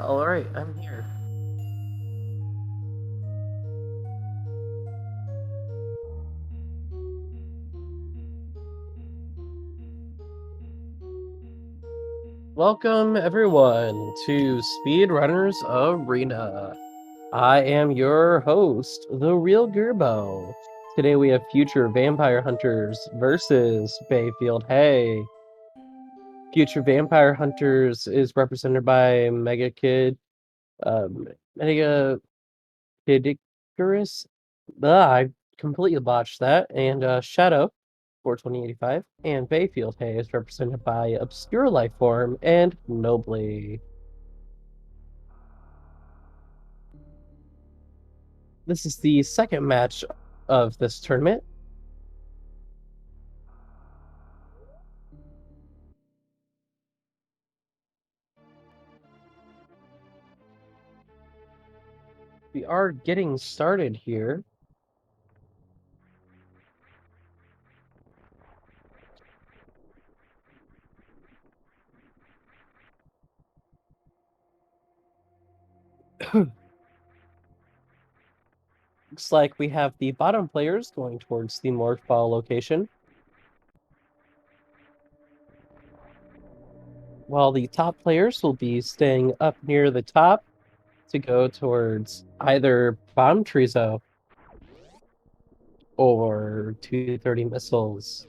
Alright, I'm here. Welcome, everyone, to Speedrunners Arena. I am your host, The Real Gerbo. Today we have Future Vampire Hunters versus BayfiedHay. Future Vampire Hunters is represented by Mega Kid, Mega Kidicarus. I completely botched that. And Shadow, 42085, and BayfiedHay is represented by Obscure Lifeform and Nobly. This is the second match of this tournament. We are getting started here. Looks like we have the bottom players going towards the morph ball location, while the top players will be staying up near the top to go towards either Bomb Trizo or 230 missiles.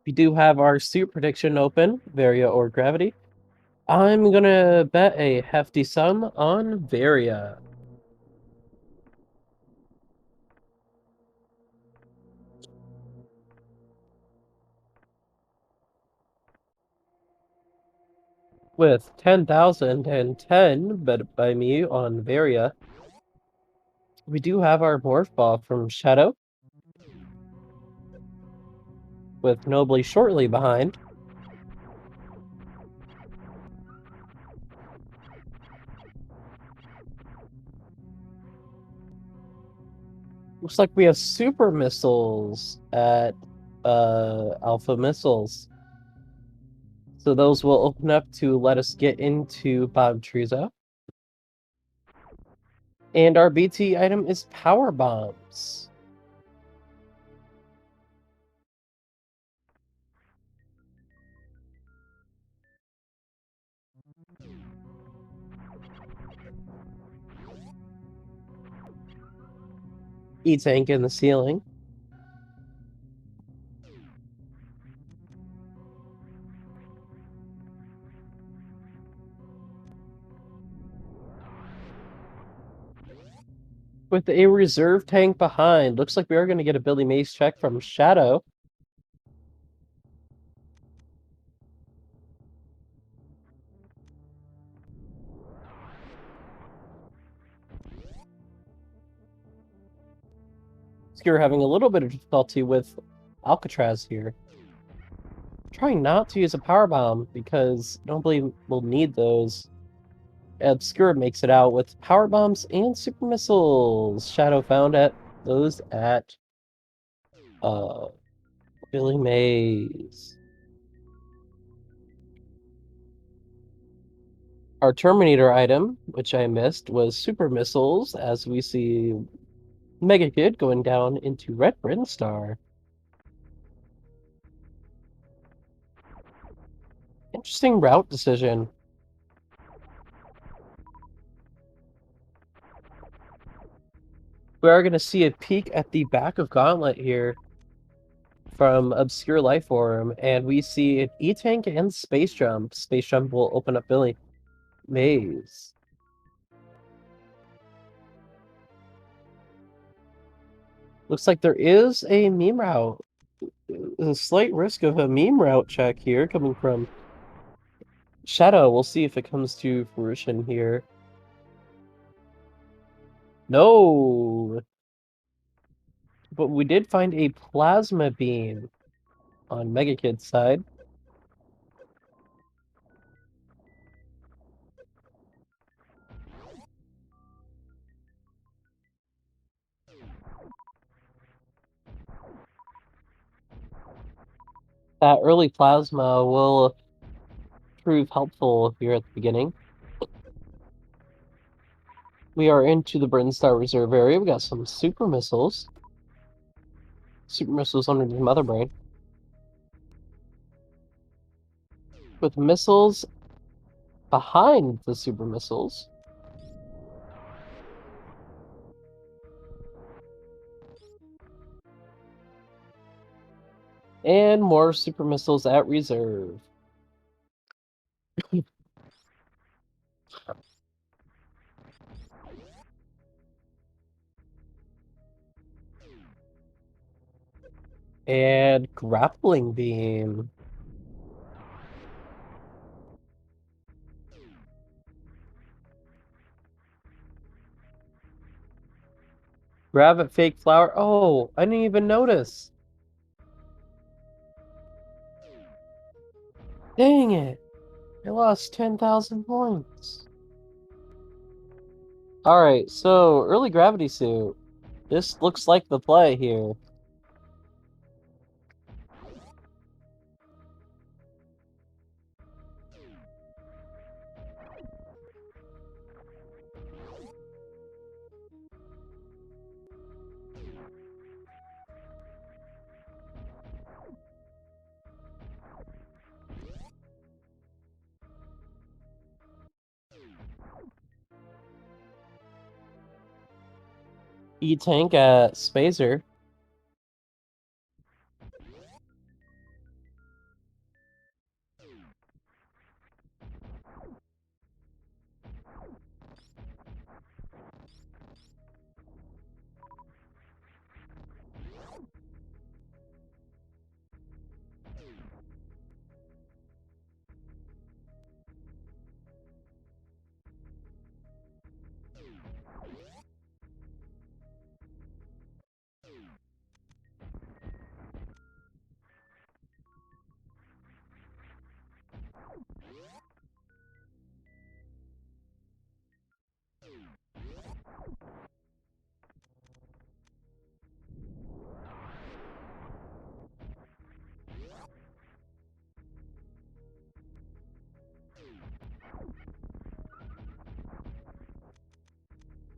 We do have our suit prediction open, Varia or Gravity. I'm gonna bet a hefty sum on Varia. With 10,010 bet by me on Varia, we do have our Morph Ball from Shadow, with Nobly shortly behind. Looks like we have Super Missiles at Alpha Missiles. So those will open up to let us get into Bob Trizo. And our BT item is Power Bombs. E-Tank in the ceiling. With a reserve tank behind. Looks like we are going to get a Billy Mays check from Shadow. You're having a little bit of difficulty with Alcatraz here. Trying not to use a power bomb because nobody will need those. Obscure makes it out with power bombs and super missiles. Shadow found those at Billy Mays. Our Terminator item, which I missed, was super missiles, as we see Mega Kid going down into Red Brinstar. Interesting route decision. We are going to see a peek at the back of Gauntlet here from Obscure Lifeform, and we see an E-Tank and Space Jump. Space Jump will open up Billy Mays. Looks like there is a meme route. A slight risk of a meme route check here coming from Shadow. We'll see if it comes to fruition here. No! But we did find a Plasma Beam on Mega Kid's side. That early Plasma will prove helpful here at the beginning. We are into the Brinstar Reserve area. We got some super missiles. Super missiles underneath Mother Brain. With missiles behind the super missiles. And more super missiles at reserve. And grappling beam. Grab it, fake flower. Oh, I didn't even notice. Dang it. I lost 10,000 points. Alright, so early gravity suit. This looks like the play here. E-Tank at Spazer.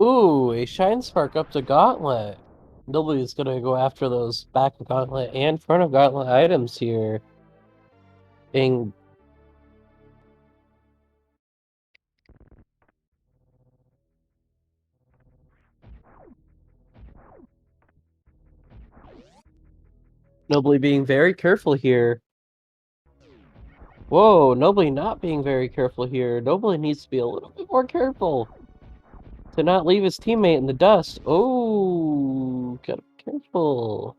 Ooh, a Shine Spark up to Gauntlet. Nobody's gonna go after those back of Gauntlet and front of Gauntlet items here. Being Nobly being very careful here. Whoa, Nobly not being very careful here. Nobly needs to be a little bit more careful to not leave his teammate in the dust. Oh, gotta be careful.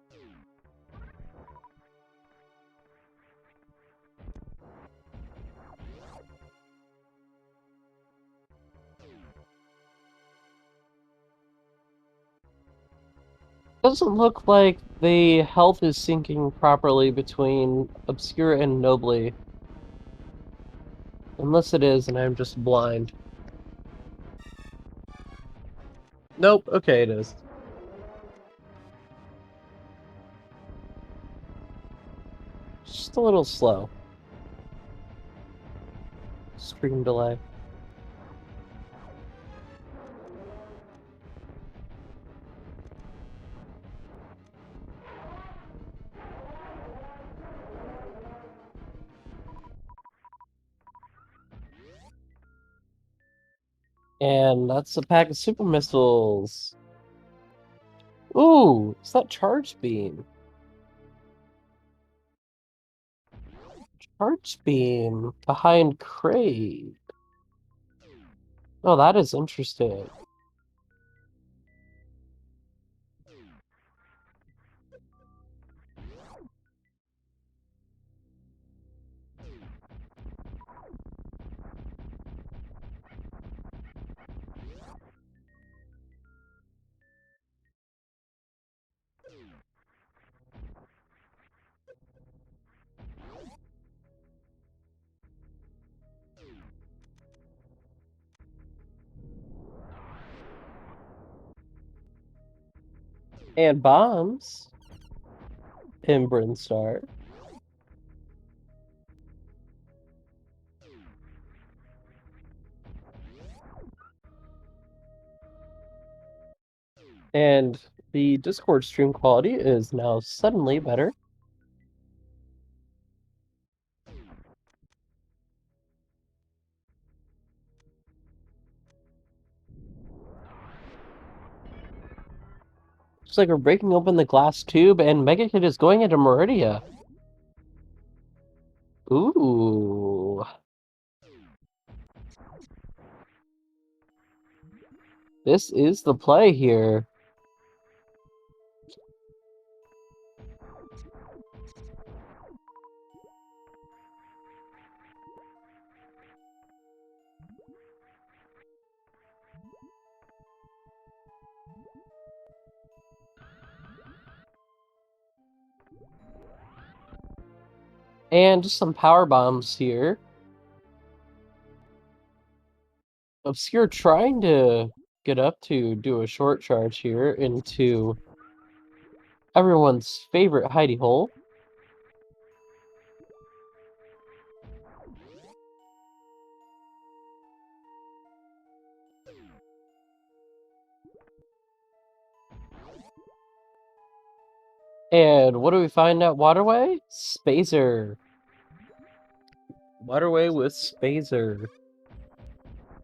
Doesn't look like the health is syncing properly between Obscura and Nobly. Unless it is, and I'm just blind. Nope, okay, it is. Just a little slow. Stream delay. And that's a pack of super missiles. Ooh, is that charge beam? Charge beam behind Crave. Oh, that is interesting. And bombs in Brinstar. And the Discord stream quality is now suddenly better. Looks like we're breaking open the glass tube, and Mega Kid is going into Meridia. Ooh. This is the play here. And just some power bombs here. Obscure trying to get up to do a short charge here into everyone's favorite hidey hole. And what do we find at Waterway? Spazer. Waterway with Spazer.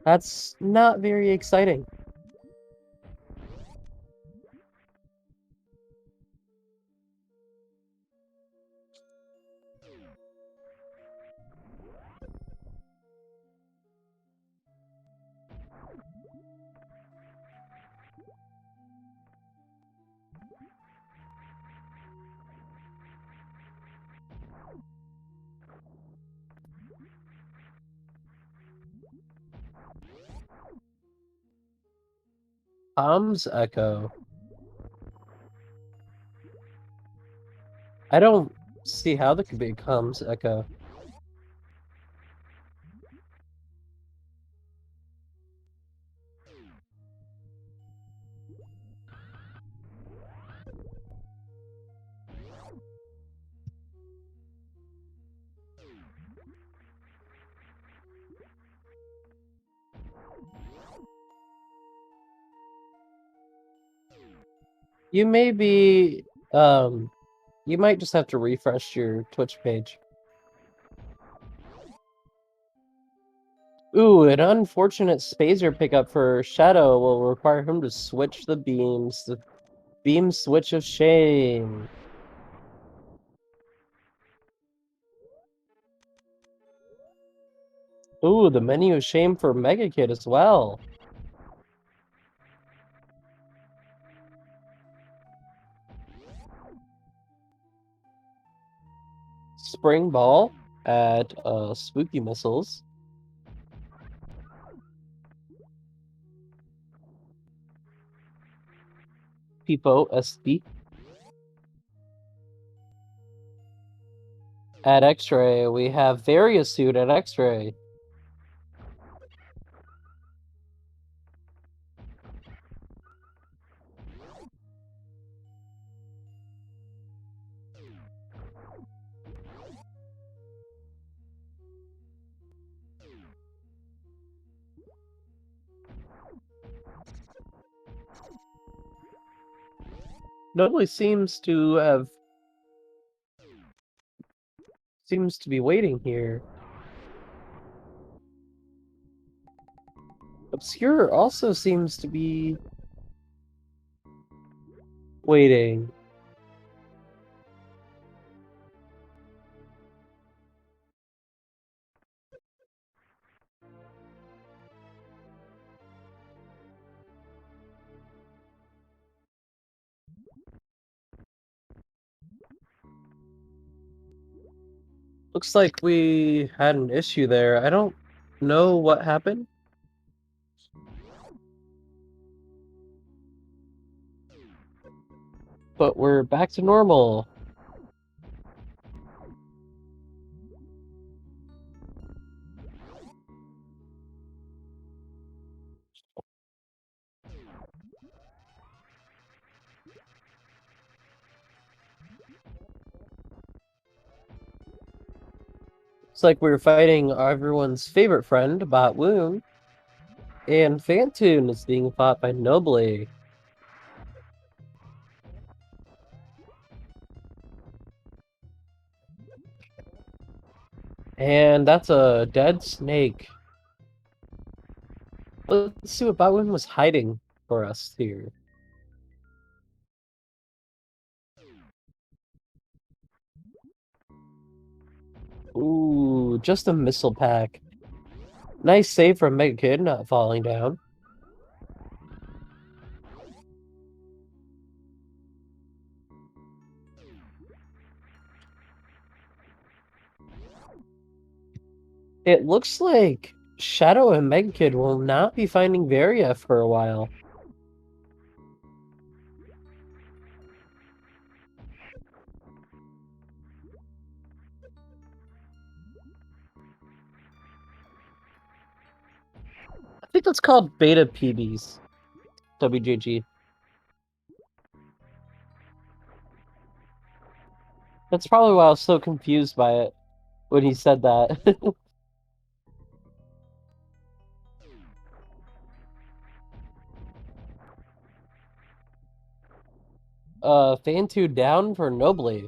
That's not very exciting. Tom's Echo. I don't see how there could be a Tom's Echo. You may be, you might just have to refresh your Twitch page. Ooh, an unfortunate Spazer pickup for Shadow will require him to switch the beams. The beam switch of shame. Ooh, the menu of shame for Mega Kid as well. Spring Ball at Spooky Missiles. Pipo SB. At X-Ray, we have Various Suit at X-Ray. Nobody seems to be waiting here. Obscure also seems to be waiting. Looks like we had an issue there. I don't know what happened. But we're back to normal. Looks like we're fighting everyone's favorite friend, Botwoon. And Fantoon is being fought by Nobly. And that's a dead snake. Let's see what Batman was hiding for us here. Ooh, just a missile pack. Nice save from Mega Kid, not falling down. It looks like Shadow and Mega Kid will not be finding Varia for a while. I think that's called beta PBs. WJG. That's probably why I was so confused by it when he said that. Fan 2 down for Nobly.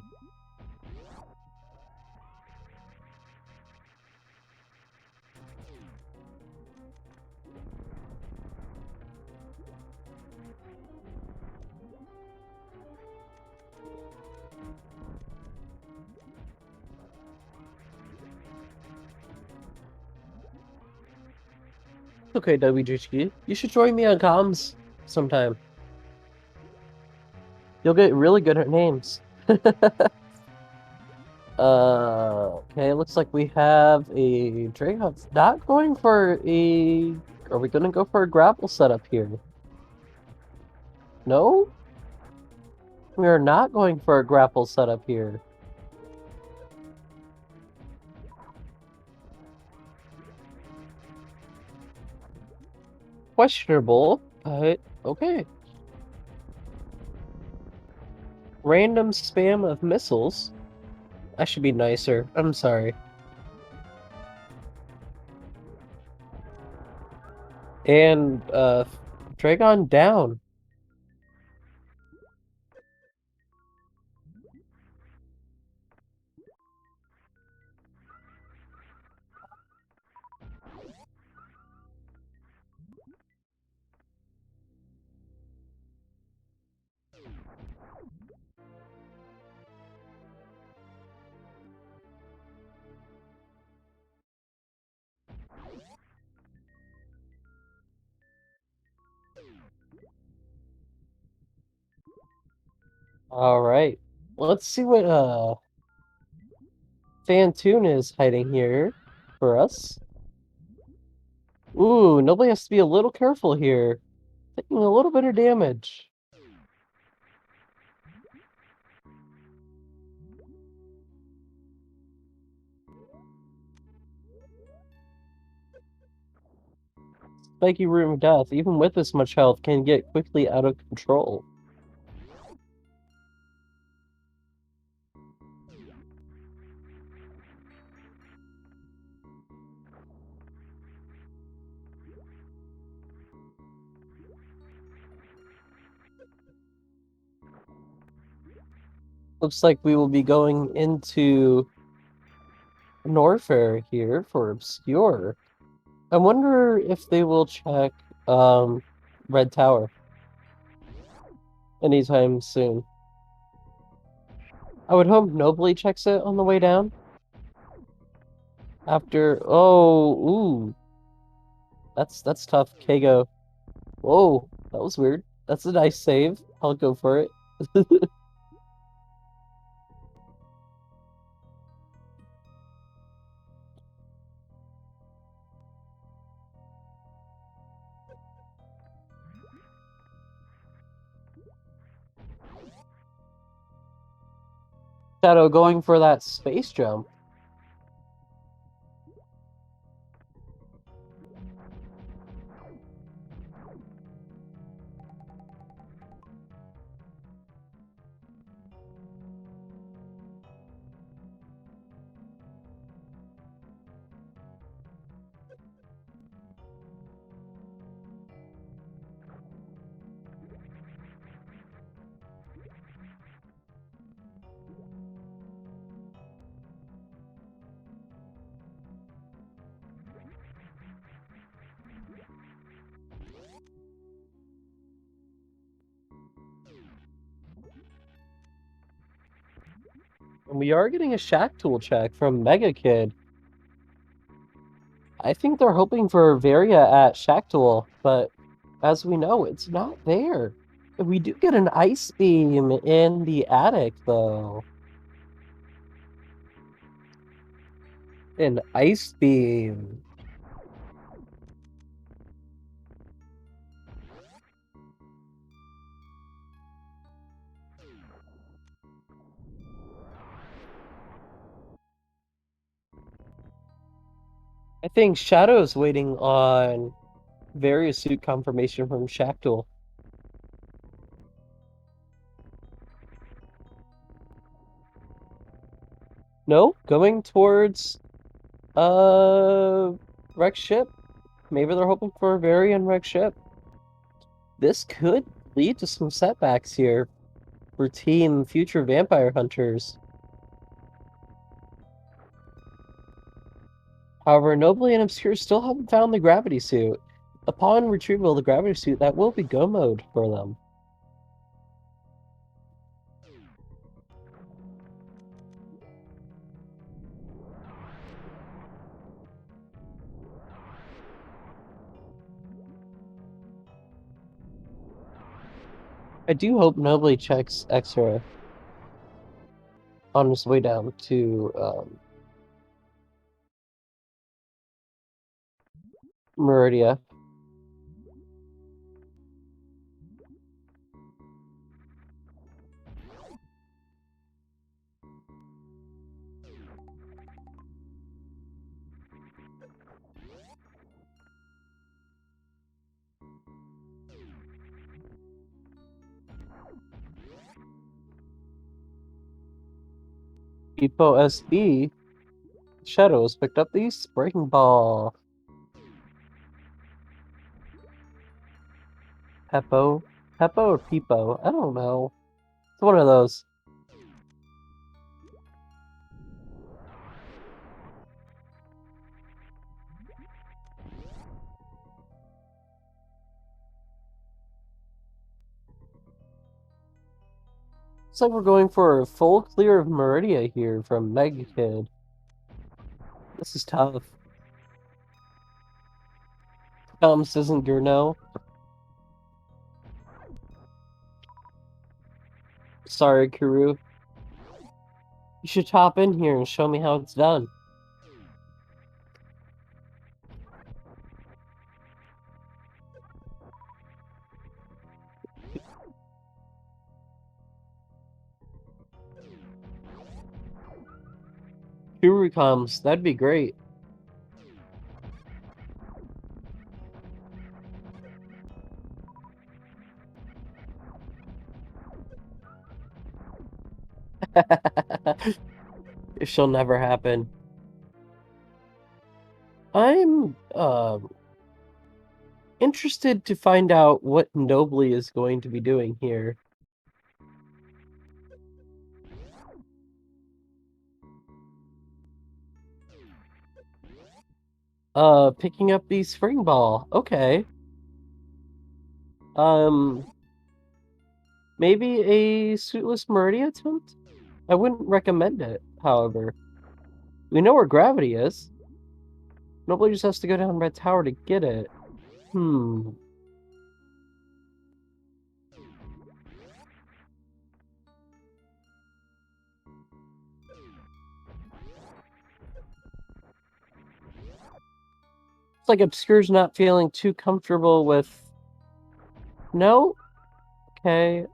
Okay, WGG. You should join me on comms sometime. You'll get really good at names. Okay, looks like we have a Dragon. Not going for a... Are we gonna go for a grapple setup here? No? We are not going for a grapple setup here. Questionable, but okay. Random spam of missiles. I should be nicer. I'm sorry. And, Dragon down. Alright. Let's see what, Fantoon is hiding here for us. Ooh, nobody has to be a little careful here. Taking a little bit of damage. Spiky Room Death, even with this much health, can get quickly out of control. Looks like we will be going into Norfair here for Obscure. I wonder if they will check Red Tower anytime soon. I would hope Nobly checks it on the way down. After ooh. That's tough. Kago. Whoa, that was weird. That's a nice save. I'll go for it. Shadow going for that space jump. And we are getting a Shack Tool check from Mega Kid. I think they're hoping for Varia at Shack Tool, but as we know, it's not there. We do get an Ice Beam in the attic, though. An Ice Beam. I think Shadow's waiting on various suit confirmation from Shack Tool. No, going towards Rex ship. Maybe they're hoping for a Varian Rex ship. This could lead to some setbacks here for Team Future Vampire Hunters. However, Nobly and Obscure still haven't found the gravity suit. Upon retrieval of the gravity suit, that will be go mode for them. I do hope Nobly checks X-ray on his way down to Meridia. Epo SB Shadows picked up the Spring Ball. Peppo? Peppo or Peepo? I don't know. It's one of those. Looks like we're going for a full clear of Meridia here from Mega Kid. This is tough. Thomas isn't your no. Sorry, Kuru. You should hop in here and show me how it's done. Kuru comes. That'd be great. It shall never happen. I'm interested to find out what Nobly is going to be doing here. Picking up the Spring Ball. Okay. Maybe a suitless Meridia attempt? I wouldn't recommend it, however. We know where gravity is. Nobody just has to go down Red Tower to get it. It's like Obscure's not feeling too comfortable with... No? Okay,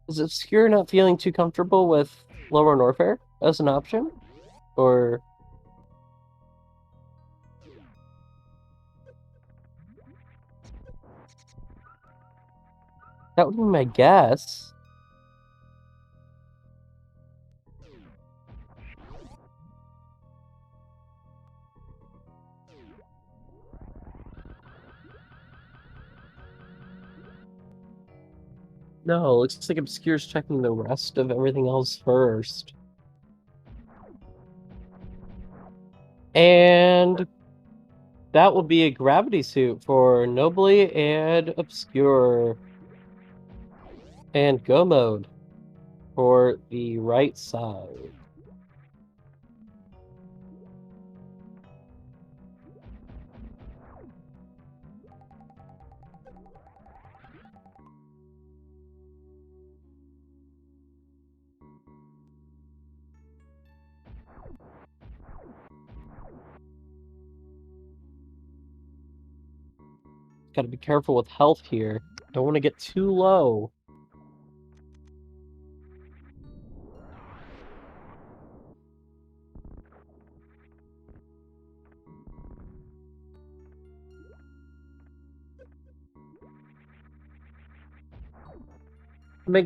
Is Obscure not feeling too comfortable with Lower Norfair as an option? Or... That would be my guess. No, looks like Obscure's checking the rest of everything else first. And That will be a gravity suit for Nobly and Obscure. And Go Mode for the right side. Gotta be careful with health here. Don't want to get too low.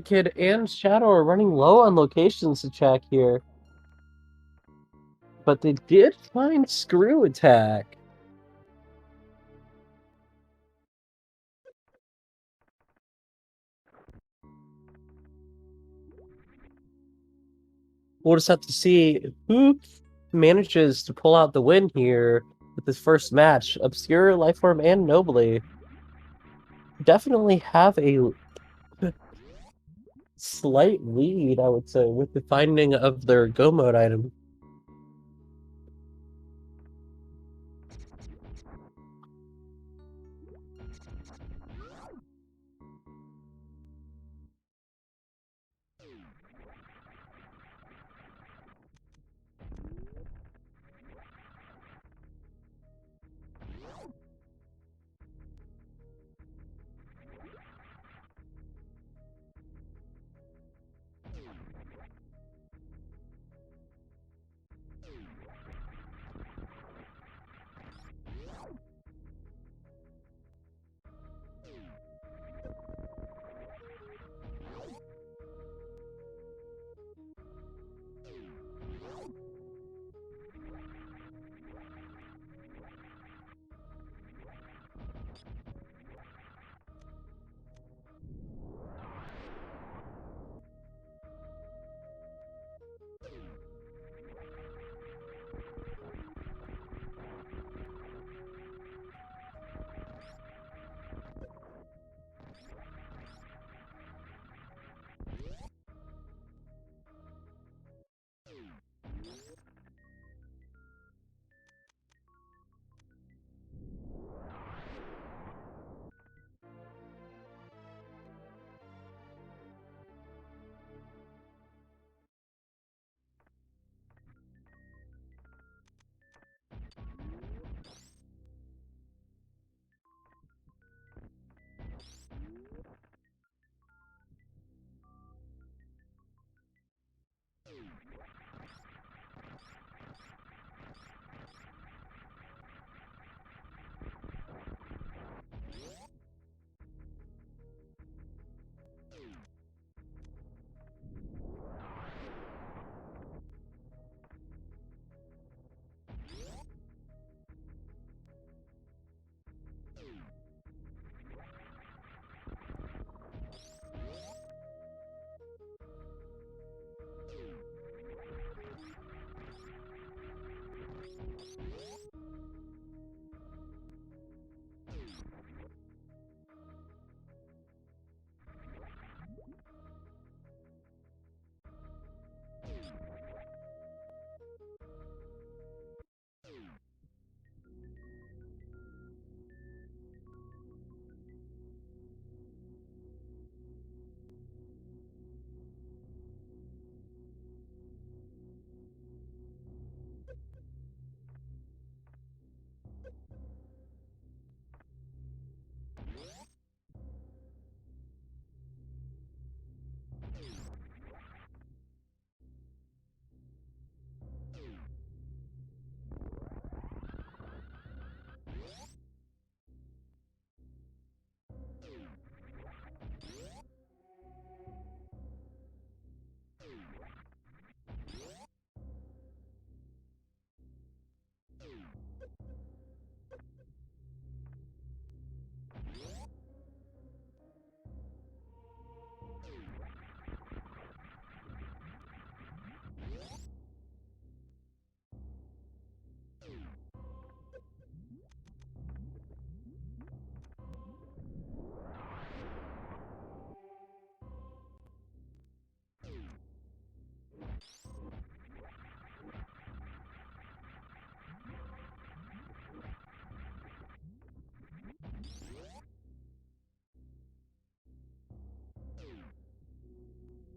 Kid and Shadow are running low on locations to check here. But they did find Screw Attack. We'll just have to see who manages to pull out the win here with this first match. Obscure, Lifeform, and Nobly definitely have a slight lead, I would say, with the finding of their Go Mode item.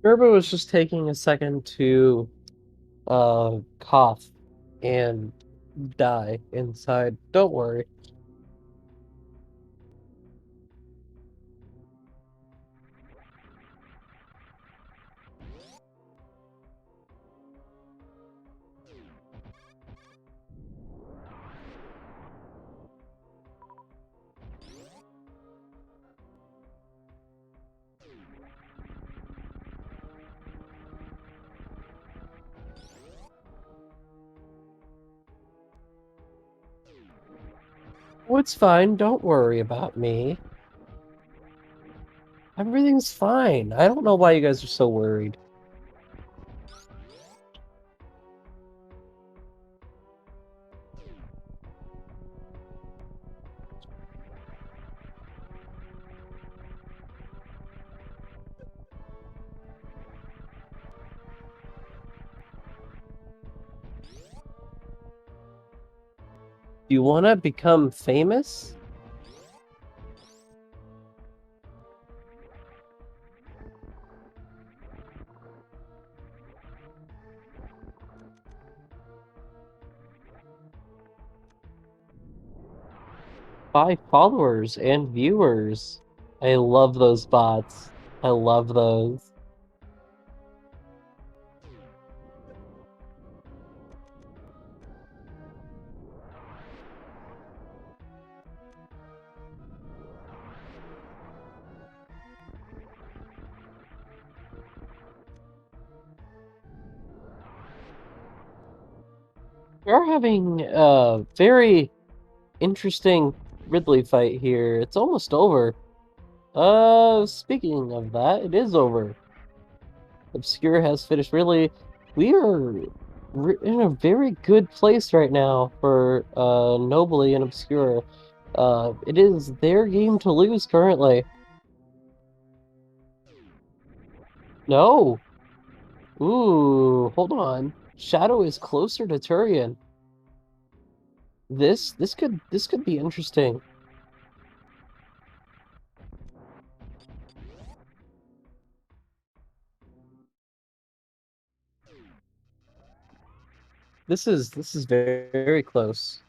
Gerbo was just taking a second to cough and die inside. Don't worry. Oh, it's fine. Don't worry about me. Everything's fine. I don't know why you guys are so worried. Do you want to become famous? By followers and viewers. I love those bots. I love those. We're having a very interesting Ridley fight here. It's almost over. Speaking of that, it is over. Obscure has finished. Really, we are in a very good place right now for Nobly and Obscure. It is their game to lose currently. No. Ooh, hold on. Shadow is closer to Turian. This could be interesting. This is very, very close.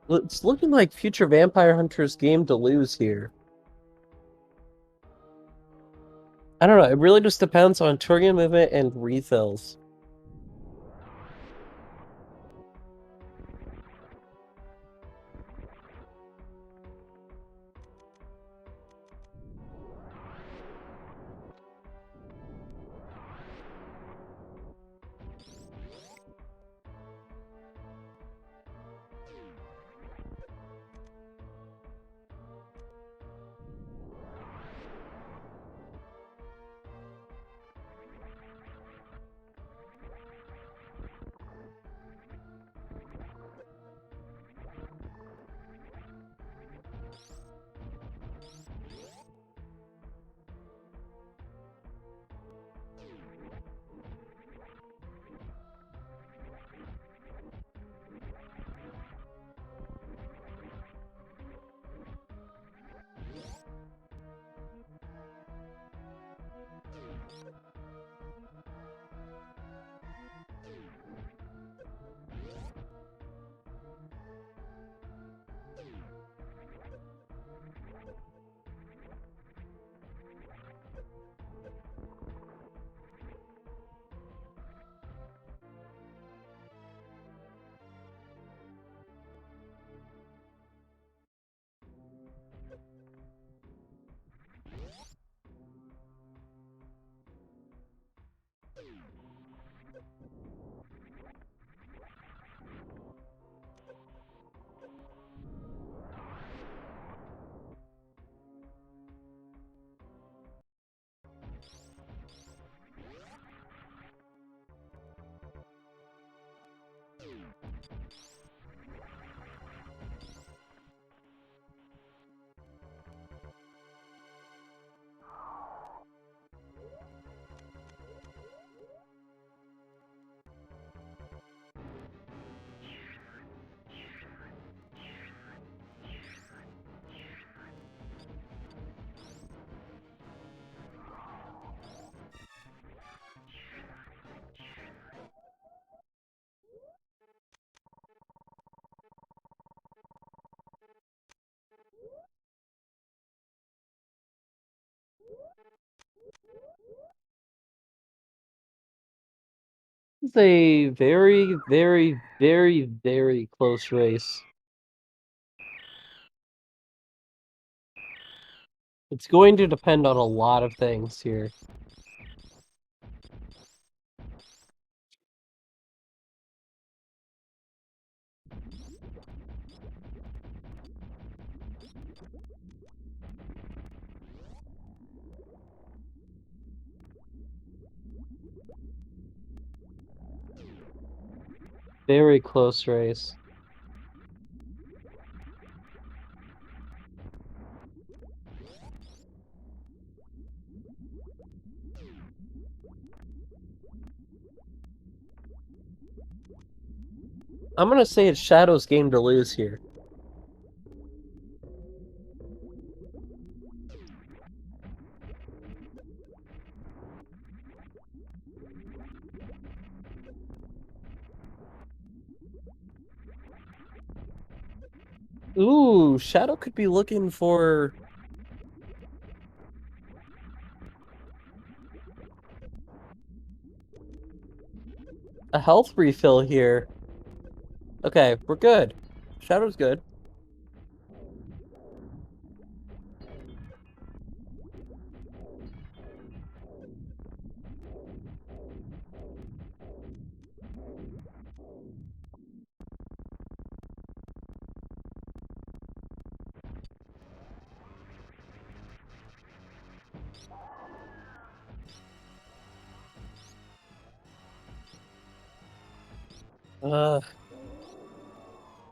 It's looking like future Vampire Hunter's game to lose here. I don't know. It really just depends on Turian movement and refills. It's a very, very, very, very close race. It's going to depend on a lot of things here. Very close race. I'm gonna say it's Shadow's game to lose here. Ooh, Shadow could be looking for a health refill here. Okay, we're good. Shadow's good.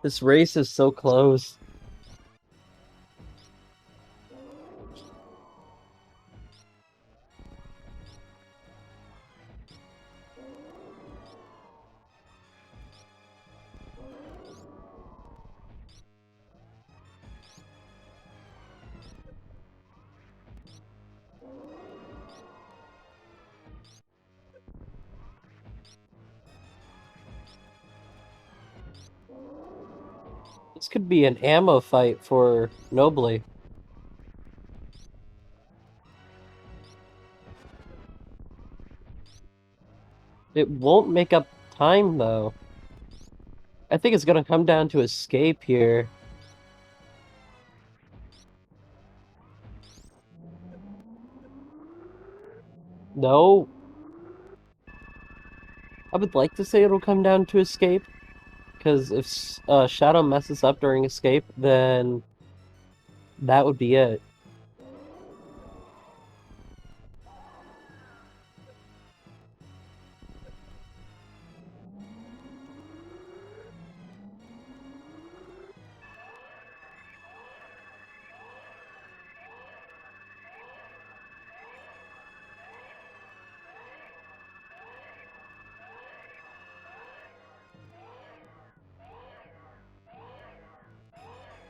This race is so close. This could be an ammo fight for Nobly. It won't make up time, though. I think it's gonna come down to escape here. No. I would like to say it'll come down to escape, because if Shadow messes up during escape, then that would be it.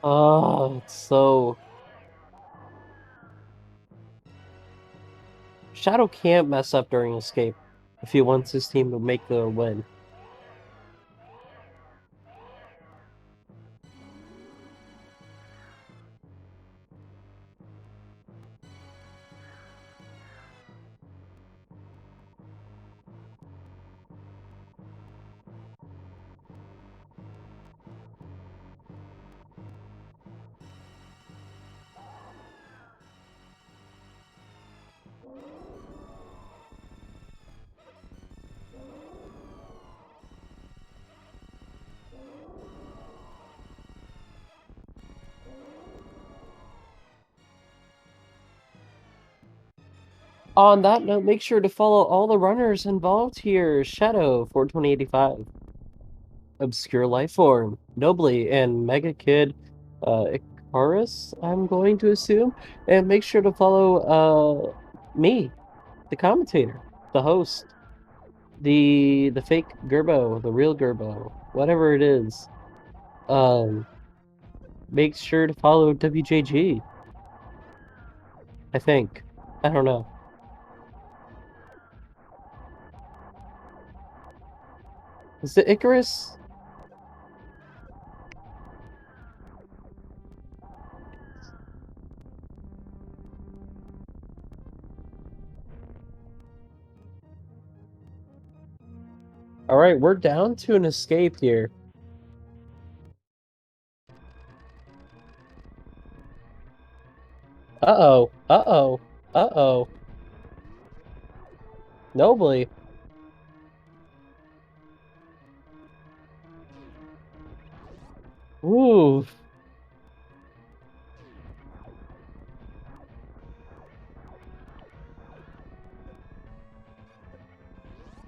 Oh, it's so... Shadow can't mess up during escape if he wants his team to make the win. On that note, make sure to follow all the runners involved here. Shadow, 42085. Obscure Lifeform, Nobly, and Mega Kid, Icarus, I'm going to assume. And make sure to follow, me, the commentator, the host, the fake Gerbo, the real Gerbo, whatever it is. Um, make sure to follow WJG, I think. I don't know. Is it Icarus? Alright, we're down to an escape here. Uh-oh. Uh-oh. Uh-oh. Nobly. Ooh.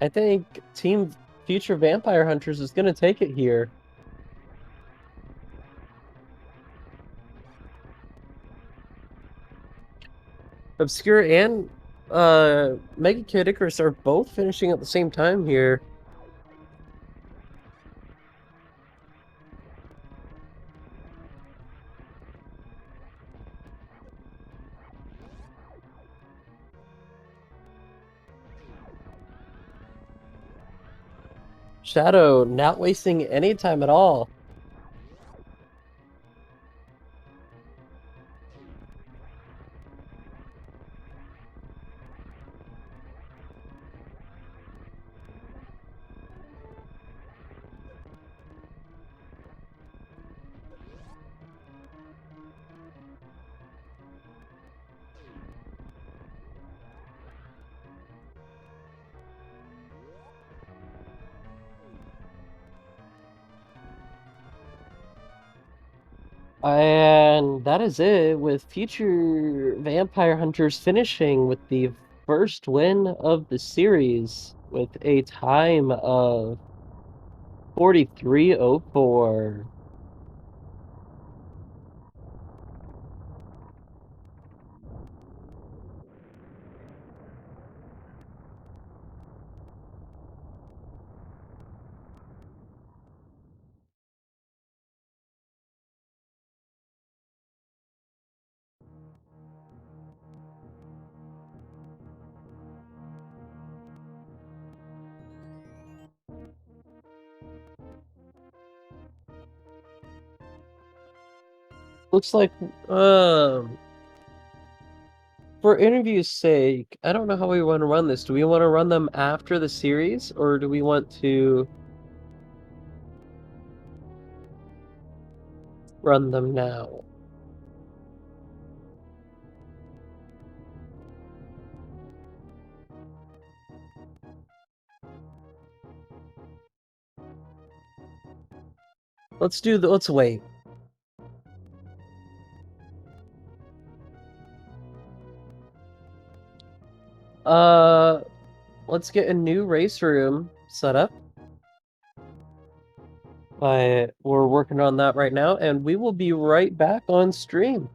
I think Team Future Vampire Hunters is gonna take it here. Obscure and Mega Kid Icarus are both finishing at the same time here. Shadow not wasting any time at all. And that is it, with Future Vampire Hunters finishing with the first win of the series with a time of 43:04. Looks like, for interview's sake, I don't know how we want to run this. Do we want to run them after the series, or do we want to run them now? Let's wait. Uh, let's get a new race room set up. We're working on that right now, and we will be right back on stream.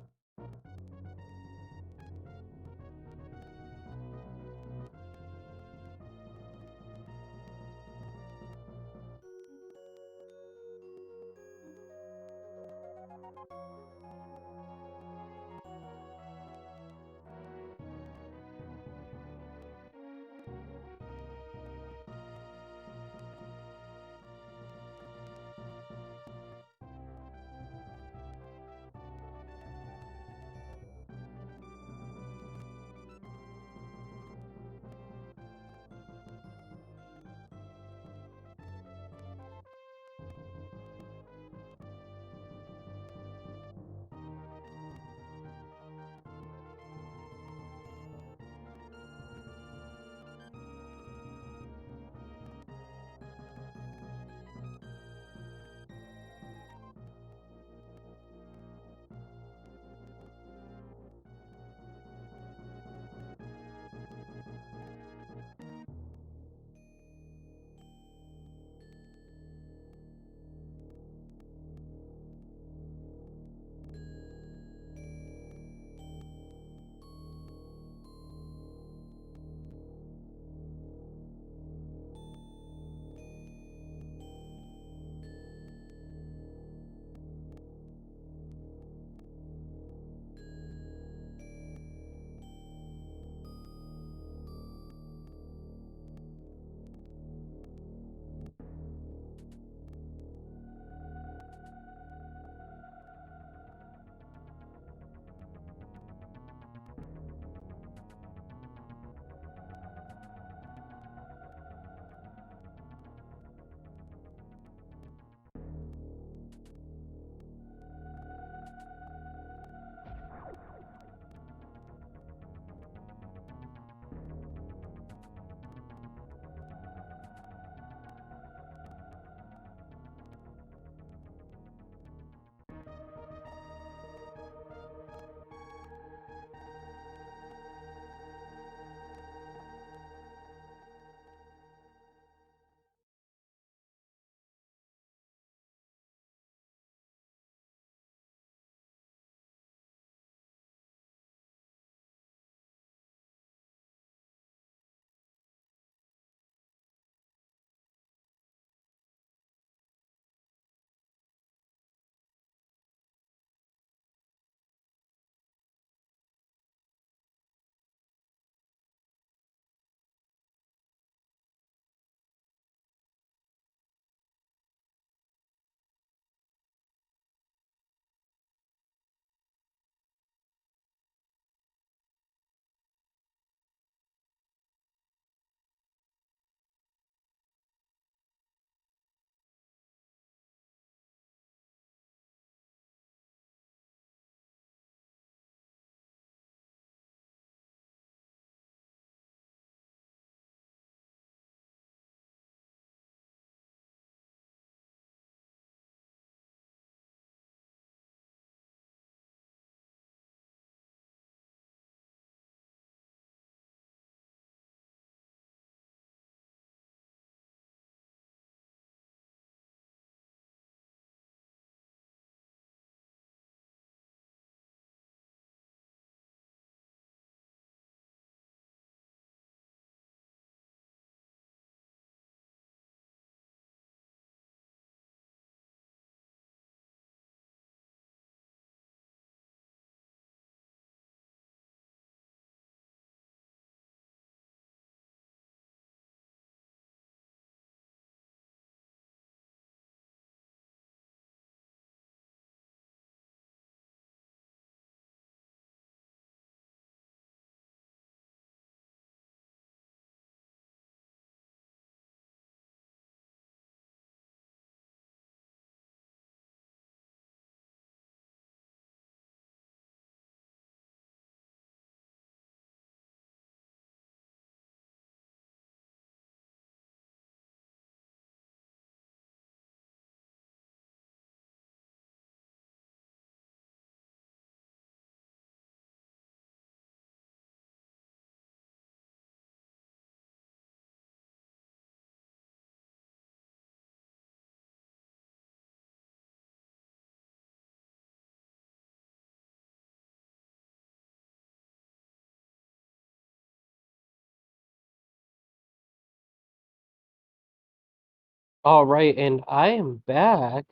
All right, and I am back.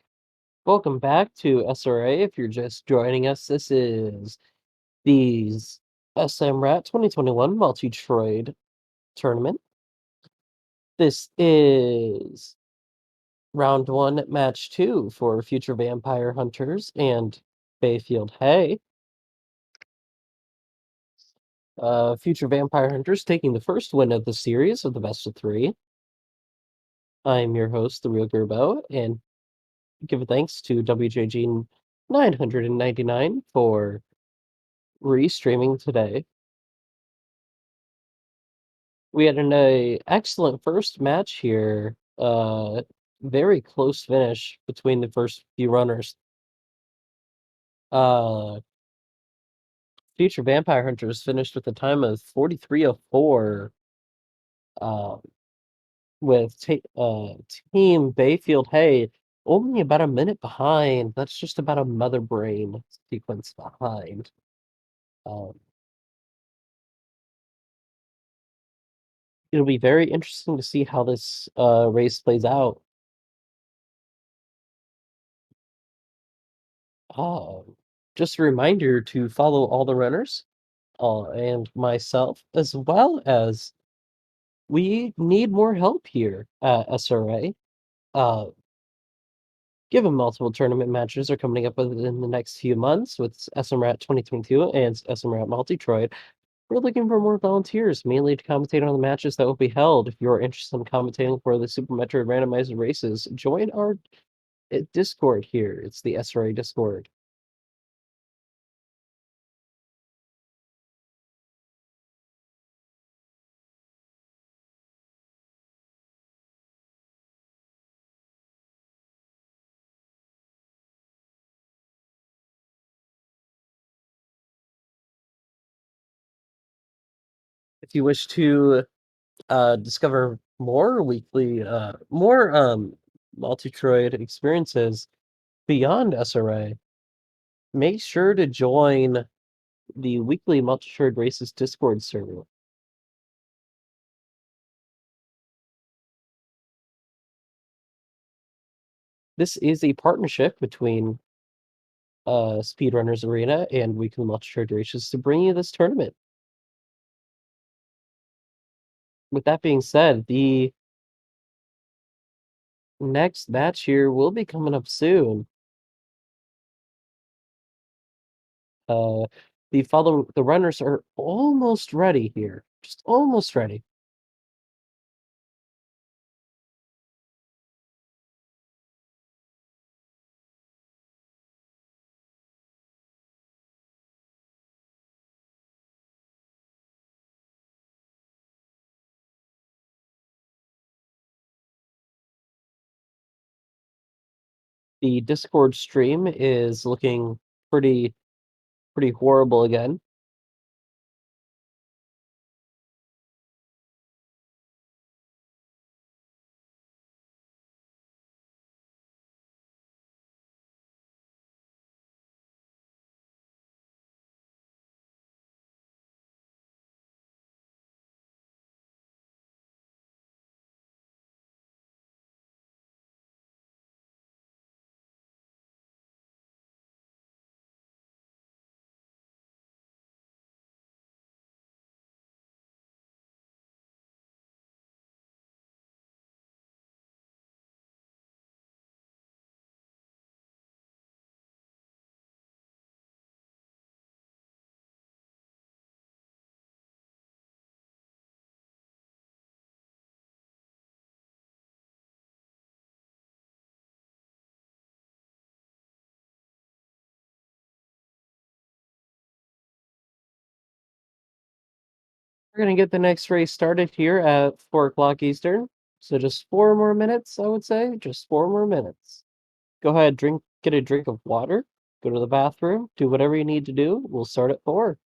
Welcome back to SRA. If you're just joining us, this is the SMRAT 2021 Multitroid tournament. This is round one, match two for Future Vampire Hunters and BayfiedHay. Future Vampire Hunters taking the first win of the series of the best of three. I'm your host, The Real Gerbo, and give thanks to WJG 999 for re-streaming today. We had an excellent first match here. Very close finish between the first few runners. Uh, Future Vampire Hunters finished with a time of 43:04. Uh, with Team BayfiedHay only about a minute behind. That's just about a mother brain sequence behind. Um, it'll be very interesting to see how this race plays out. Uh, just a reminder to follow all the runners and myself, as well as we need more help here at SRA. Uh, Given multiple tournament matches are coming up within the next few months with SMRAT 2022 and SMRAT Multitroid, we're looking for more volunteers, mainly to commentate on the matches that will be held. If you're interested in commentating for the Super Metroid randomized races, join our Discord here. It's the SRA Discord. If you wish to discover more weekly, more Multitroid experiences beyond SRA, make sure to join the weekly Multitroid Races Discord server. This is a partnership between Speedrunners Arena and Weekly Multitroid Races to bring you this tournament. With that being said, the next match here will be coming up soon. Uh, the runners are almost ready here, just almost ready. The Discord stream is looking pretty horrible again. We're gonna get the next race started here at 4 o'clock Eastern. So just 4 more minutes, I would say. Just 4 more minutes. Go ahead, get a drink of water, go to the bathroom, do whatever you need to do. We'll start at 4.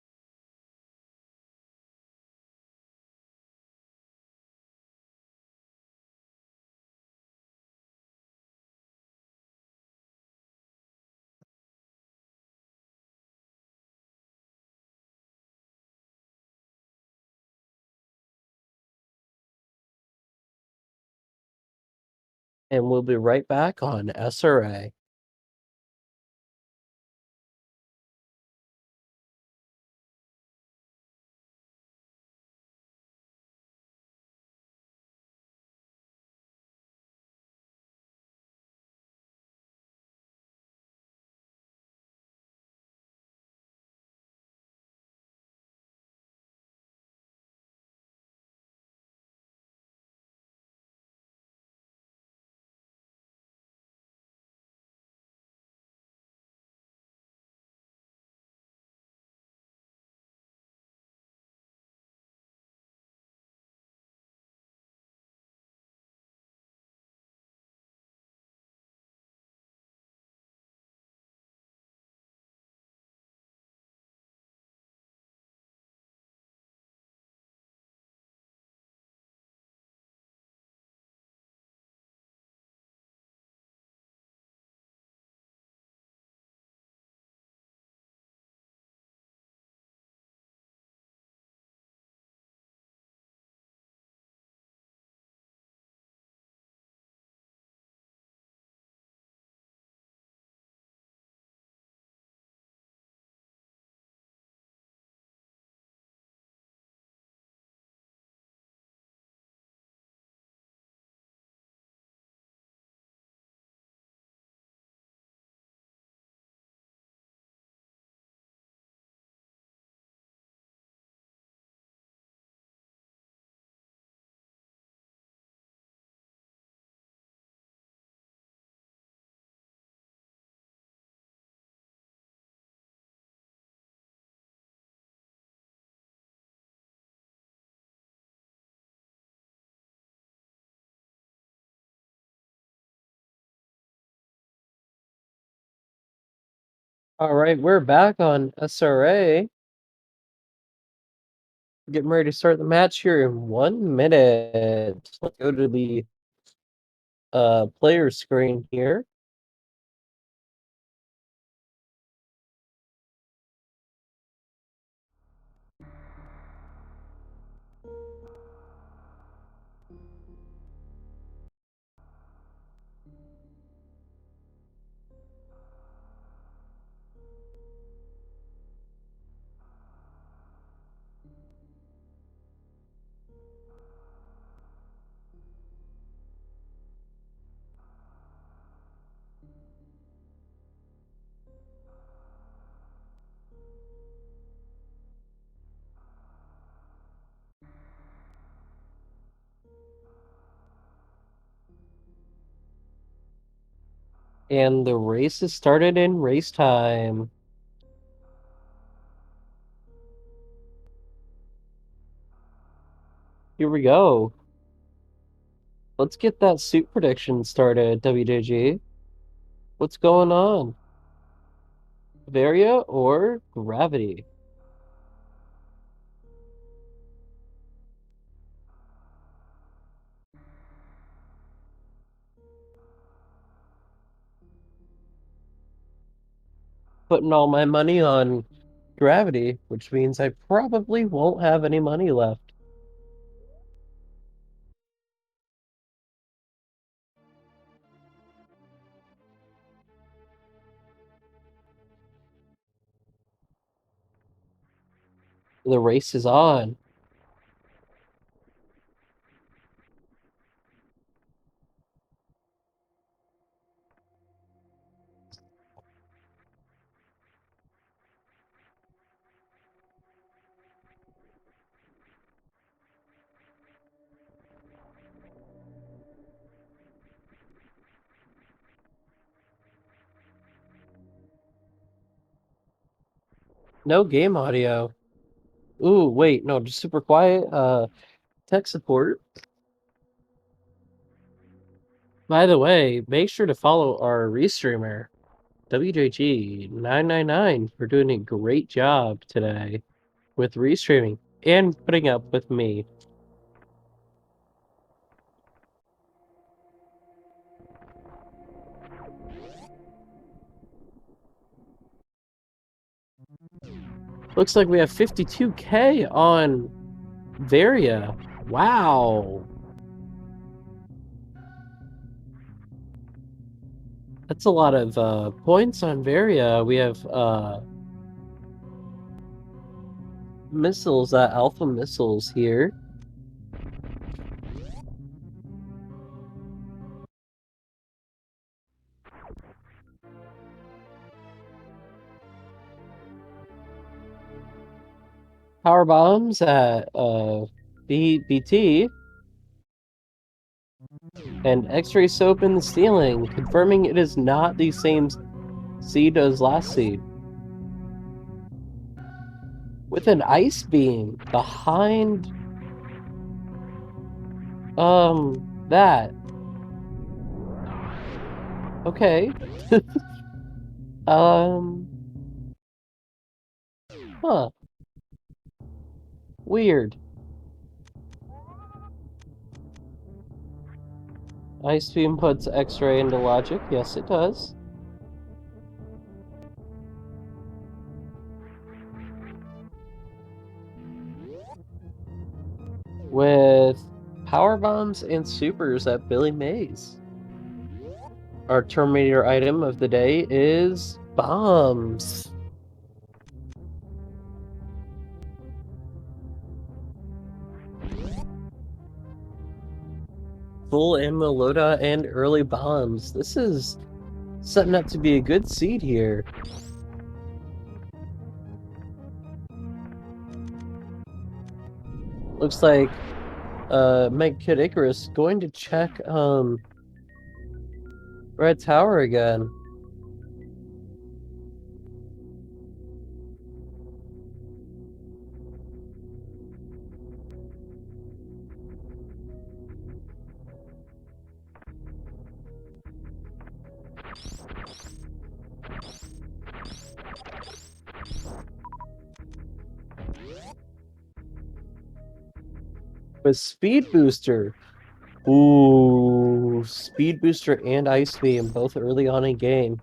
and we'll be right back on SRA. All right, we're back on SRA. Getting ready to start the match here in 1 minute. Let's go to the player screen here. And the race has started in race time. Here we go. Let's get that suit prediction started, WJG. What's going on? Varia or Gravity? Putting all my money on Gravity, which means I probably won't have any money left. The race is on. No game audio. Ooh, wait, no, just super quiet. Tech support. By the way, make sure to follow our restreamer, WJG999, for doing a great job today with restreaming and putting up with me. Looks like we have 52K on Varia. Wow. That's a lot of points on Varia. We have missiles, alpha missiles here. Power bombs at BT. And X-ray soap in the ceiling, confirming it is not the same seed as last seed. With an ice beam behind that. Okay. Um huh. Weird. Ice beam puts X-ray into logic. Yes, it does. With power bombs and supers at Billy Mays. Our Terminator item of the day is bombs. Full ammo loadout and early bombs. This is setting up to be a good seed here. Looks like Meg Kid Icarus going to check Red Tower again. With Speed Booster. Ooh, Speed Booster and Ice Beam both early on in game.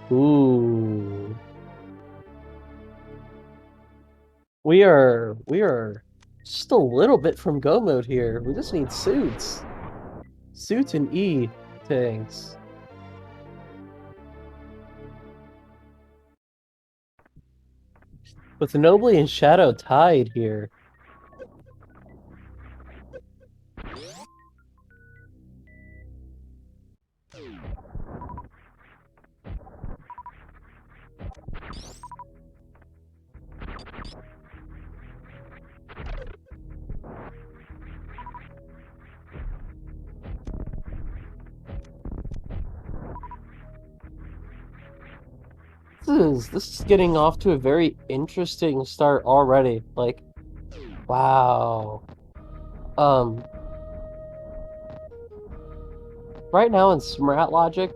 Ooh. We are just a little bit from go mode here. We just need suits. Suits and E tanks. With Nobly and Shadow tied here. This is getting off to a very interesting start already. Like, wow. Right now in Smrat Logic,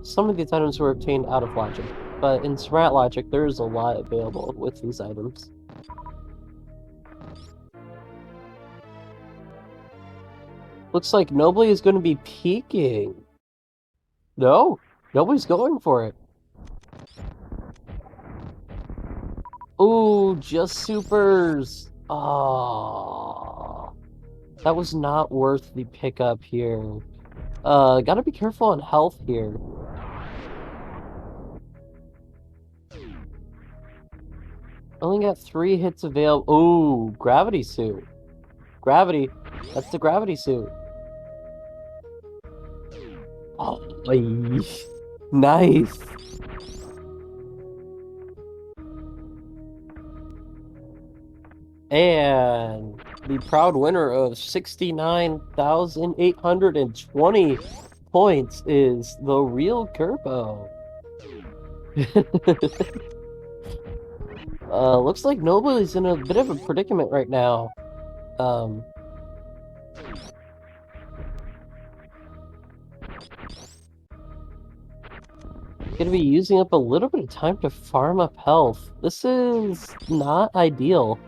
some of these items were obtained out of Logic, but in Smrat Logic, there's a lot available with these items. Looks like Nobly is going to be peeking. No, nobody's going for it. Ooh, just supers. Ah, that was not worth the pickup here. Gotta be careful on health here. Only got 3 hits available. Ooh, gravity suit. Gravity. That's the gravity suit. Oh, nice. And the proud winner of 69,820 points is the real Kerpo. Looks like Nobody's in a bit of a predicament right now. Gonna be using up a little bit of time to farm up health. This is not ideal.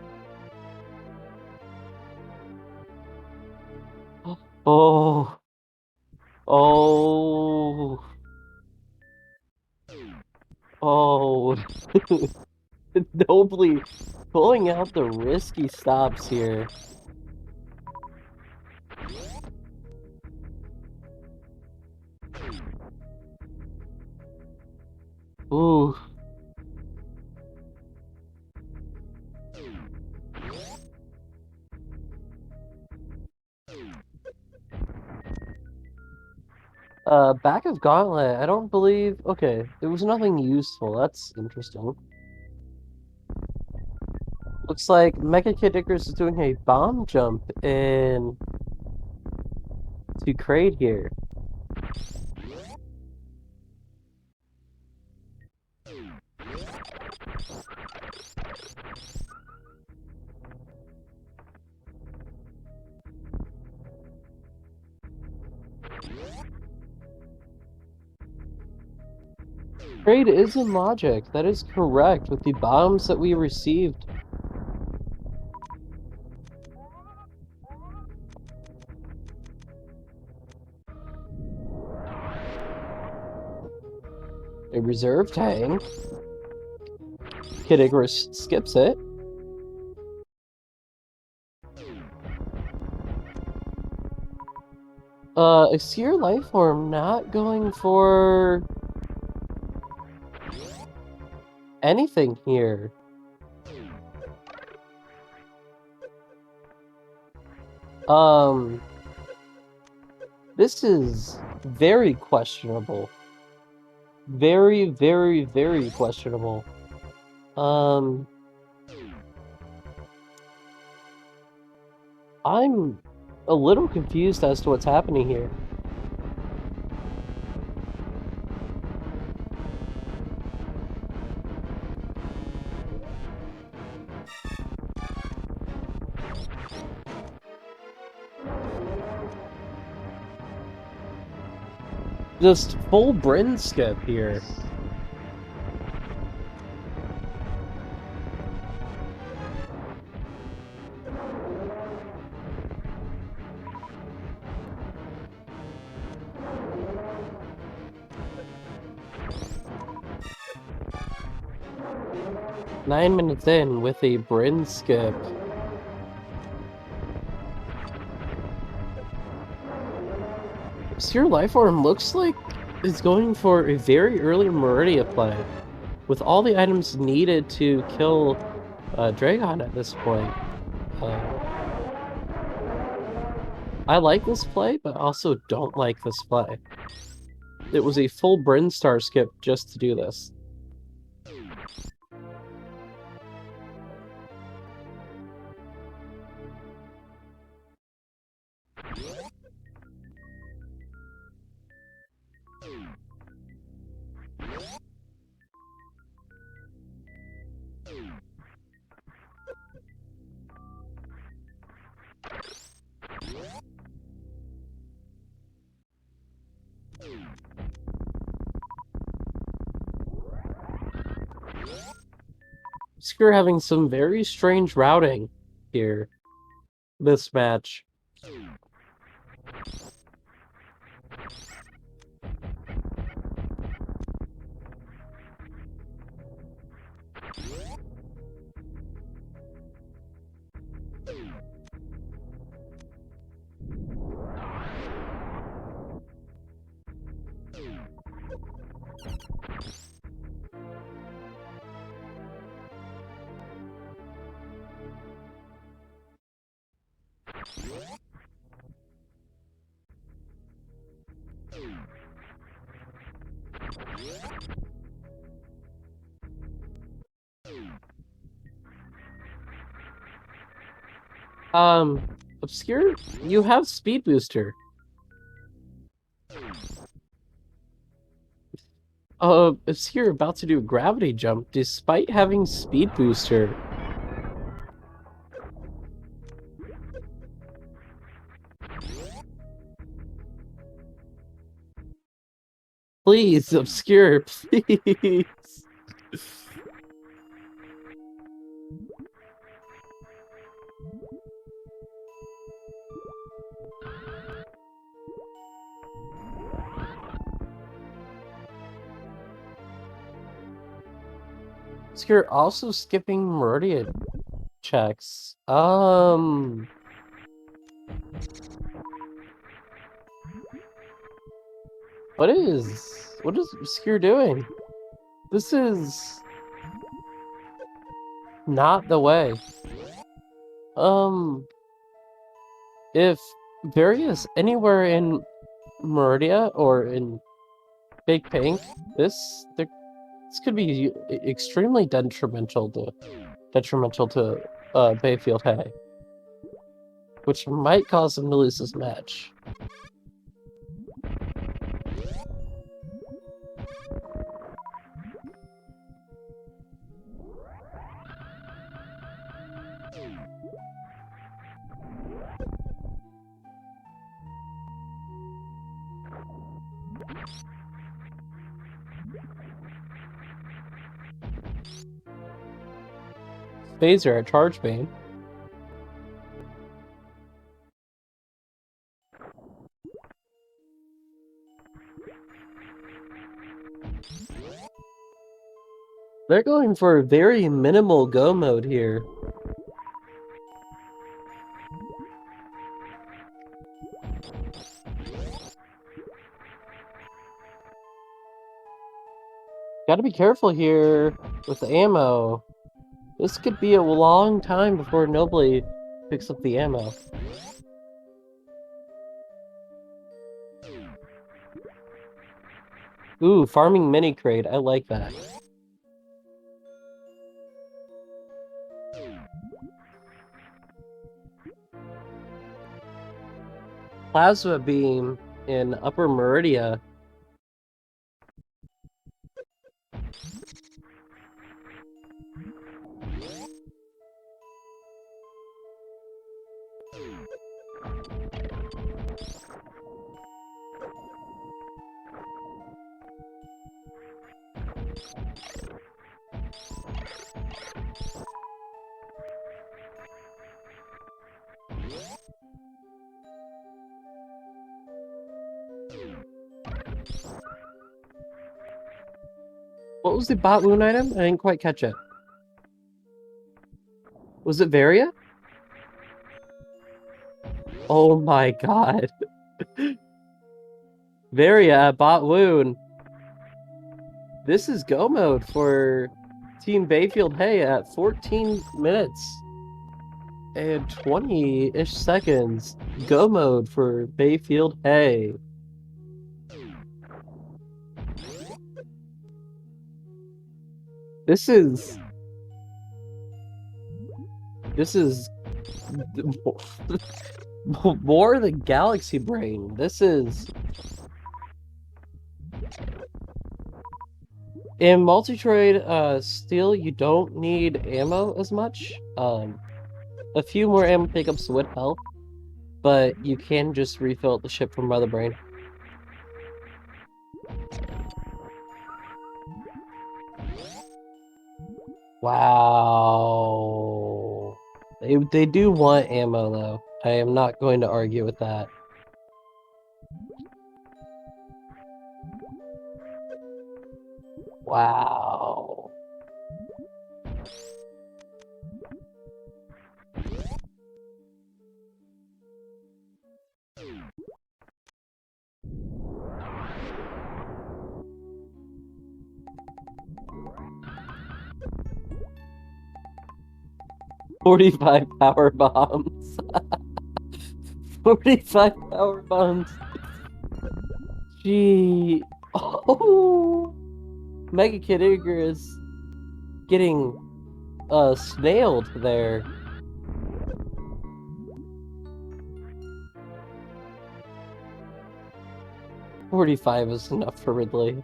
Oh. Oh. Oh. Nobly pulling out the risky stops here. Ooh. Back of Gauntlet, I don't believe... Okay, there was nothing useful. That's interesting. Looks like Mecha Kid Icarus is doing a bomb jump in... to Kraid here. Kraid is in logic. That is correct with the bombs that we received. A reserve tank. Kid Icarus skips it. Obscure Lifeform not going for anything here. This is very questionable. Very, very, very questionable. I'm a little confused as to what's happening here. Just full Bryn skip here. Nine minutes in with a Bryn skip. Obscure Lifeform looks like it's going for a very early Meridia play, with all the items needed to kill Dragon at this point. I like this play, but also don't like this play. It was a full Bryn Star skip just to do this. Obscure having some very strange routing here, this match. Obscure, you have Speed Booster. Obscure about to do a gravity jump despite having Speed Booster. Please, Obscure, please. Obscure also skipping Meridian checks. What is Obscure doing? This is not the way. If Various anywhere in Meridia or in Big Pink, this could be extremely detrimental to BayfiedHay, which might cause him to lose this match. Phaser at Charge Beam. They're going for a very minimal go mode here. Gotta be careful here with the ammo. This could be a long time before Nobly picks up the ammo. Ooh, farming mini crate. I like that. Plasma beam in Upper Meridia. What was the bot wound item? I didn't quite catch it. Was it Varia? Oh my god. Varia bot wound. This is go mode for Team BayfiedHay at 14 minutes and 20-ish seconds. Go mode for BayfiedHay. This is more than Galaxy Brain. This is in Multitroid. Still, you don't need ammo as much. A few more ammo pickups would help, but you can just refill at the ship from Mother Brain. Wow. They do want ammo, though. I am not going to argue with that. Wow. $45 power bombs. 45 power bombs. Gee. Oh. Mega Kid Iger is getting snailed there. $45 is enough for Ridley.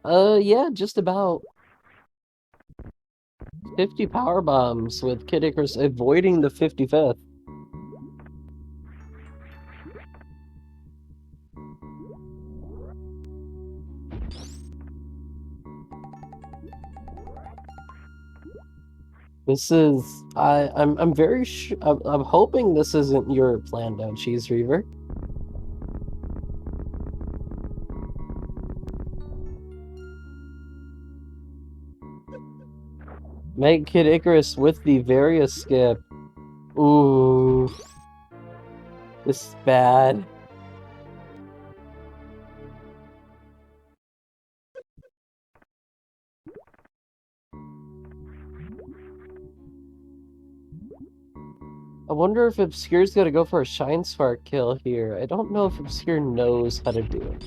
Yeah, just about 50 power bombs with Kid Icarus avoiding the 55th. This is I'm very I'm hoping this isn't your planned out Cheese Reaver. Make Kid Icarus with the various skip. Ooh. This is bad. I wonder if Obscure's gonna go for a Shine Spark kill here. I don't know if Obscure knows how to do it.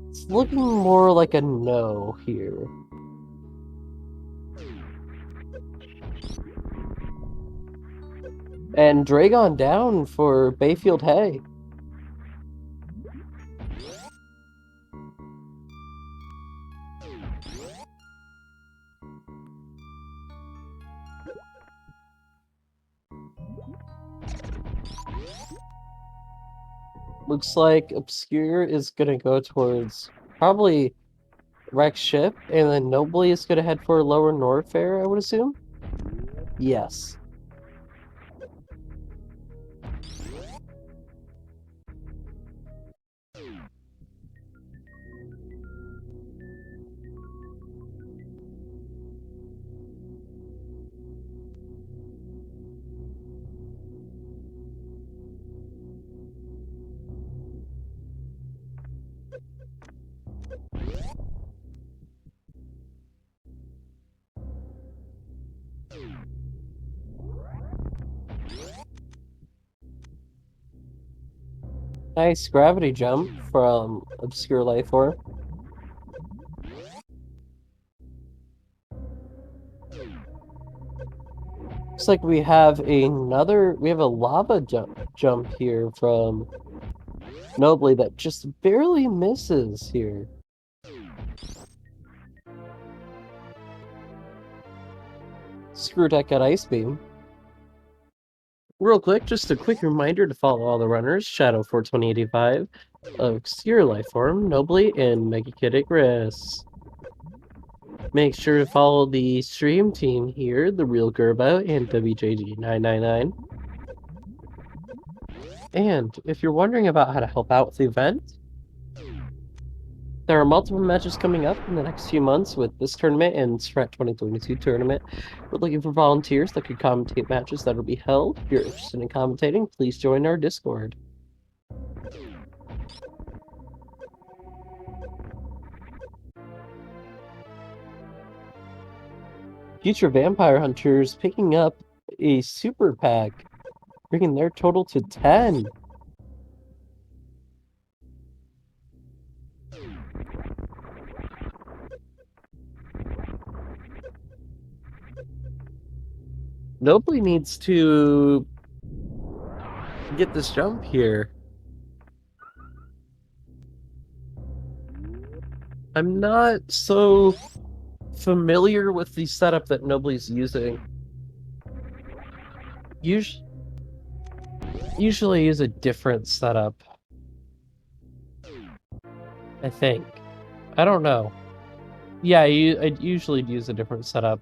It's looking more like a no here. And Dragon down for BayfiedHay. Looks like Obscure is gonna go towards probably Rex Ship, and then Nobly is gonna head for Lower Norfair, I would assume? Yes. Nice gravity jump from Obscure Lifeform. Looks like we have a lava jump here from Nobly that just barely misses here. Screw Deck at Ice Beam. Real quick, just a quick reminder to follow all the runners, Shadow42085, Obscure Lifeform, Nobly, and Mega Kid Icarus. Make sure to follow the stream team here, The Real Gerbo and WJG999. And if you're wondering about how to help out with the event, there are multiple matches coming up in the next few months with this tournament and Strat 2022 tournament. We're looking for volunteers that could commentate matches that will be held. If you're interested in commentating, please join our Discord. Future Vampire Hunters picking up a super pack, bringing their total to 10. Nobly needs to get this jump here. I'm not so familiar with the setup that Nobly's using. Usually use a different setup. I think. I don't know. Yeah, I usually use a different setup.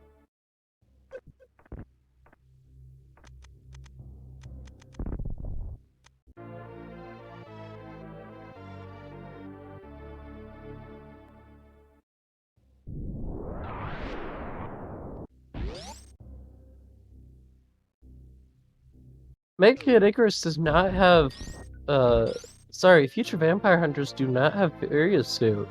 Mega Kid Icarus does not have sorry, Future Vampire Hunters do not have Area Suit.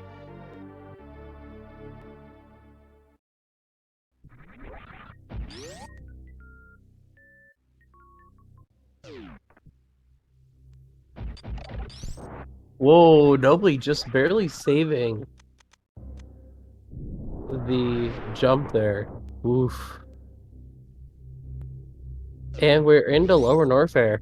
Whoa, Nobly just barely saving the jump there. Oof. And we're into Lower Norfair.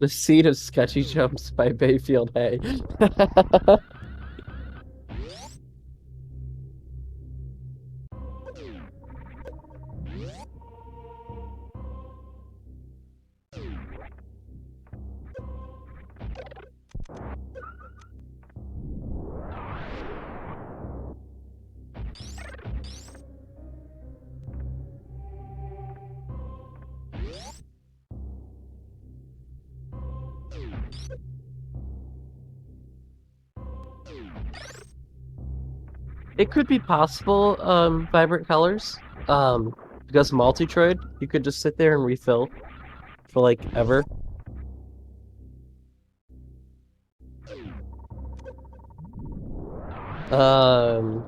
The Seed of Sketchy Jumps by BayfiedHay. It could be possible, vibrant colors. Because Multitroid, you could just sit there and refill for like ever. Um,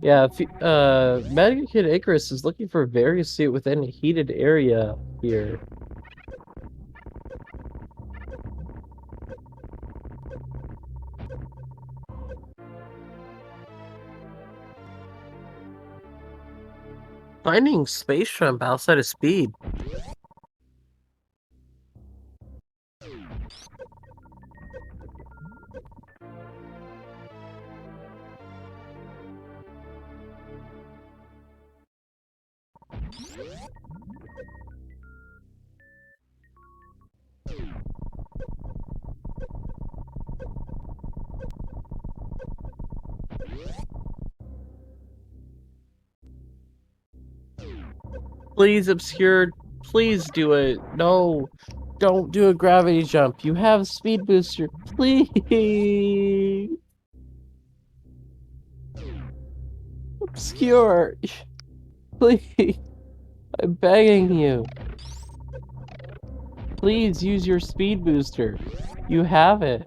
yeah, Magic Kid Icarus is looking for a various suit within a heated area here. Finding space shrimp outside of speed. Please, Obscure, please do it. No, don't do a gravity jump. You have speed booster. Please. Obscure. Please. I'm begging you. Please use your speed booster. You have it.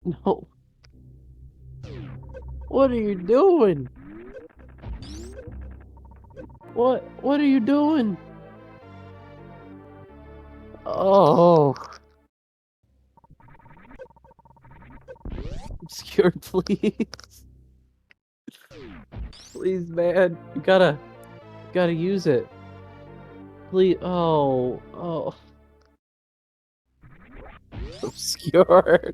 No. What are you doing? What are you doing? Oh. Obscure, please. Please, man. You gotta use it. Please. Oh. Obscure.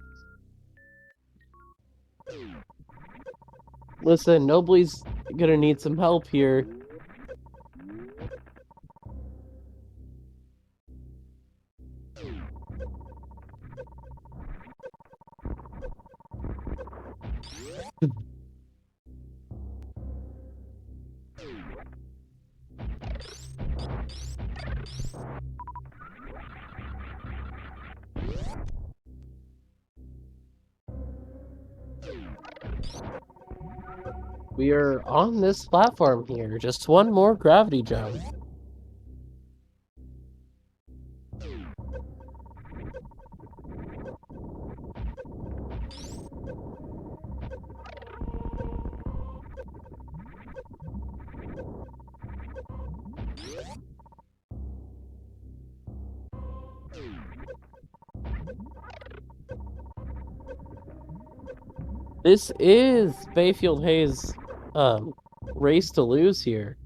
Listen, Nobly's gonna need some help here. We are on this platform here. Just one more gravity jump. This is BayfiedHay's race to lose here.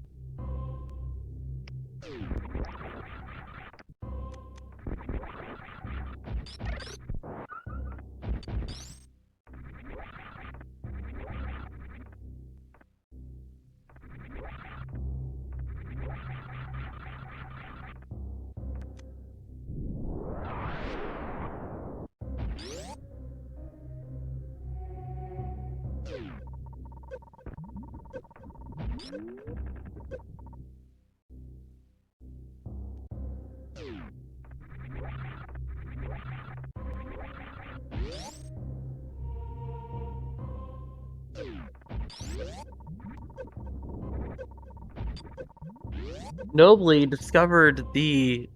Nobly discovered the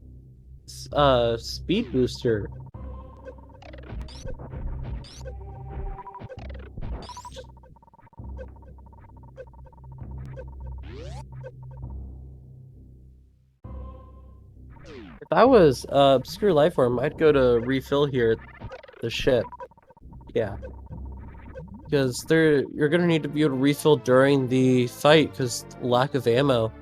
speed booster. If I was Obscure Lifeform, I'd go to refill here at the ship. Yeah. Because you're gonna need to be able to refill during the fight because lack of ammo.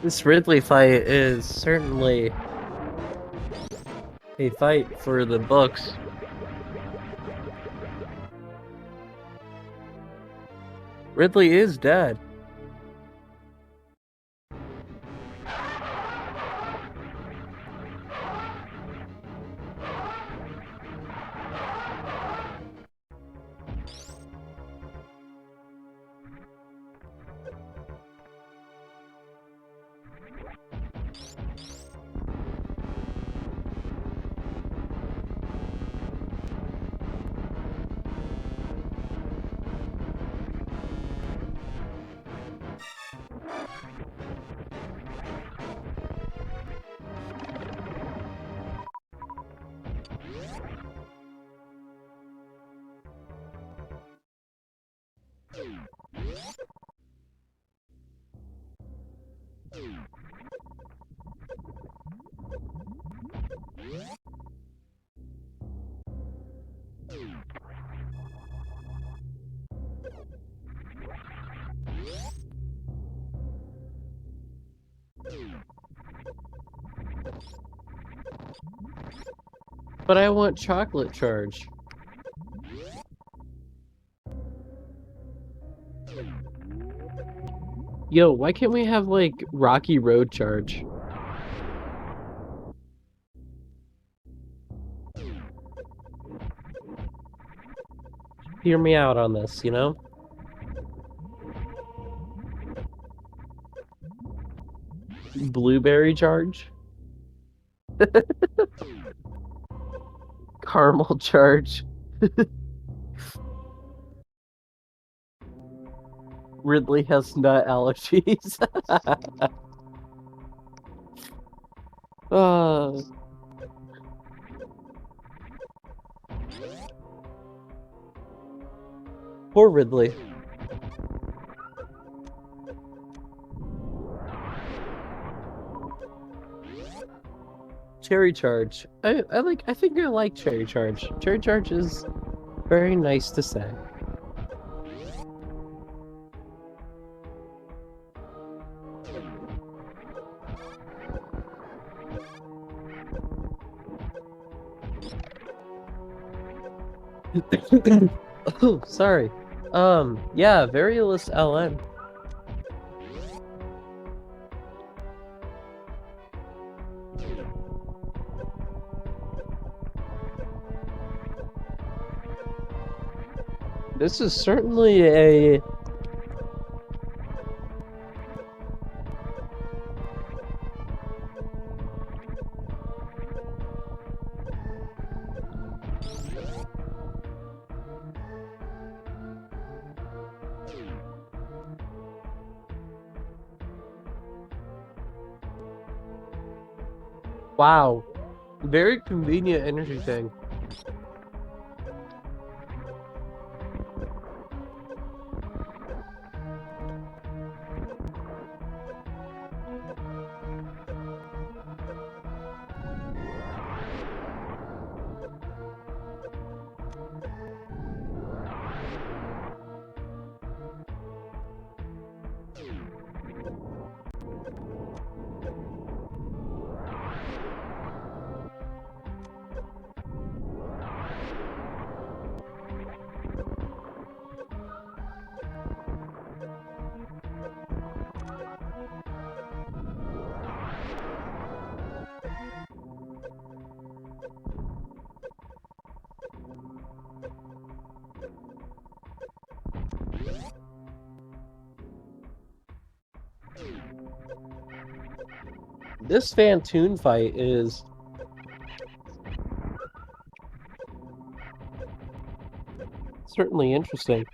This Ridley fight is certainly a fight for the books. Ridley is dead. But I want chocolate charge. Yo, why can't we have, like, Rocky Road charge? Hear me out on this, you know? Blueberry charge? Caramel charge? Ridley has nut allergies. uh, poor Ridley. Cherry charge. I think I like cherry charge. Cherry charge is very nice to say. Oh, sorry. Yeah, Variolus LN. This is certainly a... Wow. Very convenient energy thing. This Fantoon fight is... certainly interesting.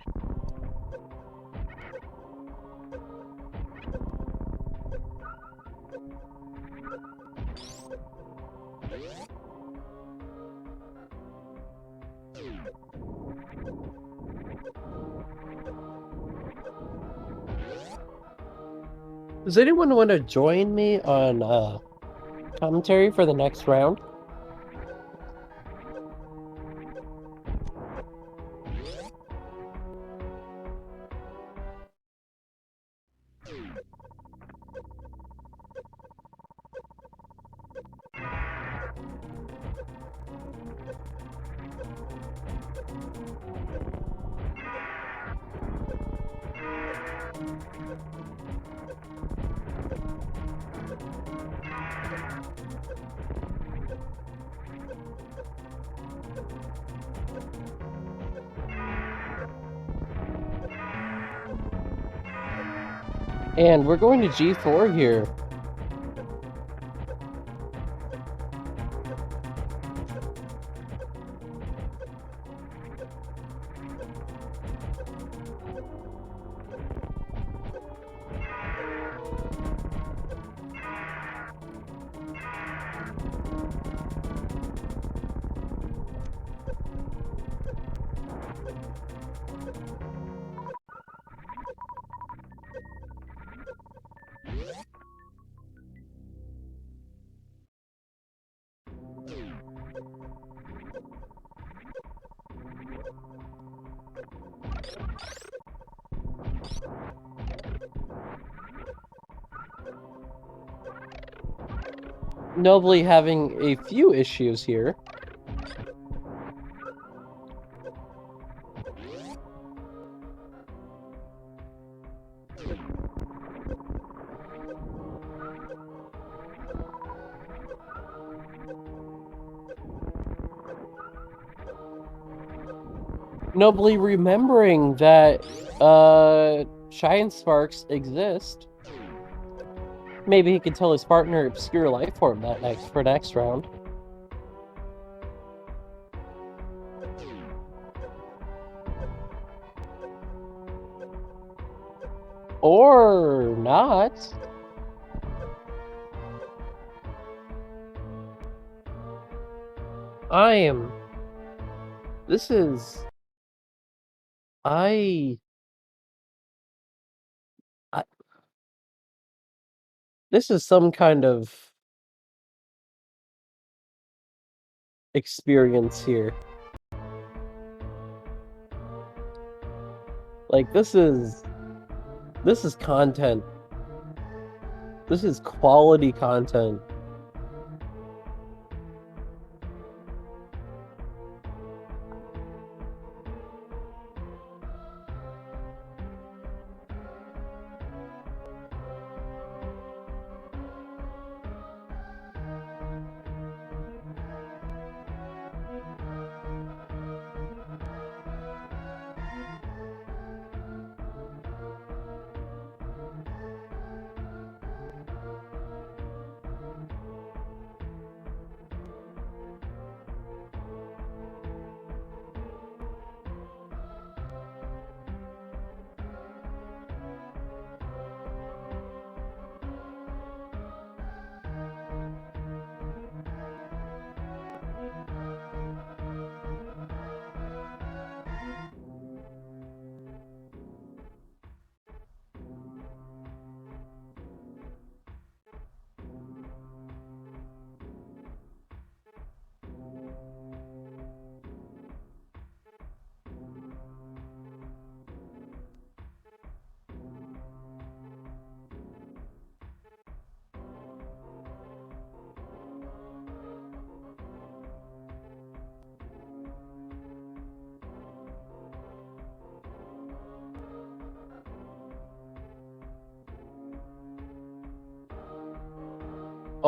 Does anyone want to join me on commentary for the next round? And we're going to G4 here. Nobly having a few issues here. Nobly remembering that Shine Sparks exist. Maybe he could tell his partner Obscure Life Form that next round. Or not. This is... This is some kind of experience here. Like, this is content. This is quality content.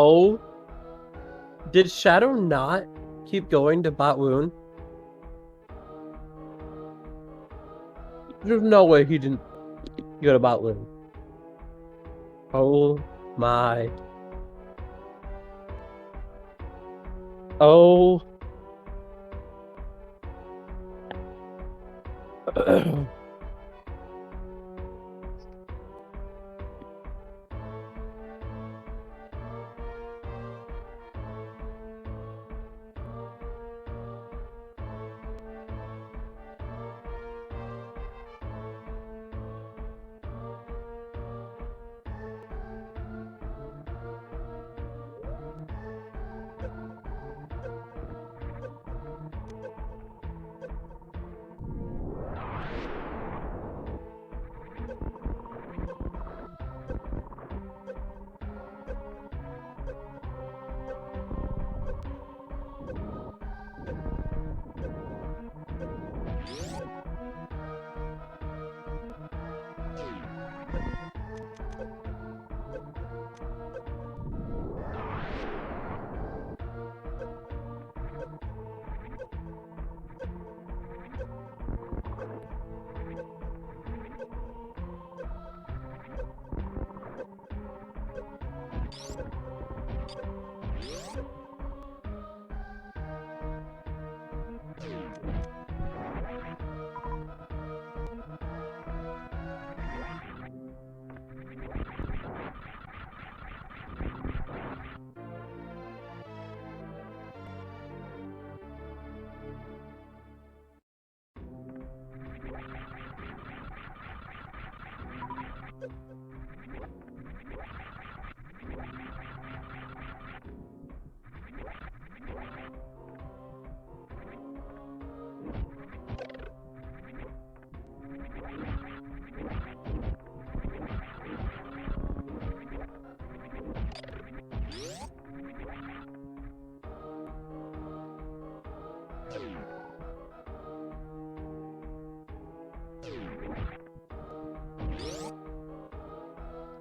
Oh, did Shadow not keep going to Batwoon? There's no way he didn't go to Batwoon. Oh my. Oh.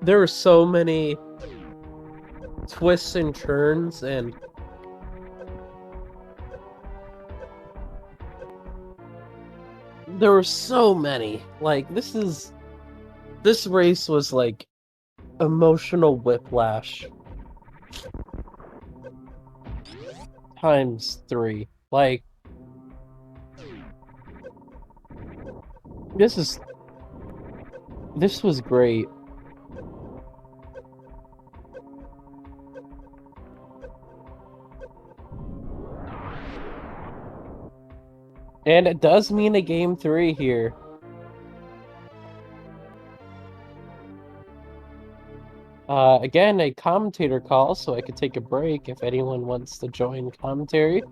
There were so many twists and turns, and there were so many. Like, this race was like emotional whiplash times 3. Like, this was great. And it does mean a game 3 here. Again, a commentator call, so I could take a break if anyone wants to join commentary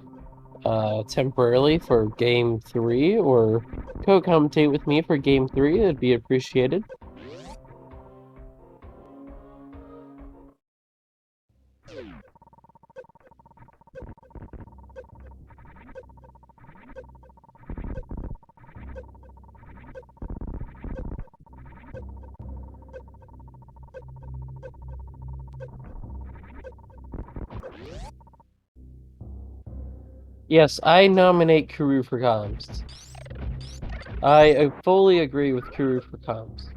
temporarily for game 3, or co-commentate with me for game 3. It'd be appreciated. Yes, I nominate Kuru for comms. I fully agree with Kuru for comms.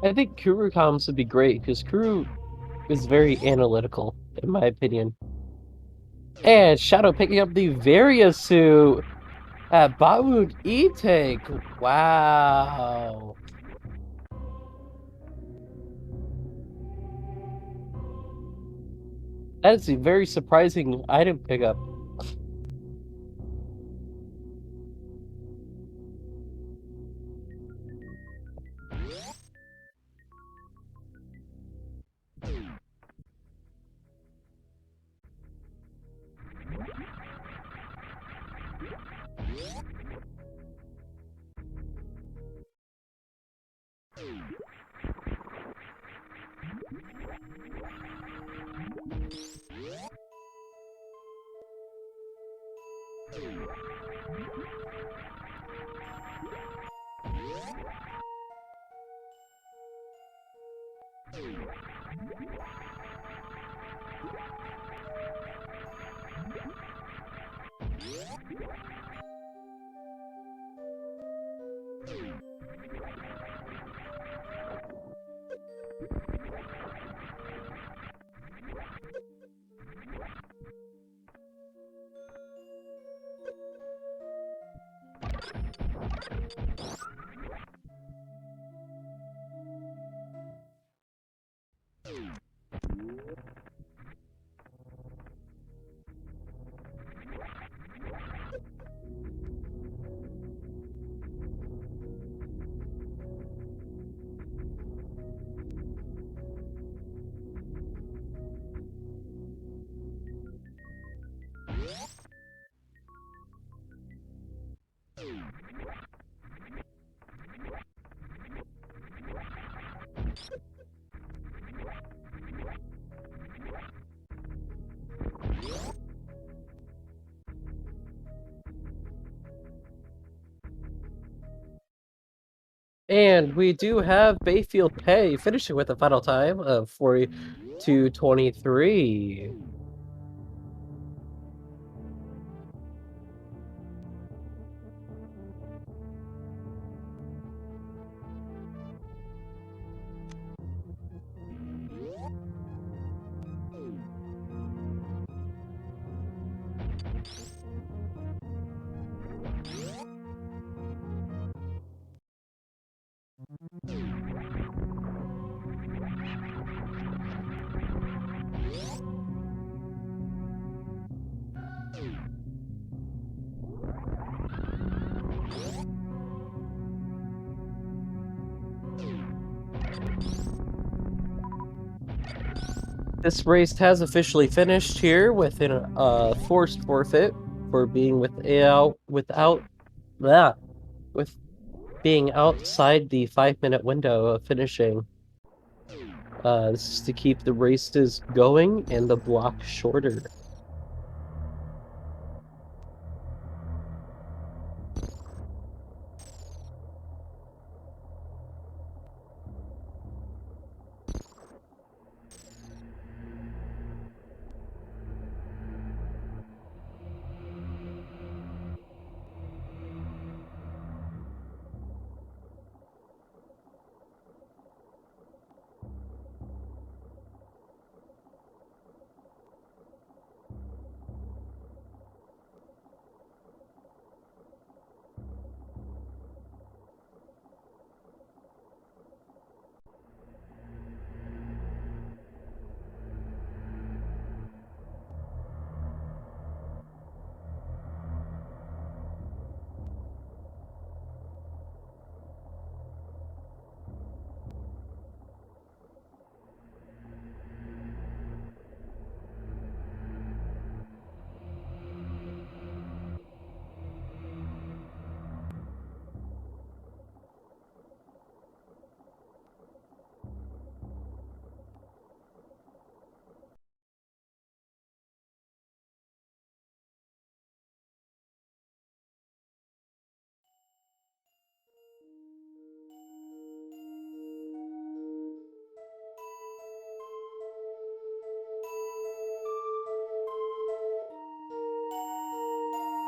I think Kuru comms would be great, because Kuru is very analytical, in my opinion. And Shadow picking up the Varia suit at Bawood E-Take. Wow. That is a very surprising item pickup. And we do have BayfiedHay finishing with a final time of 42:23. This race has officially finished here with a forced forfeit for being with being outside the 5-minute window of finishing. This is to keep the races going and the block shorter.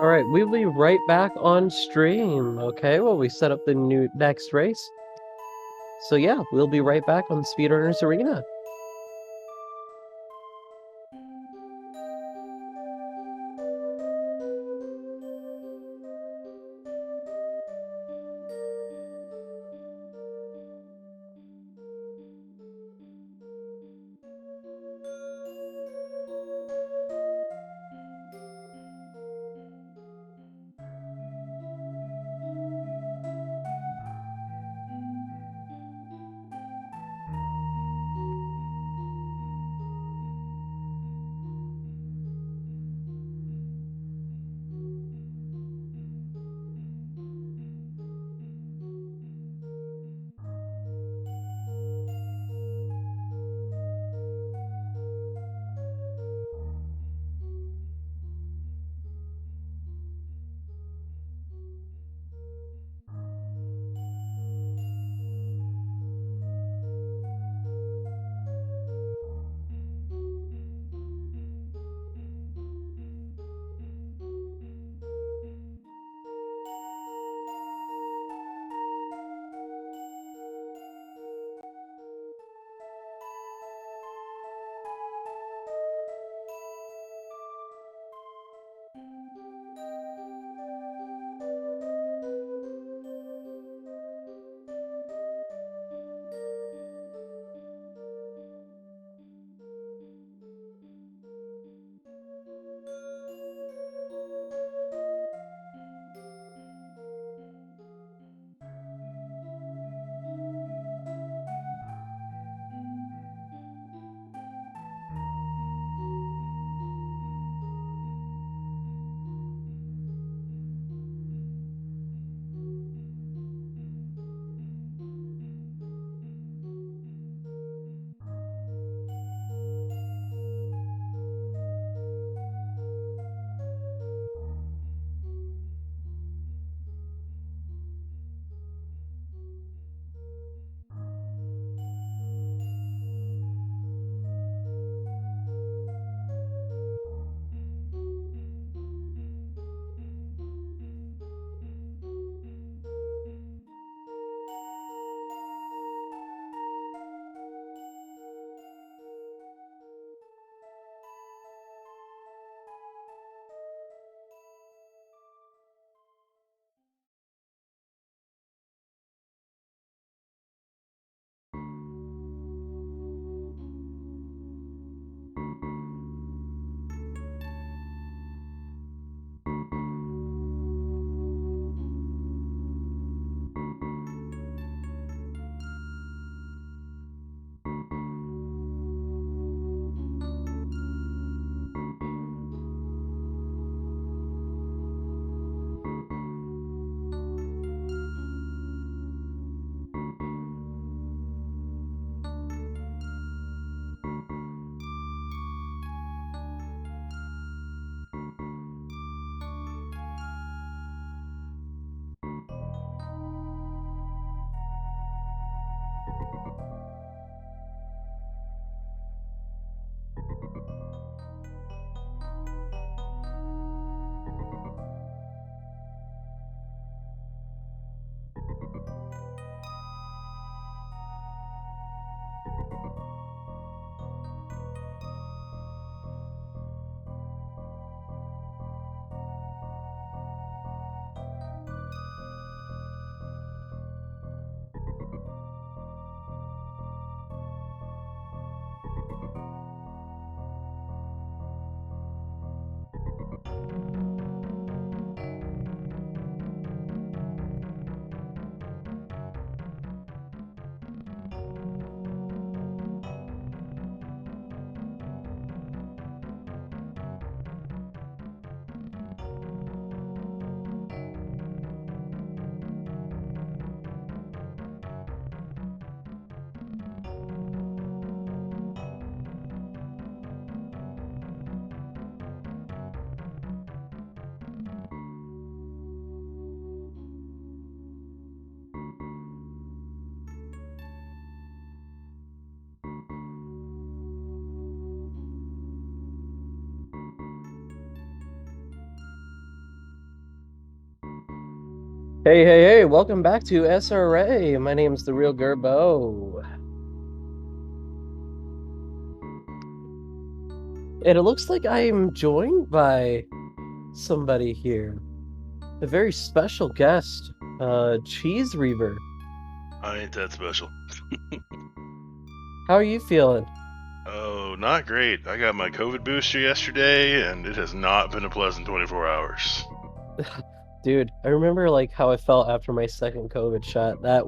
All right, we'll be right back on stream, okay, while we set up the next race. So yeah, we'll be right back on Speedrunners Arena. Hey, welcome back to SRA. My name's The Real Gerbo. And it looks like I am joined by somebody here. A very special guest, Cheese Reaver. I ain't that special. How are you feeling? Oh, not great. I got my COVID booster yesterday, and it has not been a pleasant 24 hours. Dude, I remember like how I felt after my second COVID shot. I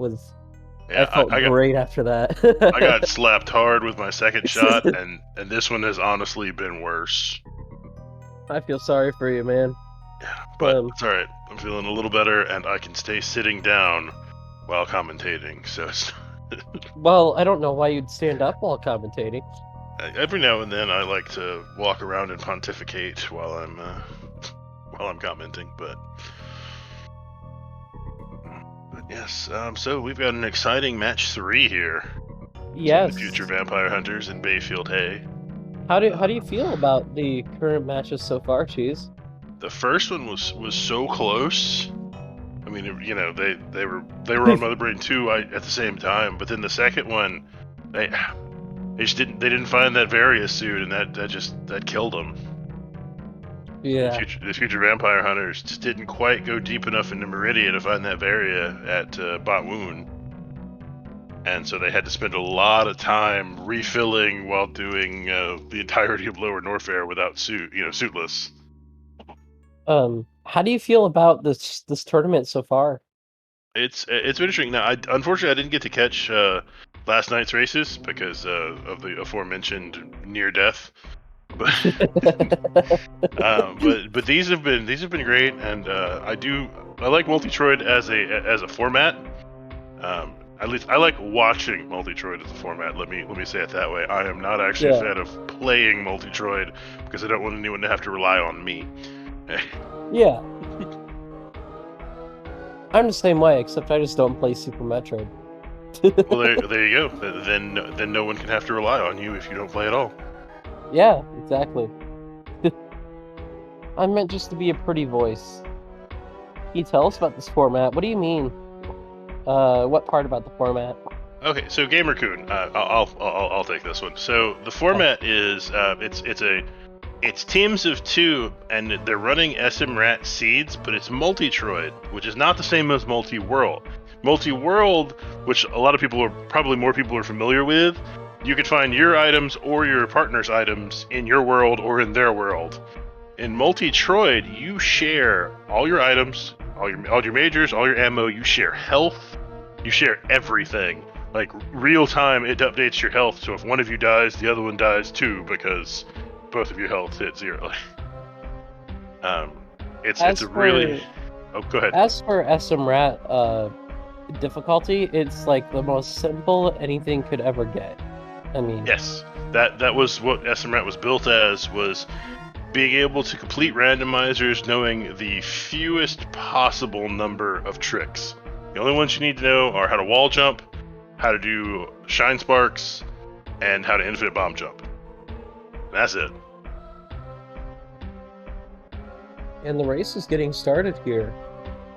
Yeah, felt great after that. I got slapped hard with my second shot, and this one has honestly been worse. I feel sorry for you, man. Yeah, but it's alright. I'm feeling a little better, and I can stay sitting down while commentating, so it's... Well, I don't know why you'd stand up while commentating. Every now and then I like to walk around and pontificate while I'm commenting, but yes, so we've got an exciting match 3 here. Yes. The future vampire hunters in BayfiedHay. How do you feel about the current matches so far, Cheese? The first one was so close. I mean, they were on Mother Brain 2 at the same time, but then the second one, they didn't find that Varia suit, and that killed them. Yeah. The future vampire hunters just didn't quite go deep enough into Meridia to find that Varia at Botwoon. And so they had to spend a lot of time refilling while doing the entirety of Lower Norfair without suitless. How do you feel about this tournament so far? It's been interesting. Now, unfortunately I didn't get to catch last night's races because of the aforementioned near death. But but these have been great, and I like Multitroid as a format. At least I like watching Multitroid as a format. Let me say it that way. I am not actually a fan of playing Multitroid because I don't want anyone to have to rely on me. Yeah. I'm the same way, except I just don't play Super Metroid. Well, there you go. Then no one can have to rely on you if you don't play at all. Yeah, exactly. I meant just to be a pretty voice. Can you tell us about this format? What do you mean? What part about the format? Okay, so GamerCoon, I'll take this one. So the format is it's teams of 2, and they're running SMRAT seeds, but it's Multitroid, which is not the same as Multi-World. Multi-World, which a lot of people probably more people are familiar with, you can find your items or your partner's items in your world or in their world. In Multitroid, you share all your items, all your majors, all your ammo. You share health. You share everything. Like real time, it updates your health. So if one of you dies, the other one dies too, because both of your health hit 0. It's a really. Oh, go ahead. As for SMRAT difficulty, it's like the most simple anything could ever get. I mean, yes, that was what SMRAT was built as, was being able to complete randomizers knowing the fewest possible number of tricks. The only ones you need to know are how to wall jump, how to do shine sparks, and how to infinite bomb jump. That's it. And the race is getting started here.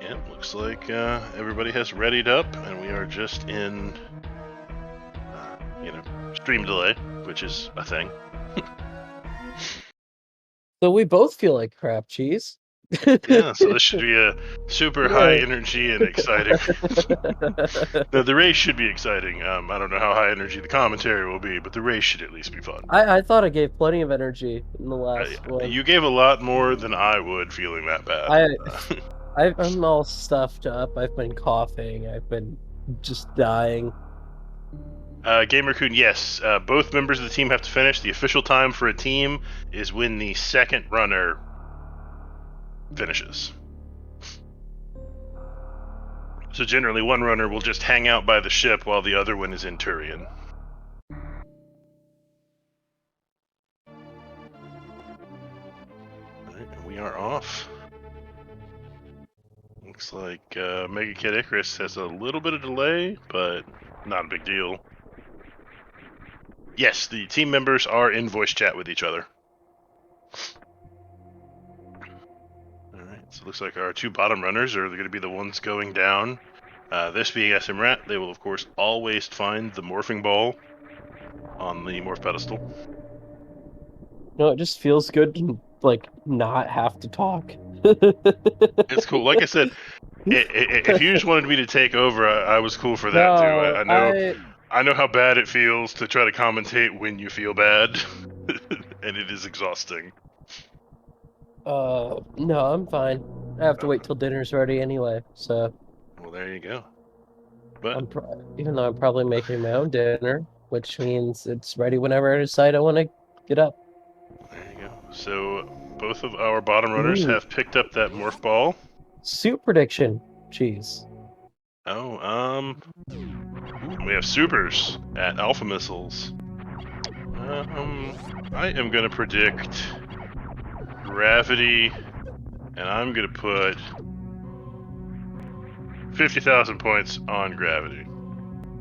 Yeah, looks like everybody has readied up, and we are just in, stream delay, which is a thing. So we both feel like crap, Cheese. Yeah, so this should be a super high energy and exciting. No, the race should be exciting. I don't know how high energy the commentary will be, but the race should at least be fun. I thought I gave plenty of energy in the last one. You gave a lot more than I would feeling that bad. I'm all stuffed up. I've been coughing. I've been just dying. GamerCoon, yes. Both members of the team have to finish. The official time for a team is when the second runner finishes. So generally, one runner will just hang out by the ship while the other one is in Turian. Alright, and we are off. Looks like Mega Kid Icarus has a little bit of delay, but not a big deal. Yes, the team members are in voice chat with each other. Alright, so it looks like our two bottom runners are going to be the ones going down. This being SM Rat, they will of course always find the morphing ball on the morph pedestal. No, it just feels good to like not have to talk. It's cool. Like I said, if you just wanted me to take over, I was cool for that too. I know how bad it feels to try to commentate when you feel bad, and it is exhausting. No, I'm fine. I have to wait till dinner's ready anyway, so. Well, there you go. But even though I'm probably making my own dinner, which means it's ready whenever I decide I want to get up. There you go. So both of our bottom runners have picked up that morph ball. Soup prediction. Jeez. Oh, we have supers at Alpha Missiles. I am gonna predict gravity, and I'm gonna put 50,000 points on gravity.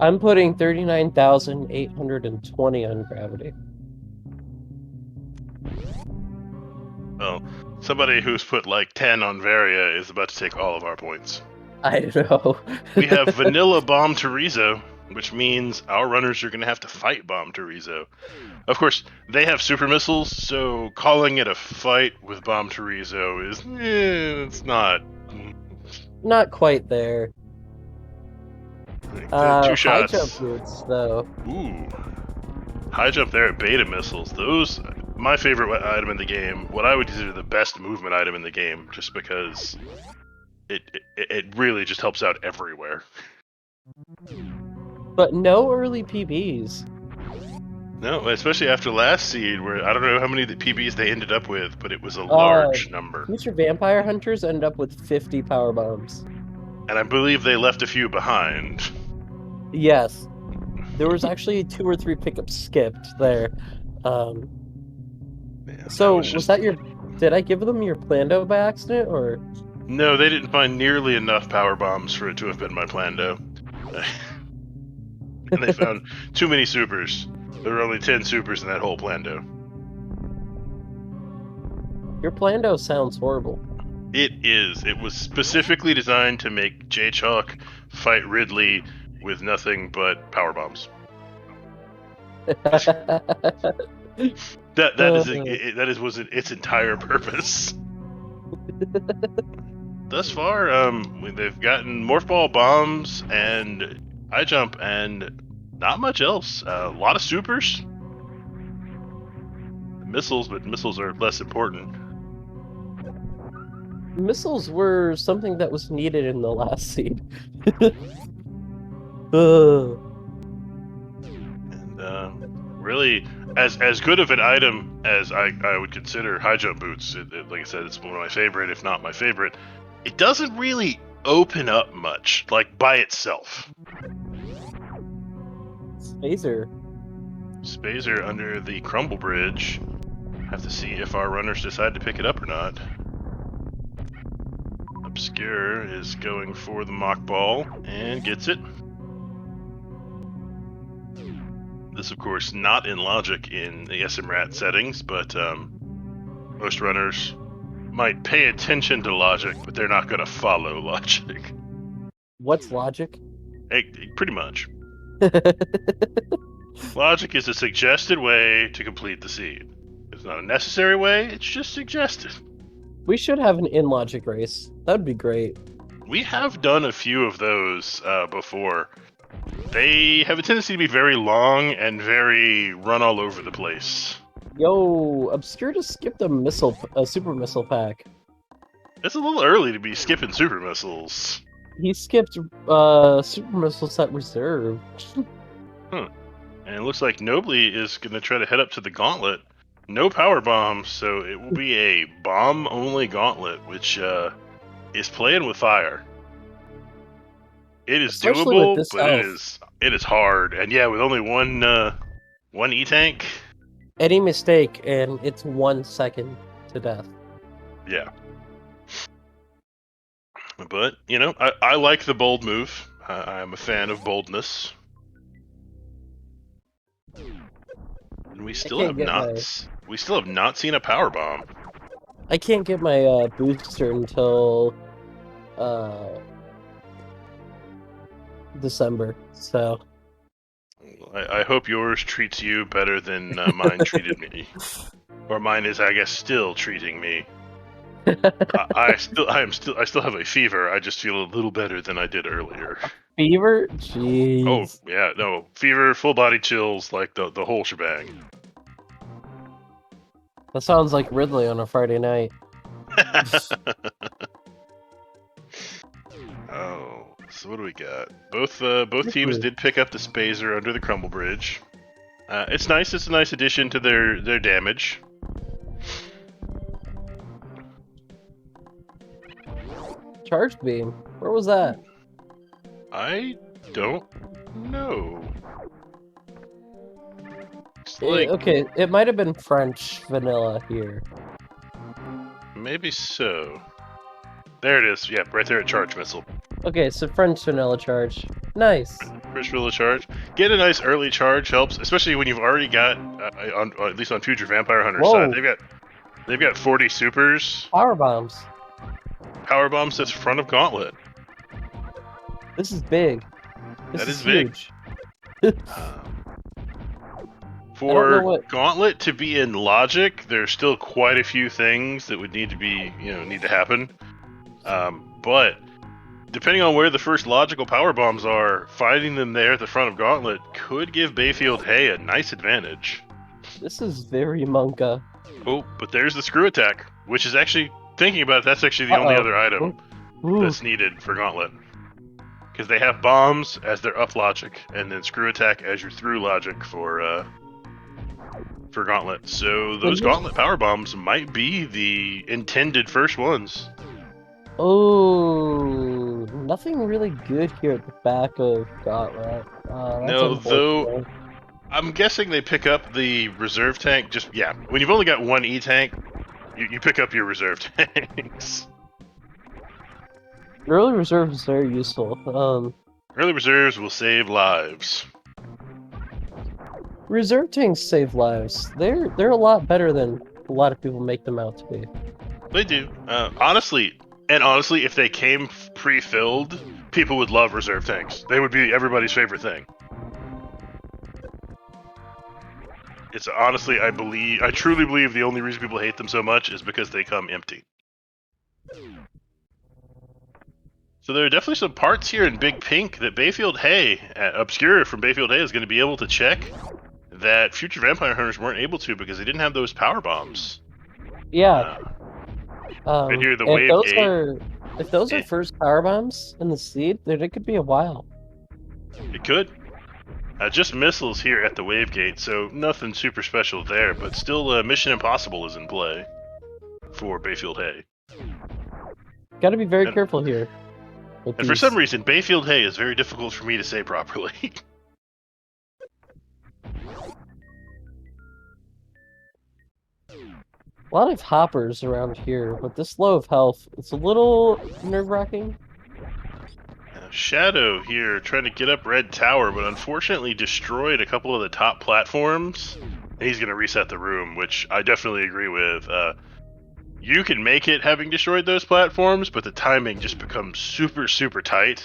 I'm putting 39,820 on gravity. Well, somebody who's put like 10 on Varia is about to take all of our points. I know. We have Vanilla Bomb Terizo, which means our runners are going to have to fight Bomb Terizo. Of course, they have super missiles, so calling it a fight with Bomb Terizo is, it's not. Not quite there. Two shots. High jump boots, though. Ooh. High jump there at beta missiles. Those, my favorite item in the game. What I would consider the best movement item in the game, just because it really just helps out everywhere. But no early PBs. No, especially after last seed, where I don't know how many PBs they ended up with, but it was a large number. Future Vampire Hunters ended up with 50 power bombs. And I believe they left a few behind. Yes. There was actually 2 or 3 pickups skipped there. So, was that your... Did I give them your Plando by accident, or...? No, they didn't find nearly enough power bombs for it to have been my Plando. And they found too many supers. There were only 10 supers in that whole Plando. Your Plando sounds horrible. It is. It was specifically designed to make J-Chalk fight Ridley with nothing but power bombs. That was its entire purpose. Thus far, they've gotten morph ball bombs and high jump and not much else. A lot of supers, missiles, but missiles are less important. Missiles were something that was needed in the last seed. And really, as good of an item as I would consider high jump boots, like I said, it's one of my favorite, if not my favorite. It doesn't really open up much, like by itself. Spazer under the Crumble Bridge. Have to see if our runners decide to pick it up or not. Obscure is going for the mock ball and gets it. This, of course, not in logic in the SMRAT settings, but most runners might pay attention to logic, but they're not going to follow logic. What's logic? Pretty much. Logic is a suggested way to complete the seed. It's not a necessary way, it's just suggested. We should have an in-logic race. That'd be great. We have done a few of those before. They have a tendency to be very long and very run all over the place. Yo, Obscure just skipped a super missile pack. It's a little early to be skipping super missiles. He skipped super missile set reserve. And it looks like Nobly is going to try to head up to the gauntlet. No power bombs, so it will be a bomb-only gauntlet, which is playing with fire. It is Especially doable, with this but health. it is hard. And yeah, with only one E-tank. Any mistake, and it's 1 second to death. Yeah. But, you know, I like the bold move. I'm a fan of boldness. And we still have not seen a power bomb. I can't get my booster until December, so I hope yours treats you better than mine treated me, or mine is, I guess, still treating me. I still have a fever. I just feel a little better than I did earlier. fever? Jeez. Oh yeah, no fever, full body chills, like the whole shebang. That sounds like Ridley on a Friday night. Oh, so what do we got? Both teams did pick up the Spazer under the Crumble Bridge. It's nice. It's a nice addition to their damage. Charge beam? Where was that? I don't know. Like, okay, it might have been French vanilla here. Maybe so. There it is. Yeah, right there at charge missile. Okay, so French vanilla charge. Nice. French vanilla charge. Get a nice early charge helps, especially when you've already got, at least on Future Vampire Hunter's side, they've got 40 supers. Power bombs. Power bombs that's front of Gauntlet. This is big. This is huge. For Gauntlet to be in logic, there's still quite a few things that would need to happen. But depending on where the first logical power bombs are, finding them there at the front of Gauntlet could give BayfiedHay a nice advantage. This is very Monka. Oh, but there's the screw attack, which is actually, thinking about it, that's actually the only other item that's needed for Gauntlet. Because they have bombs as their up logic, and then screw attack as your through logic for Gauntlet. So those Gauntlet power bombs might be the intended first ones. Oh, nothing really good here at the back of Gauntlet. No, though, I'm guessing they pick up the reserve tank. When you've only got one E-tank, you pick up your reserve tanks. Early reserve is very useful. Early reserves will save lives. Reserve tanks save lives. They're a lot better than a lot of people make them out to be. They do. Honestly, if they came pre-filled, people would love reserve tanks. They would be everybody's favorite thing. It's honestly, I truly believe the only reason people hate them so much is because they come empty. So there are definitely some parts here in Big Pink that BayfiedHay, Obscure from BayfiedHay, is going to be able to check that Future Vampire Hunters weren't able to because they didn't have those power bombs. Yeah. Right here, the wave gate. If those are first power bombs in the seed, then it could be a while. It could. Just missiles here at the wave gate, so nothing super special there, but still Mission Impossible is in play for BayfiedHay. Gotta be very careful here. And for some reason, BayfiedHay is very difficult for me to say properly. A lot of hoppers around here, but this low of health, it's a little nerve-wracking. Shadow here trying to get up Red Tower, but unfortunately destroyed a couple of the top platforms. And he's going to reset the room, which I definitely agree with. You can make it having destroyed those platforms, but the timing just becomes super, super tight.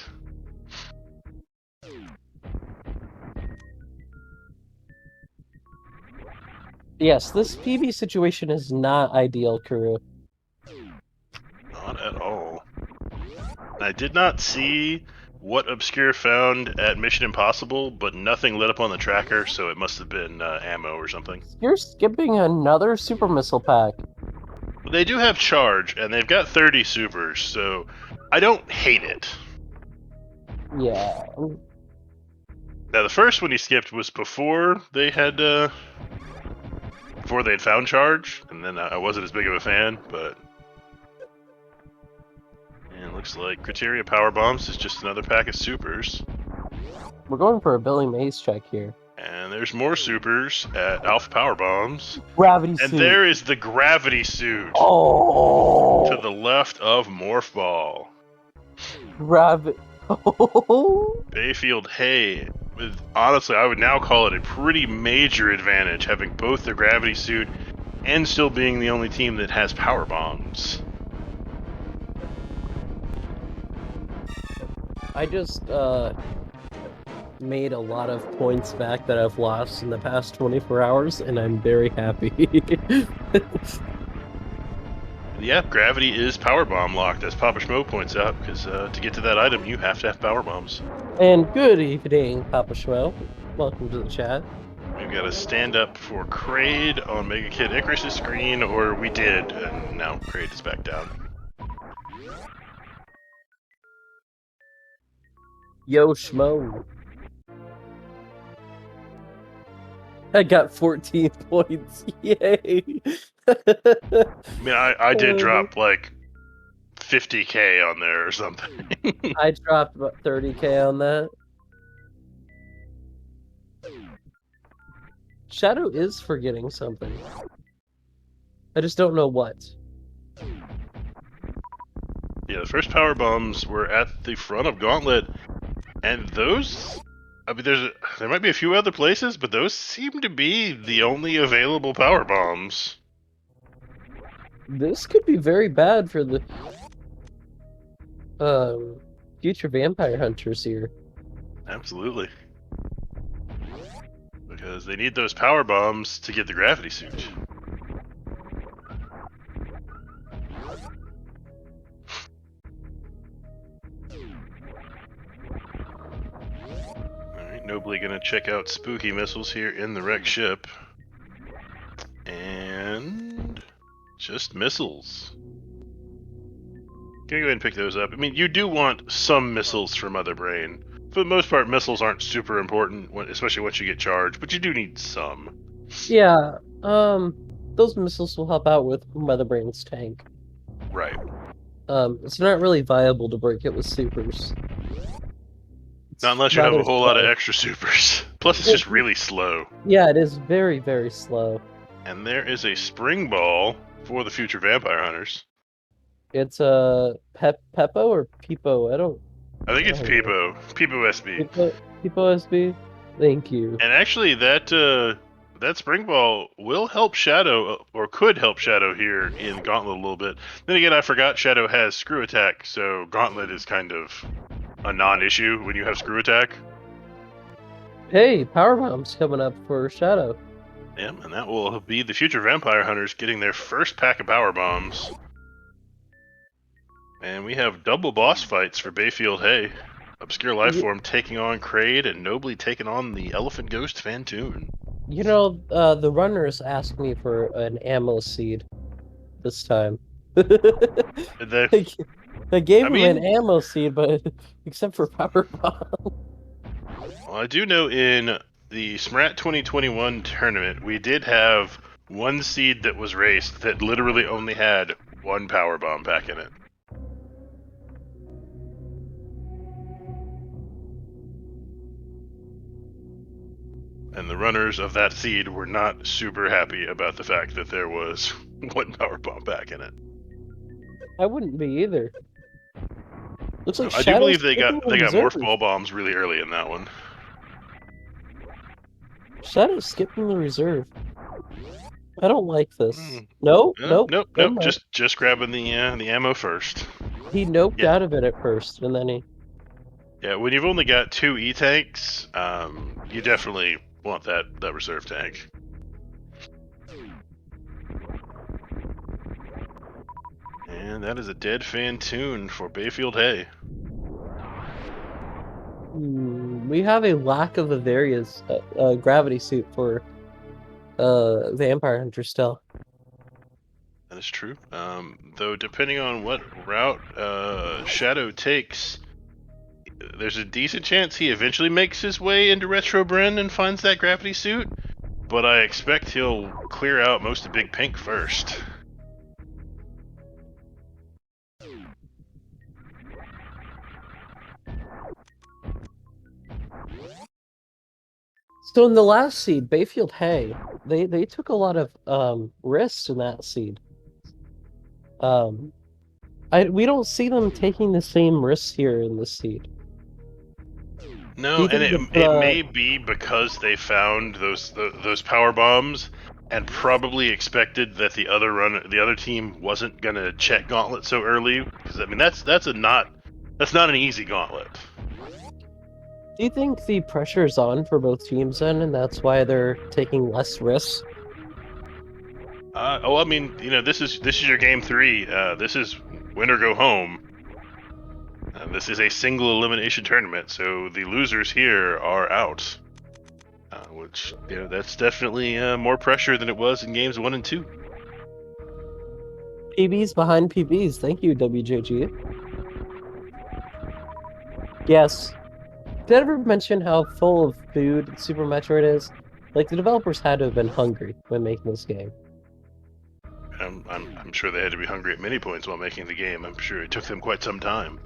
Yes, this PB situation is not ideal, Kuru. Not at all. I did not see what Obscure found at Mission Impossible, but nothing lit up on the tracker, so it must have been ammo or something. You're skipping another super missile pack. They do have charge, and they've got 30 supers, so I don't hate it. Yeah. Now, the first one he skipped was before they had found charge, and then I wasn't as big of a fan, but... And it looks like Criteria Power Bombs is just another pack of supers. We're going for a Billy Mays check here. And there's more supers at Alpha Power Bombs. Gravity And suit. there is the Gravity Suit. Oh! To the left of Morph Ball. BayfiedHay, honestly, I would now call it a pretty major advantage having both the Gravity Suit and still being the only team that has Power Bombs. I just made a lot of points back that I've lost in the past 24 hours, and I'm very happy. Yeah, Gravity is Power Bomb locked, as Papa Schmo points out, because to get to that item, you have to have Power Bombs. And good evening, Papa Schmo. Welcome to the chat. We've got to stand up for Kraid on Mega Kid Icarus' screen, or we did, and now Kraid is back down. Yo, Schmo. I got 14 points. Yay! I mean, I did drop like 50k on there or something. I dropped about 30k on that. Shadow is forgetting something. I just don't know what. Yeah, the first Power Bombs were at the front of Gauntlet, and those... I mean, there might be a few other places, but those seem to be the only available Power Bombs. This could be very bad for the future vampire hunters here. Absolutely. Because they need those Power Bombs to get the Gravity Suit. Alright, Nobly gonna check out Spooky Missiles here in the wrecked ship. And... just missiles. Gonna go ahead and pick those up. I mean, you do want some missiles for Mother Brain. For the most part, missiles aren't super important, especially once you get charged, but you do need some. Yeah, those missiles will help out with Mother Brain's tank. Right. It's not really viable to break it with supers. Not unless you have a whole lot of extra supers. Plus, it's just really slow. Yeah, it is very, very slow. And there is a spring ball for the future vampire hunters. It's a Peppo or Peepo? I think it's Peepo. Peepo SB. Peepo SB? Thank you. And actually, that spring ball will help Shadow, or could help Shadow here in Gauntlet a little bit. Then again, I forgot Shadow has Screw Attack, so Gauntlet is kind of a non-issue when you have Screw Attack. Hey, Power Bomb's coming up for Shadow. Yeah, and that will be the future vampire hunters getting their first pack of Power Bombs. And we have double boss fights for BayfiedHay. Obscure Lifeform taking on Kraid and Nobly taking on the Elephant Ghost Fantoon. You know, the runners asked me for an ammo seed this time. I gave him an ammo seed, but except for Power Bomb. Well, I do know in the Smrat 2021 tournament, we did have one seed that was raced that literally only had one Power Bomb pack in it. And the runners of that seed were not super happy about the fact that there was one Power Bomb pack in it. I wouldn't be either. Looks like I do believe they got Morph Ball bombs really early in that one. Shadow's skipping the reserve. I don't like this. Nope. Just grabbing the ammo first. He noped out of it at first, and then he... Yeah, when you've only got 2 E-tanks, you definitely want that reserve tank. And that is a dead Fantoon for BayfiedHay. We have a lack of a various gravity suit for Vampire Hunter still. That is true. Though depending on what route Shadow takes, there's a decent chance he eventually makes his way into Retro Bryn and finds that gravity suit. But I expect he'll clear out most of Big Pink first. So in the last seed, BayfiedHay, they took a lot of risks in that seed. We don't see them taking the same risks here in this seed. No, and it may be because they found those power bombs and probably expected that the other team wasn't gonna check Gauntlet so early. Because I mean that's not an easy gauntlet. Do you think the pressure is on for both teams then, and that's why they're taking less risks? I mean, this is your game 3. This is win or go home. This is a single elimination tournament, so the losers here are out. Which, that's definitely more pressure than it was in games 1 and 2. PBs behind PBs. Thank you, WJG. Yes. Did I ever mention how full of food Super Metroid is? Like, the developers had to have been hungry when making this game. I'm sure they had to be hungry at many points while making the game. I'm sure it took them quite some time.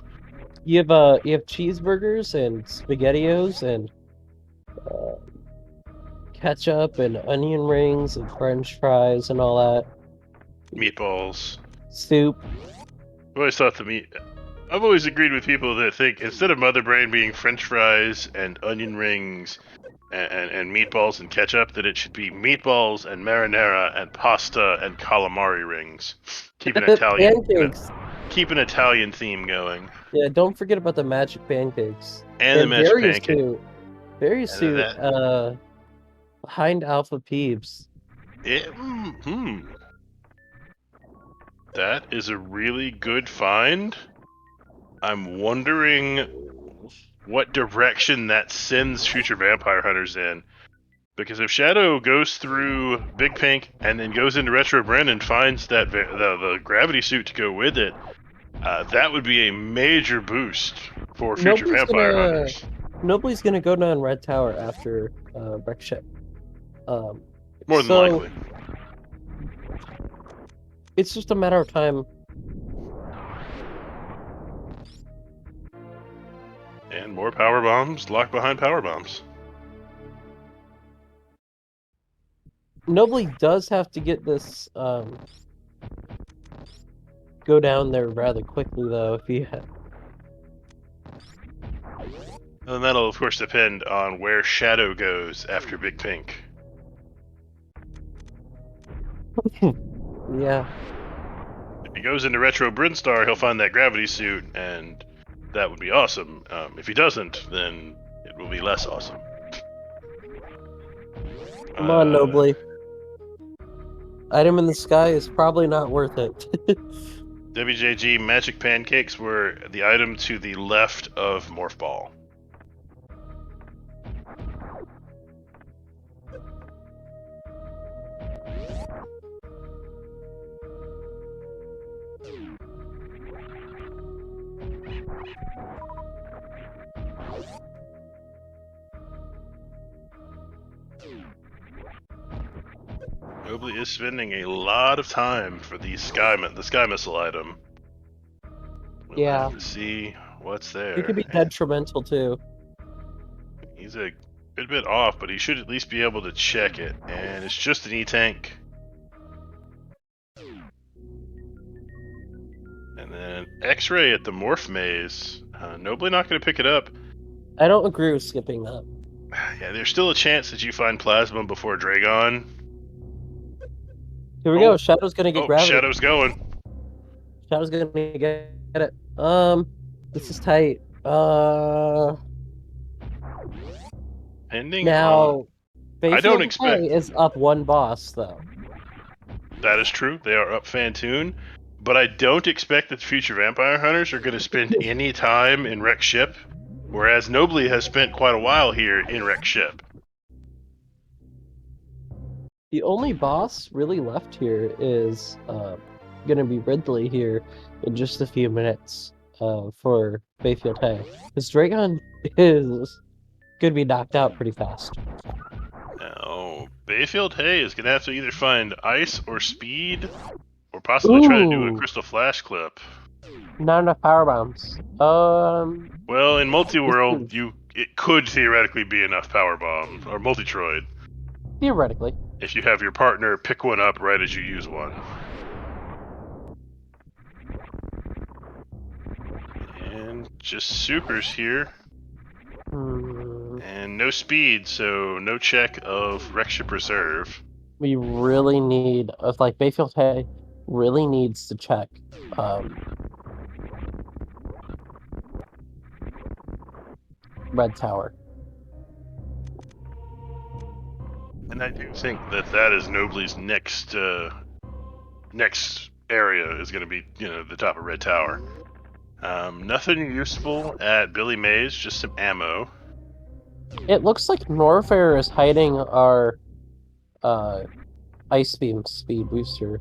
You have cheeseburgers and SpaghettiOs and ketchup and onion rings and French fries and all that. Meatballs. Soup. I've always agreed with people that think instead of Mother Brain being French fries and onion rings and meatballs and ketchup, that it should be meatballs and marinara and pasta and calamari rings. Keep an Italian pancakes. Keep an Italian theme going. Yeah, don't forget about the magic pancakes. And the magic pancake. Very suit. Behind Alpha Peeps. That is a really good find. I'm wondering what direction that sends future Vampire Hunters in. Because if Shadow goes through Big Pink and then goes into Retro Bryn and finds that the gravity suit to go with it, that would be a major boost for future Vampire Hunters. Nobody's gonna go down Red Tower after Wreckship. More than likely. It's just a matter of time. And more power bombs locked behind power bombs. Nobly does have to get this go down there rather quickly though if he And that'll of course depend on where Shadow goes after Big Pink. Yeah. If he goes into Retro Brinstar, he'll find that gravity suit, and that would be awesome. If he doesn't, then it will be less awesome. Come on, Nobly. Item in the sky is probably not worth it. WJG magic pancakes were the item to the left of Morph Ball. Nobly is spending a lot of time for the sky missile item. We'll have to see what's there. It could be detrimental too. He's a good bit off, but he should at least be able to check it. And it's just an E-Tank. And then X-Ray at the Morph Maze. Nobly not going to pick it up. I don't agree with skipping that. Yeah, there's still a chance that you find Plasma before Dragon. Here we go. Shadow's going to get gravity. Shadow's going. Shadow's going to get it. This is tight. Pending now, I don't expect is up one boss though. That is true. They are up Fantoon, but I don't expect that the future vampire hunters are going to spend any time in wrecked ship, whereas Nobly has spent quite a while here in wrecked ship. The only boss really left here is going to be Ridley here in just a few minutes for BayfiedHay. This Dragon is going to be knocked out pretty fast. Now, BayfiedHay is going to have to either find ice or speed, or possibly try to do a Ooh, crystal flash clip. not enough power bombs. Well, in multi-world, This is- it could theoretically be enough power bomb or Multitroid theoretically. if you have your partner pick one up right as you use one. And just supers here. And no speed, so no check of wreck ship reserve. We really need, like, BayfiedHay really needs to check Red Tower. And I do think that that is Nobly's next next area is going to be, the top of Red Tower. Nothing useful at Billy Mays, just some ammo. It looks like Norfair is hiding our Ice Beam speed booster.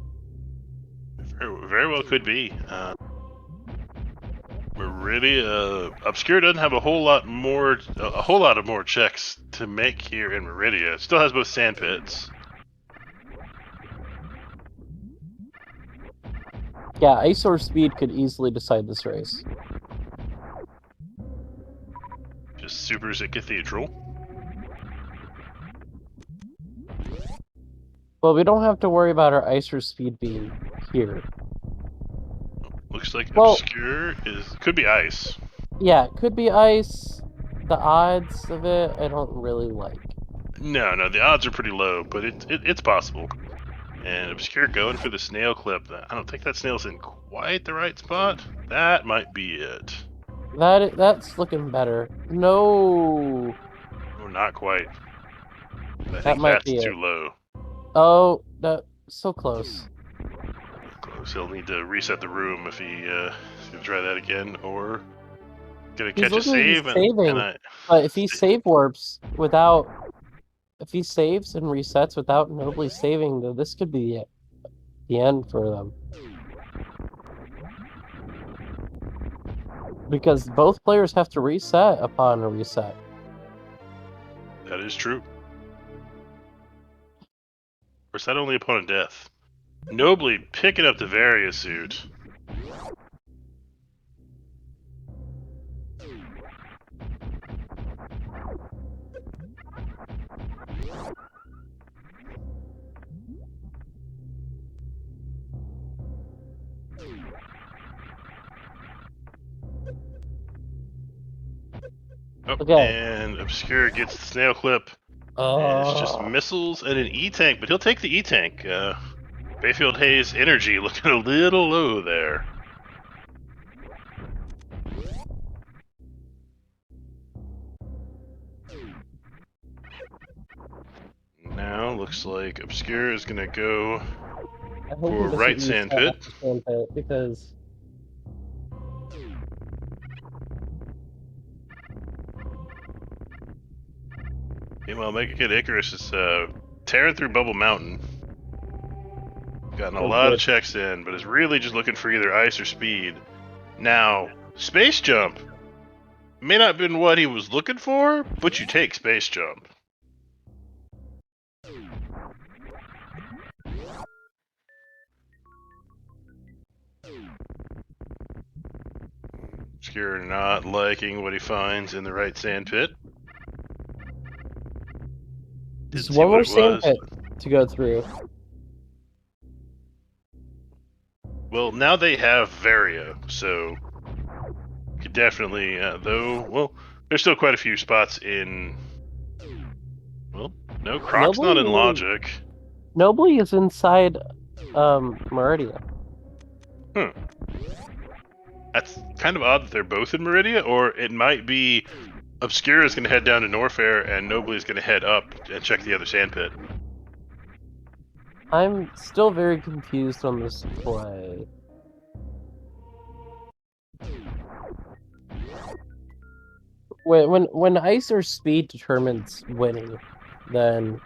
Very well could be. Meridia, Obscure doesn't have a whole lot of more checks to make here in Meridia. It still has both sandpits. Yeah, Ice or Speed could easily decide this race. Just supers at Cathedral. Well, we don't have to worry about our Ice or Speed being here. Looks like Obscure could be ice. Yeah, it could be ice. The odds of it, I don't really like. No, the odds are pretty low, but it's possible. And Obscure going for the snail clip. I don't think that snail's in quite the right spot. That might be it. That's looking better. No. Oh, not quite. I That think might that's be too it. low. Oh, so close. Close. He'll need to reset the room if he's gonna try that again, or gonna He's catch a looking like he's save. saving, but if he save warps without, if he saves and resets without nobly saving, though, this could be the end for them. Because both players have to reset upon a reset. That is true. Of course, that only upon a death. Nobly picking up the Varia suit. Oh, Okay. and Obscure gets the snail clip. Oh. And it's just missiles and an E-tank, but he'll take the E-tank. BayfiedHay's energy looking a little low there. Now looks like Obscure is gonna go for right sandpit. Because Meanwhile, Mega Kid Icarus is tearing through Bubble Mountain. Gotten a lot of checks in, but is really just looking for either ice or speed. Now, Space Jump may not have been what he was looking for, but you take Space Jump. Obscure not liking what he finds in the right sandpit. there's one more sandpit to go through. Well, now they have Varia, so could definitely, there's still quite a few spots in. Well, no, Croc's not in Logic. Nobly is inside Meridia. That's kind of odd that they're both in Meridia, or it might be Obscure is going to head down to Norfair and Nobly is going to head up and check the other sandpit. I'm still very confused on this play. When ice or speed determines winning, then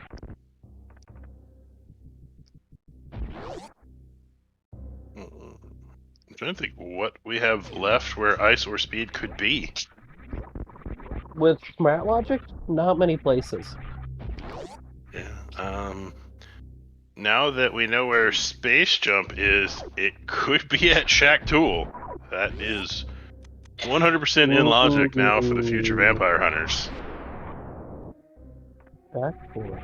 I'm trying to think what we have left where ice or speed could be. with smart logic, not many places. Yeah. Now that we know where space jump is, it could be at Shack Tool. That is 100% in logic now for the future Ooh, vampire hunters. back for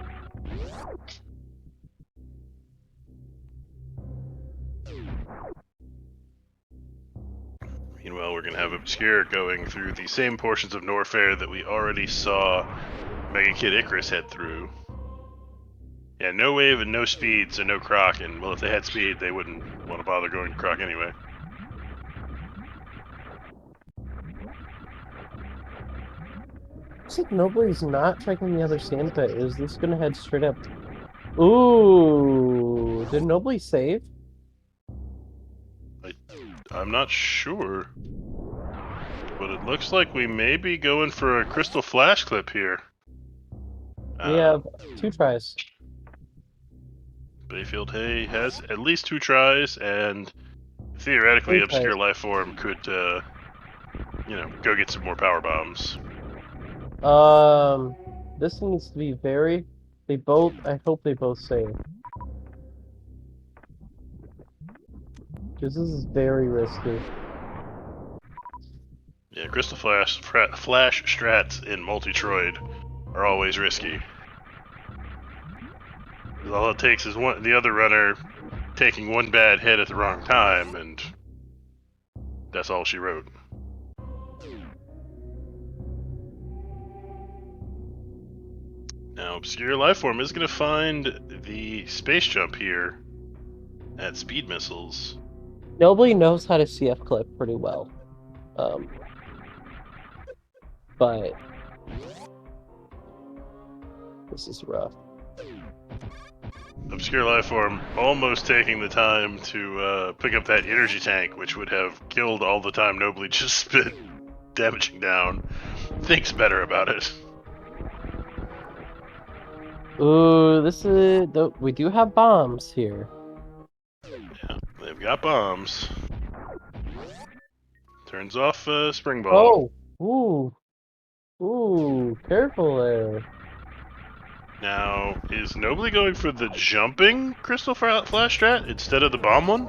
Meanwhile, we're going to have Obscure going through the same portions of Norfair that we already saw Mega Kid Icarus head through. Yeah, no wave and no speed, so no Croc, and well, if they had speed, they wouldn't want to bother going to Croc anyway. Looks like nobody's not checking the other sand pit. Is this gonna head straight up? Ooh, did nobody save? I'm not sure, but it looks like we may be going for a Crystal Flash clip here. We have 2 tries. BayfiedHay has at least 2 tries, and theoretically, 3 Obscure tries. Lifeform could, go get some more power bombs. This needs to be very. They both. I hope they both save. Because this is very risky. Yeah, Crystal Flash strats in Multitroid are always risky. All it takes is the other runner taking one bad hit at the wrong time, and that's all she wrote. Now, Obscure Lifeform is going to find the space jump here at Speed Missiles. Nobody knows how to CF clip pretty well. But this is rough. Obscure Lifeform almost taking the time to pick up that energy tank, which would have killed all the time Nobly just spent damaging down. Thinks better about it. Ooh, this is. We do have bombs here. Yeah, they've got bombs. Turns off Spring Ball. Oh! Ooh! Ooh! Careful there. Now, is Nobly going for the jumping Crystal Flash strat instead of the bomb one?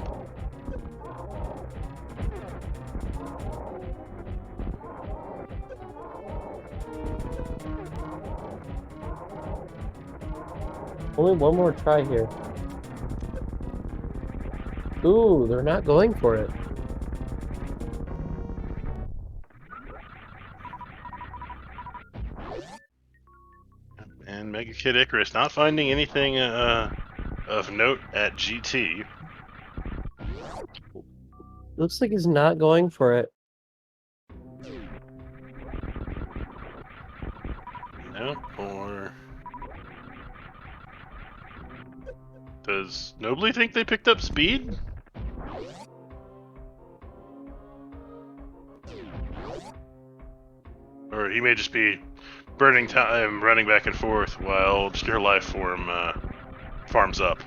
Only one more try here. Ooh, they're not going for it. And Mega Kid Icarus not finding anything of note at GT. Looks like he's not going for it. No, or does Nobly think they picked up speed? Or he may just be burning time running back and forth while Obscure Lifeform farms up.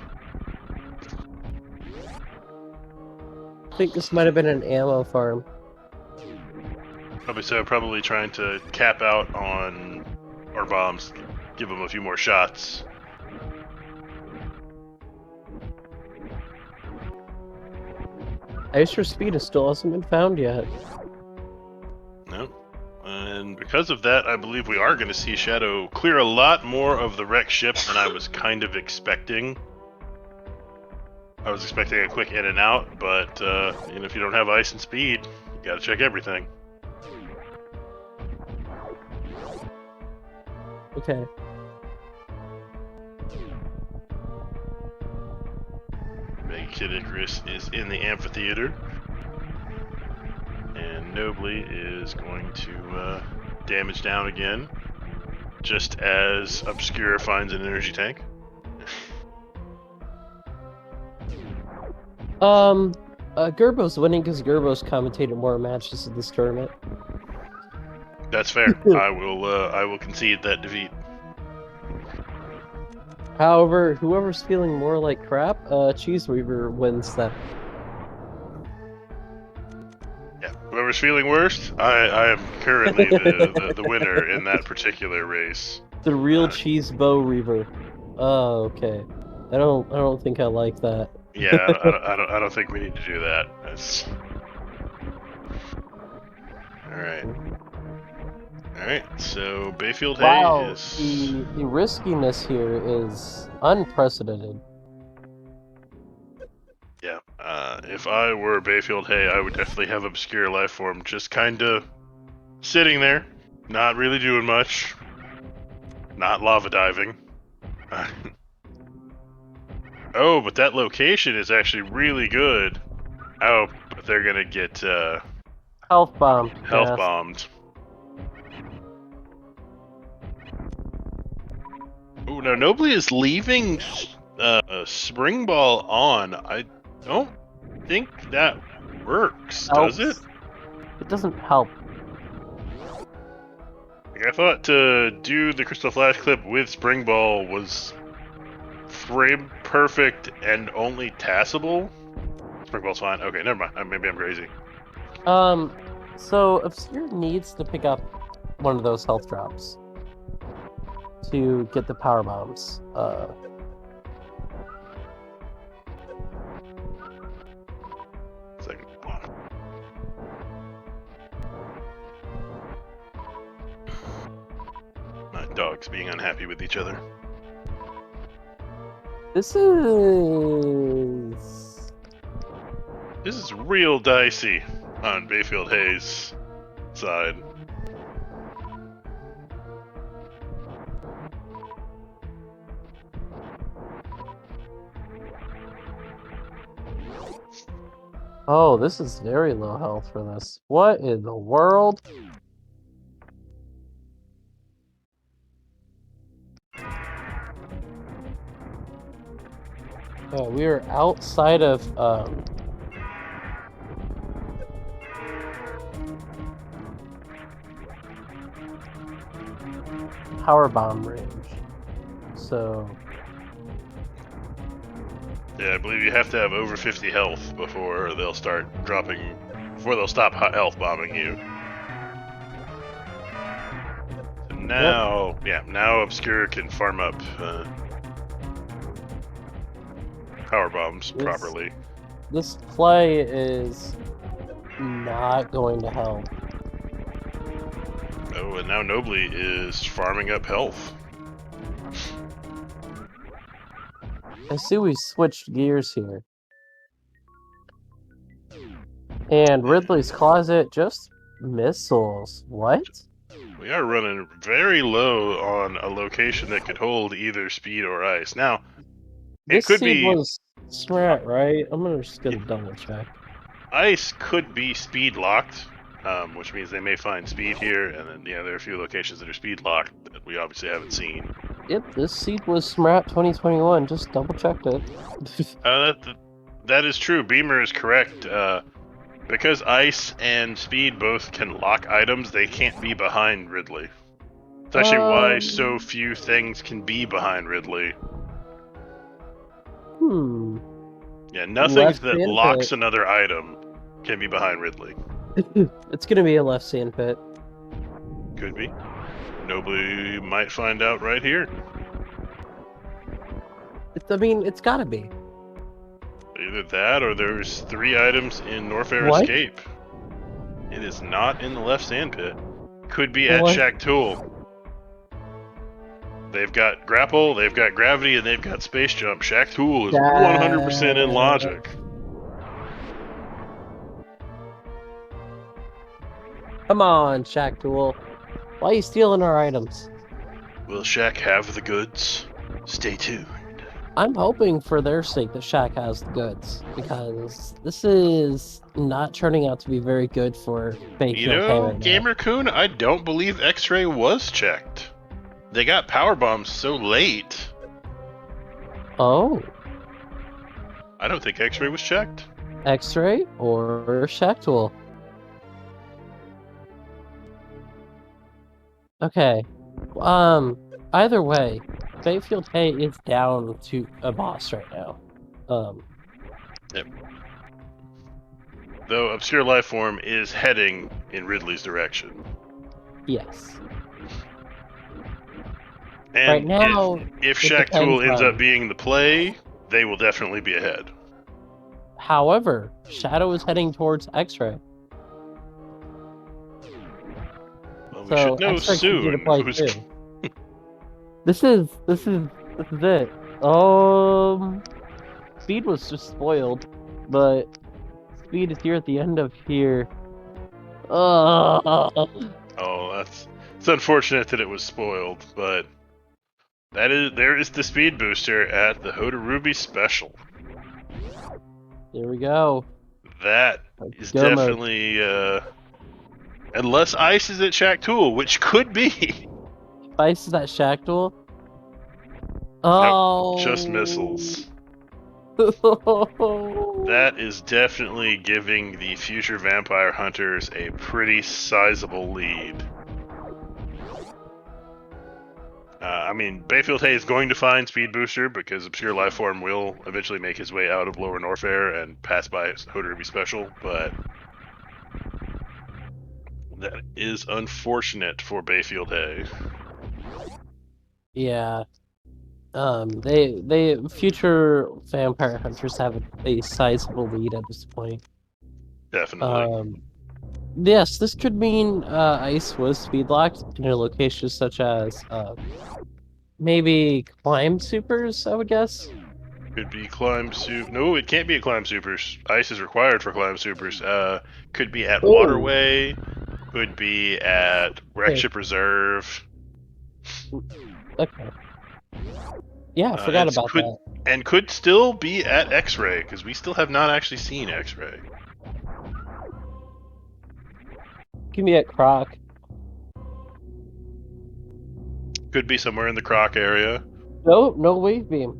I think this might have been an ammo farm. Probably so, probably trying to cap out on our bombs, give them a few more shots. Ice or speed still hasn't been found yet. No. And because of that, I believe we are going to see Shadow clear a lot more of the wrecked ship than I was kind of expecting. I was expecting a quick in and out, but if you don't have ice and speed, you gotta check everything. Okay. Mega Kid Icarus is in the amphitheater. And Nobly is going to damage down again, just as Obscure finds an energy tank. Gerbo's winning because Gerbo's commentated more matches in this tournament. That's fair. I will concede that defeat. However, whoever's feeling more like crap, Cheese Weaver wins that. Yeah, whoever's feeling worst, I am currently the winner in that particular race. The real Cheese Bow Reaver. Oh, okay. I don't think I like that. Yeah, I don't think we need to do that. That's... All right. So BayfiedHay Wow, is the riskiness here is unprecedented. yeah. If I were BayfiedHay, I would definitely have Obscure Lifeform just kind of sitting there, not really doing much, not lava diving. Oh, but that location is actually really good. Oh, but they're gonna get Health bomb. health Yes. bombed. Oh, now Nobly is leaving Spring Ball on. I don't think that works, does it? It doesn't help. Like, I thought to do the Crystal Flash clip with Spring Ball was frame perfect and only tassable. Spring Ball's fine. Okay, never mind. Maybe I'm crazy. So Obscure needs to pick up one of those health drops to get the power bombs. Second. My dogs being unhappy with each other. This is This is real dicey on BayfiedHay's side. Oh, this is very low health for this. What in the world? We are outside of power bomb range. So Yeah, I believe you have to have over 50 health before they'll start dropping, before they'll stop health bombing you. So now, yeah, now Obscure can farm up power bombs properly. This play is not going to help. Oh, and now Nobly is farming up health. I see we switched gears here. And Ridley's Closet, just missiles. What? We are running very low on a location that could hold either speed or ice. Now, This it could seed be was Strat, right? Just gonna double check. ice could be speed locked, which means they may find speed here, and then yeah, there are a few locations that are speed locked that we obviously haven't seen. Yep, this seed was Smrat 2021. Just double checked it. That is true. Beamer is correct. Because ice and speed both can lock items, they can't be behind Ridley. It's actually why so few things can be behind Ridley. Yeah, nothing that locks another item can be behind Ridley. It's gonna be a left sand pit. Could be. Nobody might find out right here. I mean, it's gotta be. Either that or there's 3 items in Norfair Escape. It is not in the left sand pit. Could be at Shack Tool. They've got grapple, they've got gravity, and they've got space jump. Shack Tool is 100% in logic. Come on, Shack Tool. Why are you stealing our items? Will Shack have the goods? Stay tuned. I'm hoping for their sake that Shack has the goods, because this is not turning out to be very good for BayfiedHay. You know, Gamer-kun, I don't believe X-Ray was checked. They got power bombs so late. Oh. I don't think X-Ray was checked. X-Ray or Shack Tool? Okay. Either way, BayfiedHay is down to a boss right now. Though Obscure Lifeform is heading in Ridley's direction. Yes. And Right now, if it Shack depends Tool ends up on. being the play, they will definitely be ahead. However, Shadow is heading towards X-Ray. Well, we So should know X-Ray could be the soon play who's. too. This is it. Speed was just spoiled, but Speed is here at the end of here. Uh, Oh, it's unfortunate that it was spoiled, but there is the speed booster at the Hodarubi special. There we go. That Let's is go mode. definitely unless Ice is at Shack Tool, which could be. Spice is that Shack Duel. Nope, Oh. just missiles. That is definitely giving the future vampire hunters a pretty sizable lead. I mean, BayfiedHay is going to find Speed Booster because Obscure Lifeform will eventually make his way out of Lower Norfair and pass by Hodarubi Special, but that is unfortunate for BayfiedHay. Yeah. They future vampire hunters have a sizable lead at this point. Definitely. Yes, this could mean Ice was speed locked in a location such as maybe climb supers, I would guess. Could be Climb Super. No, it can't be at Climb Supers. Ice is required for Climb Supers. Could be at Ooh. Waterway. Could be at Okay. Wreckship Reserve. Okay. Yeah, I forgot And about that. could still be at X-Ray because we still have not actually seen X-Ray. Give me a croc. Could be somewhere in the Croc area, No wave beam.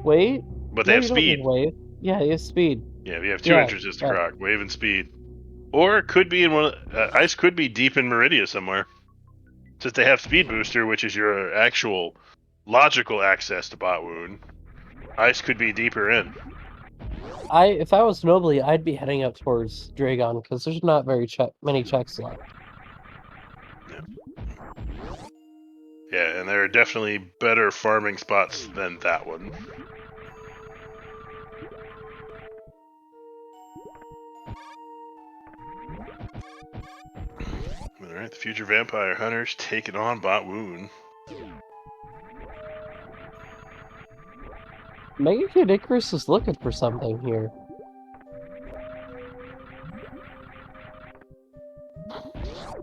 Wait. but they No, have you don't need speed. wave. Yeah, you have speed. Yeah, we have two Yeah. entrances to Yeah. Croc, Wave and Speed. Or it could be in one. Ice could be deep in Meridia somewhere, since they have Speed Booster, which is your actual logical access to Bot Wound. Ice could be deeper in. If I was Nobly, I'd be heading up towards Dragon because there's not very many checks left. Yeah, and there are definitely better farming spots than that one. Alright, the future vampire hunters taking on Bot Wound. Mega Kid Icarus is looking for something here.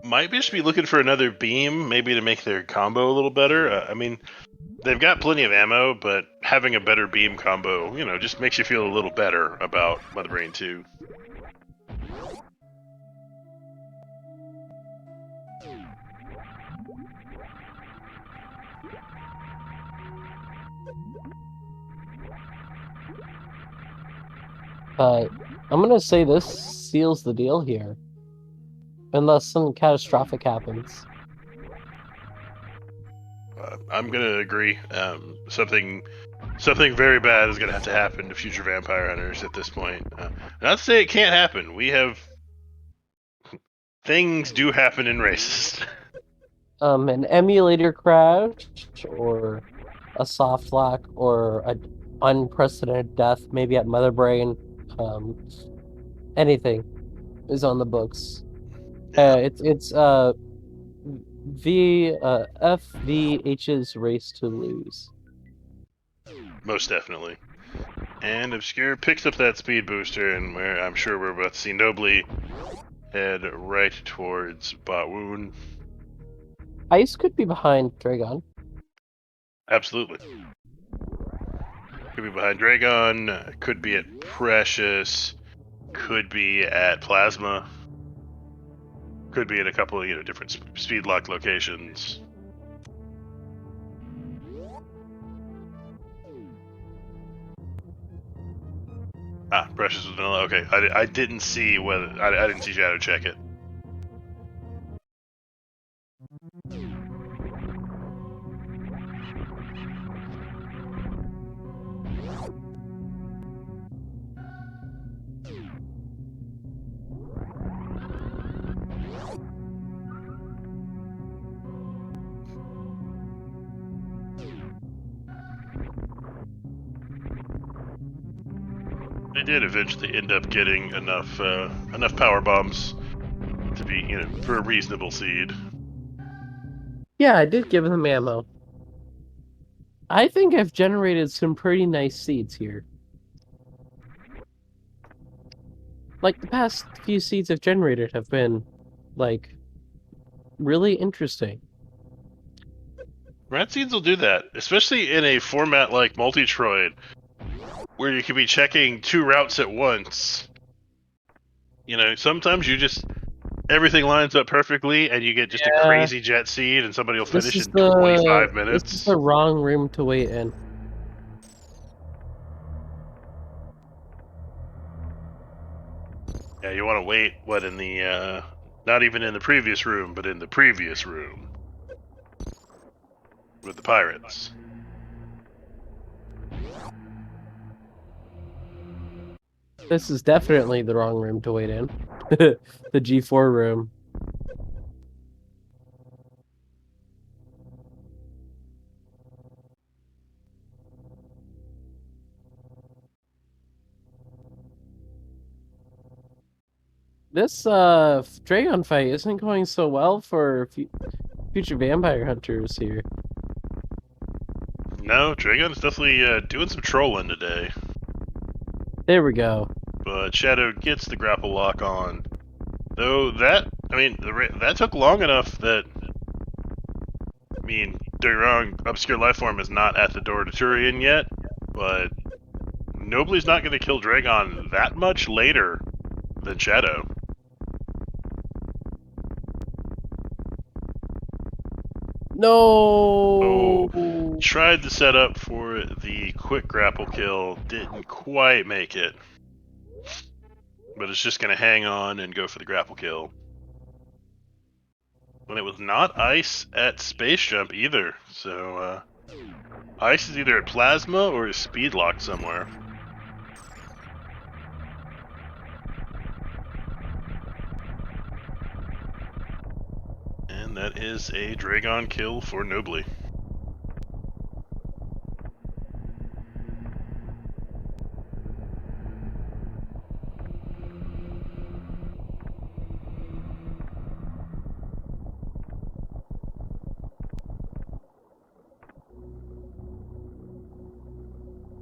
Might just be looking for another beam, maybe to make their combo a little better. I mean, they've got plenty of ammo, but having a better beam combo, just makes you feel a little better about Mother Brain 2. But I'm gonna say this seals the deal here. Unless something catastrophic happens. I'm gonna agree. Something very bad is gonna have to happen to future vampire hunters at this point. Not to say it can't happen. We have things do happen in races. An emulator crash, or a soft lock, or an unprecedented death, maybe at Mother Brain. Anything is on the books. Yeah. It's FVH's race to lose. Most definitely. And Obscure picks up that speed booster, and I'm sure we're about to see Nobly head right towards Bot Wound. Ice could be behind Dragon. Absolutely. Could be behind Dragon, could be at Precious, could be at Plasma, could be at a couple of different speed lock locations. Precious was vanilla. Okay, I didn't see whether I didn't see Shadow check it. They did eventually end up getting enough power bombs to be, for a reasonable seed. Yeah, I did give them ammo. I think I've generated some pretty nice seeds here. Like, the past few seeds I've generated have been, like, really interesting. Rat seeds will do that, especially in a format like Multitroid, where you can be checking 2 routes at once. Sometimes everything lines up perfectly, and you get just a crazy jet seed, and somebody will finish in 25 minutes. This is the wrong room to wait in. Yeah, you want to wait, in the, not even in the previous room, but in the previous room. With the pirates. This is definitely the wrong room to wait in. The G4 room. This Dragon fight isn't going so well for future vampire hunters here. No, Dragon's definitely doing some trolling today. There we go. But Shadow gets the grapple lock on. Though that took long enough that, don't get me wrong, Obscure Lifeform is not at the door to Turian yet, but Nobly's not going to kill Dragon that much later than Shadow. No. Oh, tried to set up for the quick grapple kill, didn't quite make it. But it's just going to hang on and go for the grapple kill. And it was not ice at Space Jump either, so ice is either at Plasma or is speed locked somewhere. And that is a Dragon kill for Nobly.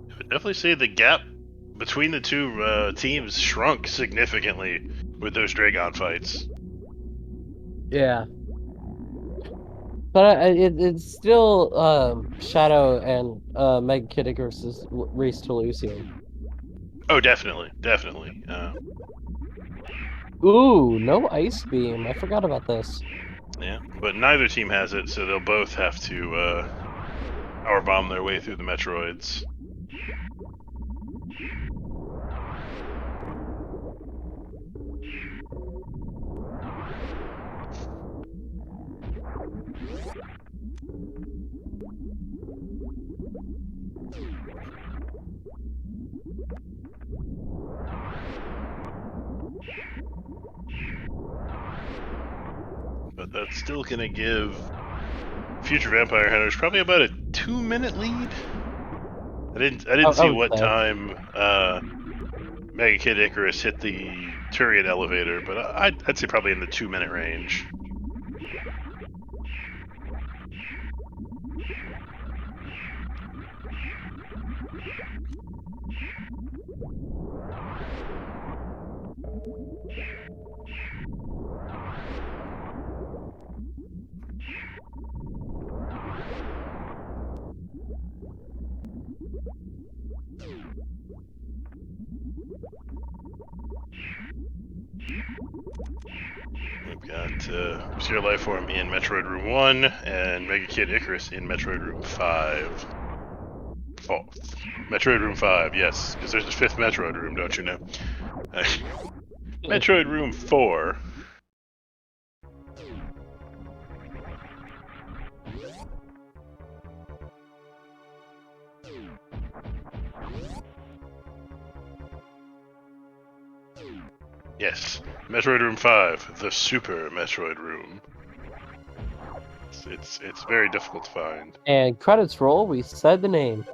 I would definitely say the gap between the two teams shrunk significantly with those Dragon fights. Yeah. But it's still Shadow and Mega Kid Icarus' race to Lucian. Oh, definitely. Ooh, no Ice Beam. I forgot about this. Yeah, but neither team has it, so they'll both have to power bomb their way through the Metroids. But that's still gonna give future vampire hunters probably about a 2-minute lead. I didn't see what time Mega Kid Icarus hit the Turian elevator, but I'd say probably in the 2-minute range. We've got Obscure Lifeform in Metroid Room 1 and Mega Kid Icarus in Metroid Room 5. Metroid Room 5, yes, because there's a 5th Metroid Room, don't you know? Metroid Room 4. Yes, Metroid Room 5, the Super Metroid Room. It's very difficult to find. And credits roll, we said the name.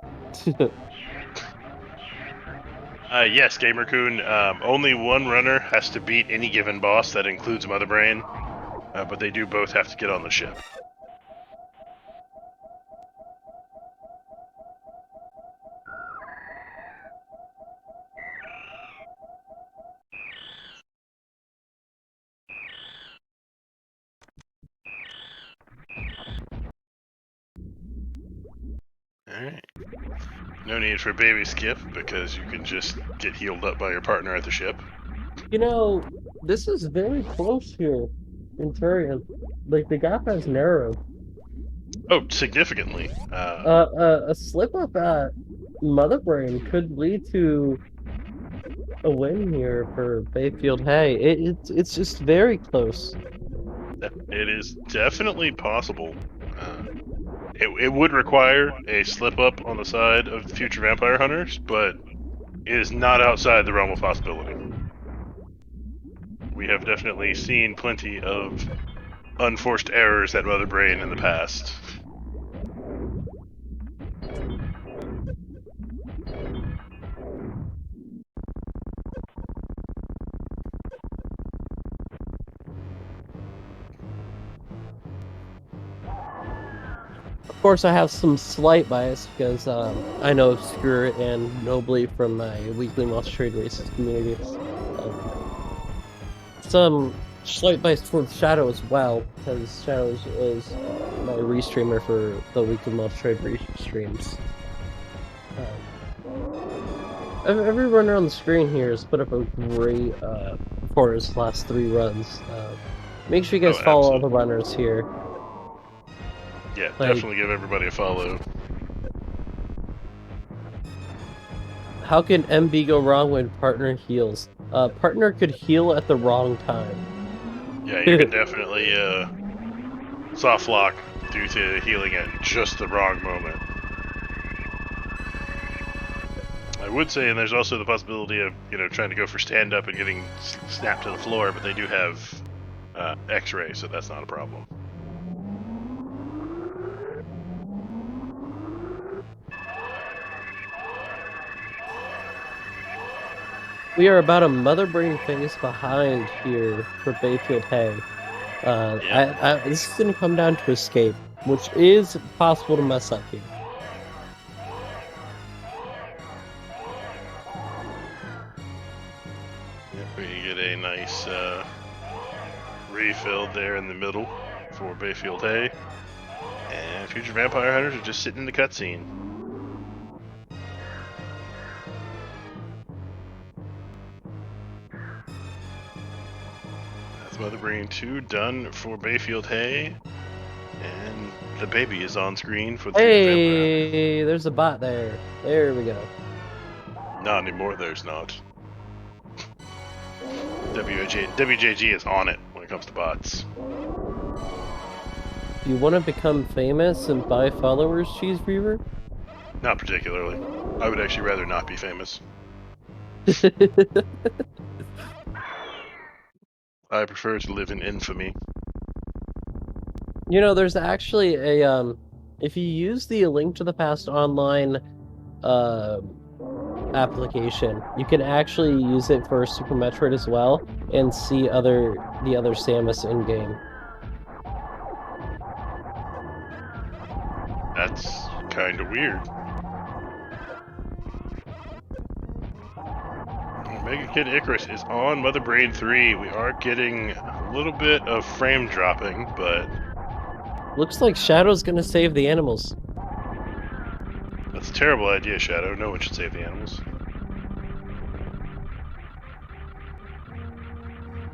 Yes, GamerCoon. Only one runner has to beat any given boss. That includes Mother Brain, but they do both have to get on the ship. Alright. No need for baby skip, because you can just get healed up by your partner at the ship. You know, this is very close here in Turian. Like, the gap has narrowed. Oh, significantly. A slip up at Mother Brain could lead to a win here for BayfiedHay. It's just very close. It is definitely possible. It would require a slip up on the side of future vampire hunters, but it is not outside the realm of possibility. We have definitely seen plenty of unforced errors at Mother Brain in the past. Of course, I have some slight bias because I know Obscure and Nobly from my weekly Multitroid Races community. Some slight bias towards Shadow as well, because Shadow is my restreamer for the weekly Multitroid restreams. Every runner on the screen here has put up a great performance the last 3 runs. Make sure you guys follow all the runners here. Yeah, definitely give everybody a follow. How can MB go wrong when partner heals? Partner could heal at the wrong time. Yeah, you can definitely soft lock due to healing at just the wrong moment. I would say, and there's also the possibility of, trying to go for stand up and getting snapped to the floor, but they do have X-ray, so that's not a problem. We are about a Mother Brain phase behind here for BayfiedHay. This is going to come down to escape, which is possible to mess up here. Yep, we get a nice refill there in the middle for BayfiedHay. And future vampire hunters are just sitting in the cutscene. That's Mother Brain 2 done for BayfiedHay. And the baby is on screen for the future vampire hunters. Hey, there's a bot there. There we go. Not anymore, there's not. WJG is on it when it comes to bots. Do you want to become famous and buy followers, Cheese Reaver? Not particularly. I would actually rather not be famous. I prefer to live in infamy. You know, there's actually a if you use the Link to the Past online application, you can actually use it for Super Metroid as well and see the other Samus in game. That's kind of weird. Mega Kid Icarus is on Mother Brain 3. We are getting a little bit of frame dropping, but Looks like Shadow's gonna save the animals. that's a terrible idea, Shadow. No one should save the animals.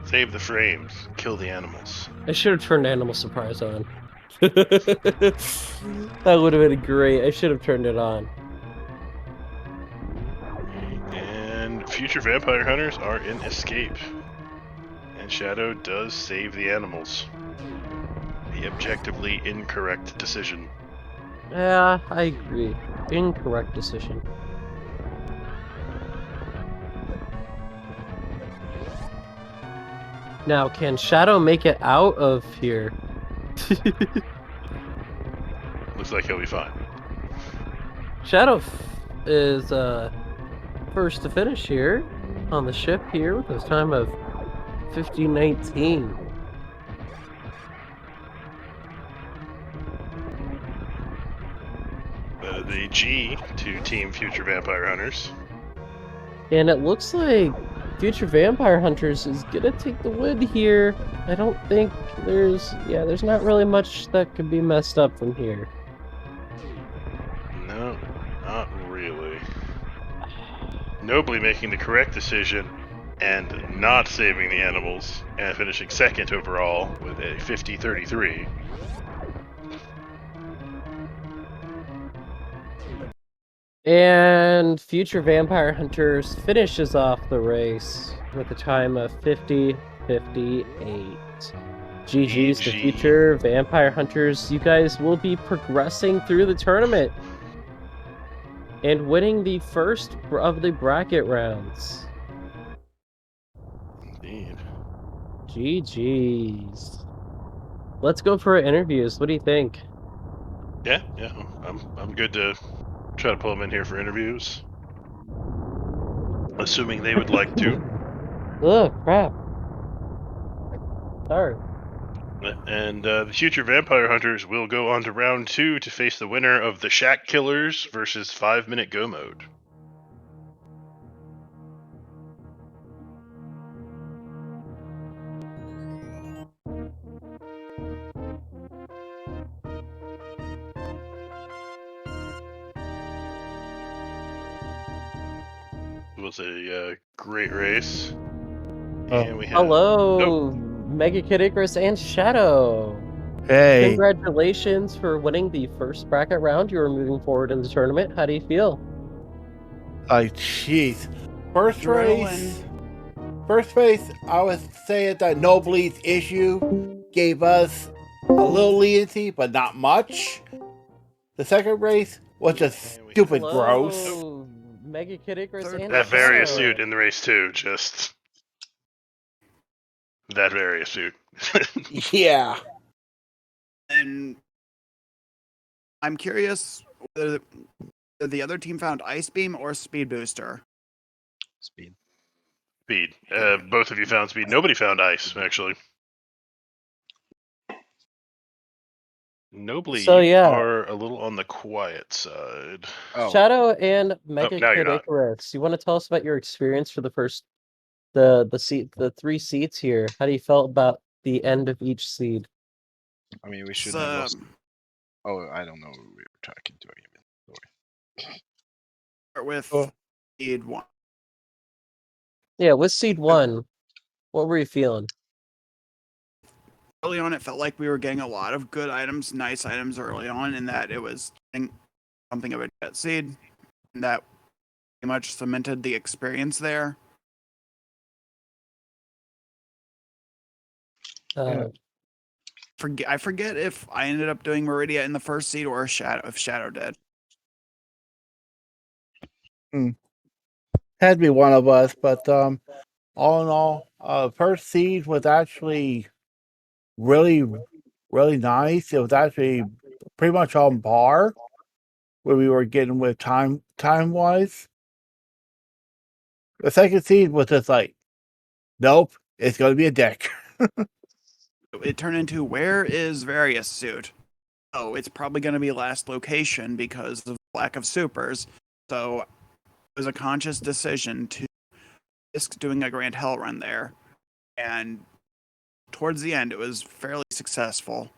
Save the frames. Kill the animals. I should have turned Animal Surprise on. That would have been great. I should have turned it on. And future vampire hunters are in escape. And Shadow does save the animals. The objectively incorrect decision. Yeah, I agree. Incorrect decision. Now, can Shadow make it out of here? Looks like he'll be fine. Shadow is first to finish here on the ship here with a time of 50:19. The G to Team Future Vampire Hunters. And it looks like Future Vampire Hunters is gonna take the win here. I don't think there's not really much that could be messed up from here. No, not really. Nobly making the correct decision and not saving the animals and finishing second overall with a 50-33. And Future Vampire Hunters finishes off the race with a time of 50:58. GG's to GG. Future Vampire Hunters. You guys will be progressing through the tournament and winning the first of the bracket rounds. Indeed. GG's. Let's go for our interviews. What do you think? Yeah, I'm good to try to pull them in here for interviews. Assuming they would like to. Ugh, crap. Sorry. And the Future Vampire Hunters will go on to round 2 to face the winner of the Shack Killers versus 5-minute go mode. It was a great race. And we have Hello, Mega Kid Icarus and Shadow. Hey, Congratulations for winning the first bracket round. You are moving forward in the tournament. How do you feel? jeez. First race, I would say that Nobly's issue gave us a little leniency, but not much. The second race was just stupid gross. Hello, Mega Kid Icarus and that very Shadow. astute in the race too, just that very astute. Yeah. And I'm curious whether the other team found Ice Beam or Speed Booster. Speed. Speed. Both of you found speed. Nobody found ice, actually. Nobly, So, you yeah. are a little on the quiet side. Oh, Shadow and Mega now you're Kid not. Icarus. You want to tell us about your experience for the first, the 3 seats here? How do you felt about the end of each seed? I mean, we should So, have lost. Oh, I don't know who we were talking to again. Sorry. start with Oh. Seed 1. Yeah, with seed 1, what were you feeling? Early on, it felt like we were getting a lot of good items, nice items early on, and that it was something of a jet seed. And that pretty much cemented the experience there. Yeah. I forget if I ended up doing Meridia in the first seed or if Shadow did. Had to be one of us, but all in all, first seed was actually really, really nice. It was actually pretty much on par where we were getting with time wise. The second seed was just like, nope, it's going to be a deck. It turned into, where is Various Suit? Oh, it's probably going to be last location because of lack of supers. So it was a conscious decision to risk doing a Grand Hell run there. And towards the end, it was fairly successful.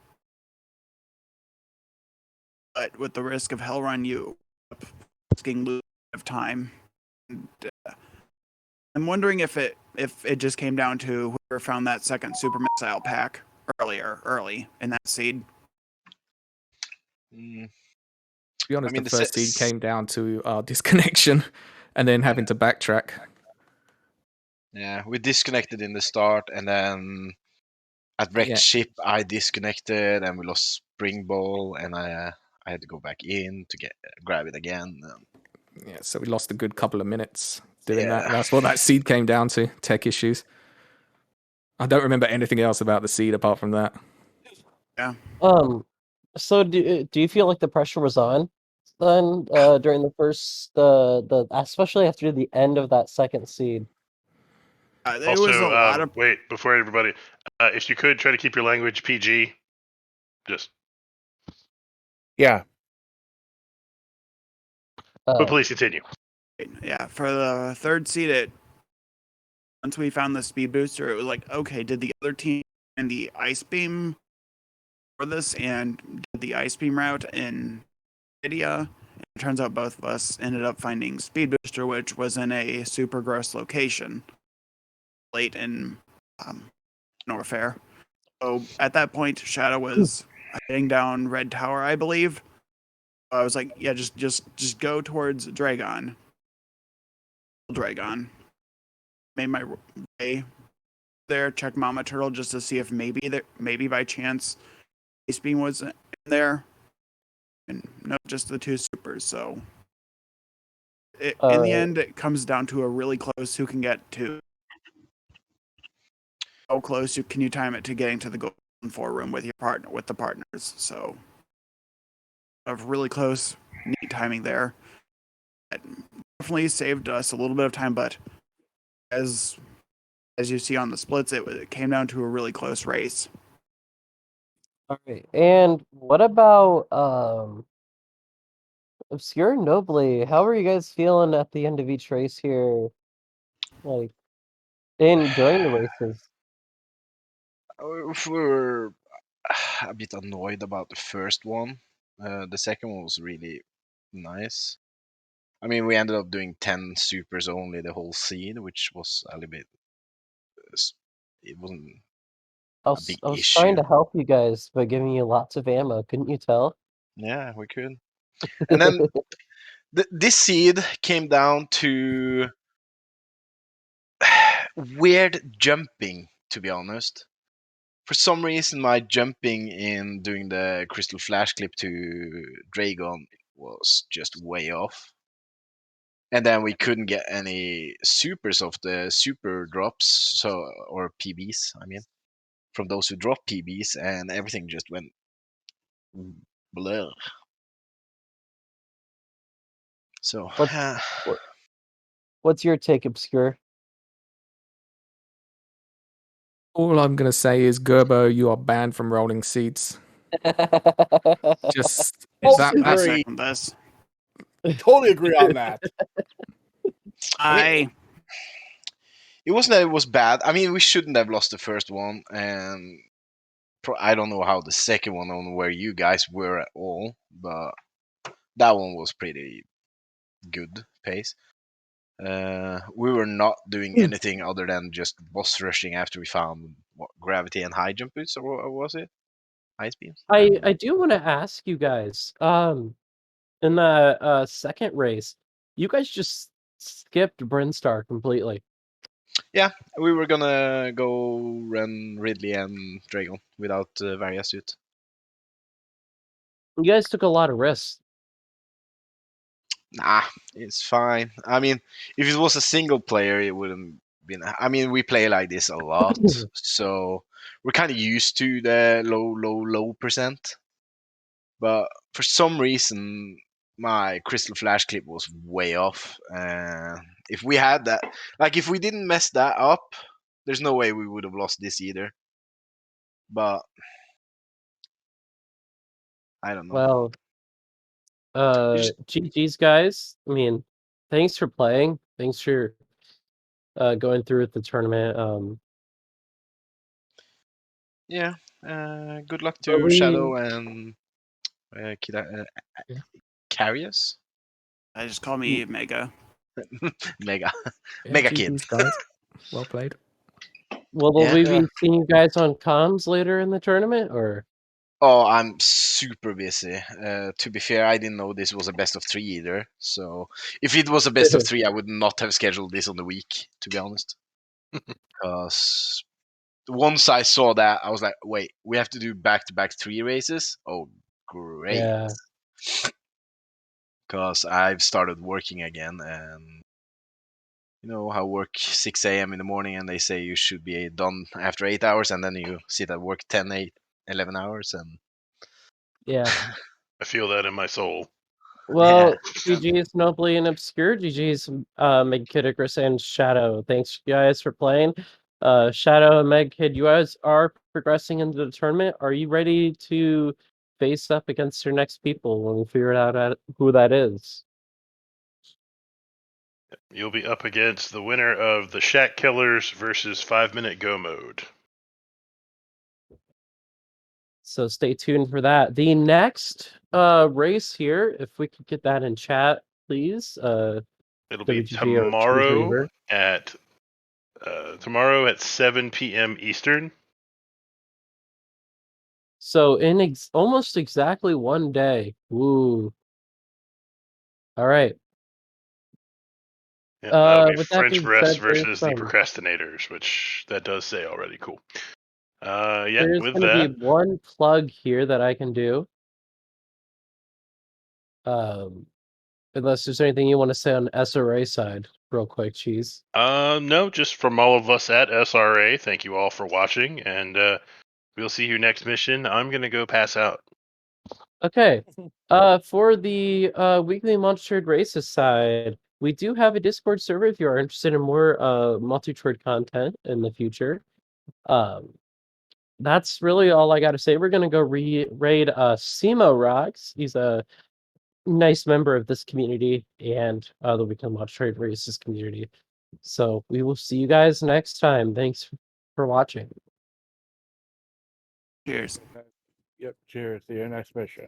But with the risk of Hell run, you risking losing of time. And, I'm wondering if it just came down to whoever found that second super missile pack early in that seed. Mm, To be honest, mean, the the first se- seed came down to our disconnection and then having to backtrack. yeah, we disconnected in the start, and then at wrecked Yeah. ship I disconnected, and we lost spring ball, and I had to go back in to grab it again. Yeah, so we lost a good couple of minutes doing that. Yeah. That's what that seed came down to, tech issues. I don't remember anything else about the seed apart from that. Yeah. So do you feel like the pressure was on then during the first the especially after the end of that second seed? There was a lot of wait, before everybody, if you could try to keep your language PG, just. Yeah. But please continue. yeah, for the third seed, once we found the speed booster, it was like, okay, did the other team and the ice beam for this and did the ice beam route in Lydia? It turns out both of us ended up finding speed booster, which was in a super gross location late in Norfair. So at that point, Shadow was heading down Red Tower, I believe. I was like, yeah, just go towards Dragon. Made my way there, check Mama Turtle just to see if maybe by chance Ace Beam was in there. And no, just the two supers. So in the end, it comes down to a really close who can get to. How close can you time it to getting to the Golden 4 room with the partners? So of really close, neat timing there. That definitely saved us a little bit of time, but as you see on the splits, it came down to a really close race. All right, and what about Obscure and Nobly? How are you guys feeling at the end of each race here? Like, during the races? We're a bit annoyed about the first one. The second one was really nice. I mean, we ended up doing 10 supers only the whole seed, which was a little bit. It wasn't a big I was trying issue. to help you guys by giving you lots of ammo. Couldn't you tell? Yeah, we could. And then this seed came down to weird jumping, to be honest. For some reason, my jumping in doing the crystal flash clip to Dragon was just way off. And then we couldn't get any supers of the super drops, or PBs, I mean, from those who drop PBs, and everything just went blur. So, What's your take, Obscure? All I'm gonna say is, Gerbo, you are banned from rolling seats. Just Totally that. I agree. second this. Totally agree on that. I mean, it wasn't that it was bad. I mean, we shouldn't have lost the first one, and I don't know how the second one on where you guys were at all, but that one was pretty good pace. We were not doing anything other than just boss rushing after we found gravity and high jump boots, or what was it? High beams? I do want to ask you guys, in the second race, you guys just skipped Brinstar completely. Yeah, we were gonna go run Ridley and Dragon without Varia suit. You guys took a lot of risks. Nah, it's fine. I mean, if it was a single player, it wouldn't been. I mean, we play like this a lot, so we're kind of used to the low percent. But for some reason, my crystal flash clip was way off. If we had that, like if we didn't mess that up, there's no way we would have lost this either. But I don't know. Well, Just, GG's guys. I mean, thanks for playing. Thanks for going through with the tournament. yeah. Good luck But to Shadow and Carius. I just call me Mega. Mega. Yeah, Mega GG's, Kid. guys. Well played. will Yeah. we be seeing you guys on comms later in the tournament, or? Oh, I'm super busy. To be fair, I didn't know this was a best of 3 either. So if it was a best of 3, I would not have scheduled this on the week, to be honest. Because once I saw that, I was like, wait, we have to do back-to-back 3 races? Oh, great. Yeah. Because I've started working again, and you know how work 6 a.m. in the morning, and they say you should be done after 8 hours, and then you sit at work 10, 8, 11 hours, and Yeah. I feel that in my soul. Well, GG's Nobly and Obscure, GG's Megkid, and Shadow. Thanks, you guys, for playing. Shadow and Megkid, you guys are progressing into the tournament. Are you ready to face up against your next people when we figure out who that is? You'll be up against the winner of the Shack Killers versus 5-Minute Go Mode. So stay tuned for that. The next race here, if we could get that in chat, please. It'll be WGG or Team Dreamer. tomorrow at 7 p.m. Eastern. So in almost exactly 1 day. Woo. All right. Yeah, that'll be With that French being Breast said, versus the Procrastinators, which that does say already. Cool. there's With going to be that, one plug here that I can do. Unless there's anything you want to say on SRA side, real quick, Cheese. no, just from all of us at SRA, thank you all for watching, and we'll see you next mission. I'm gonna go pass out. Okay. For the weekly Multitroid races side, we do have a Discord server if you are interested in more Multitroid content in the future. That's really all I got to say. We're gonna go raid Simo Rocks. He's a nice member of this community and the Weekly Multitroid races community. So we will see you guys next time. Thanks for watching. Cheers. Yep. Cheers. See you next mission.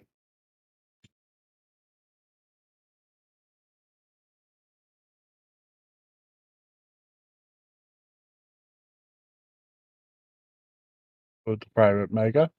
With the private mega.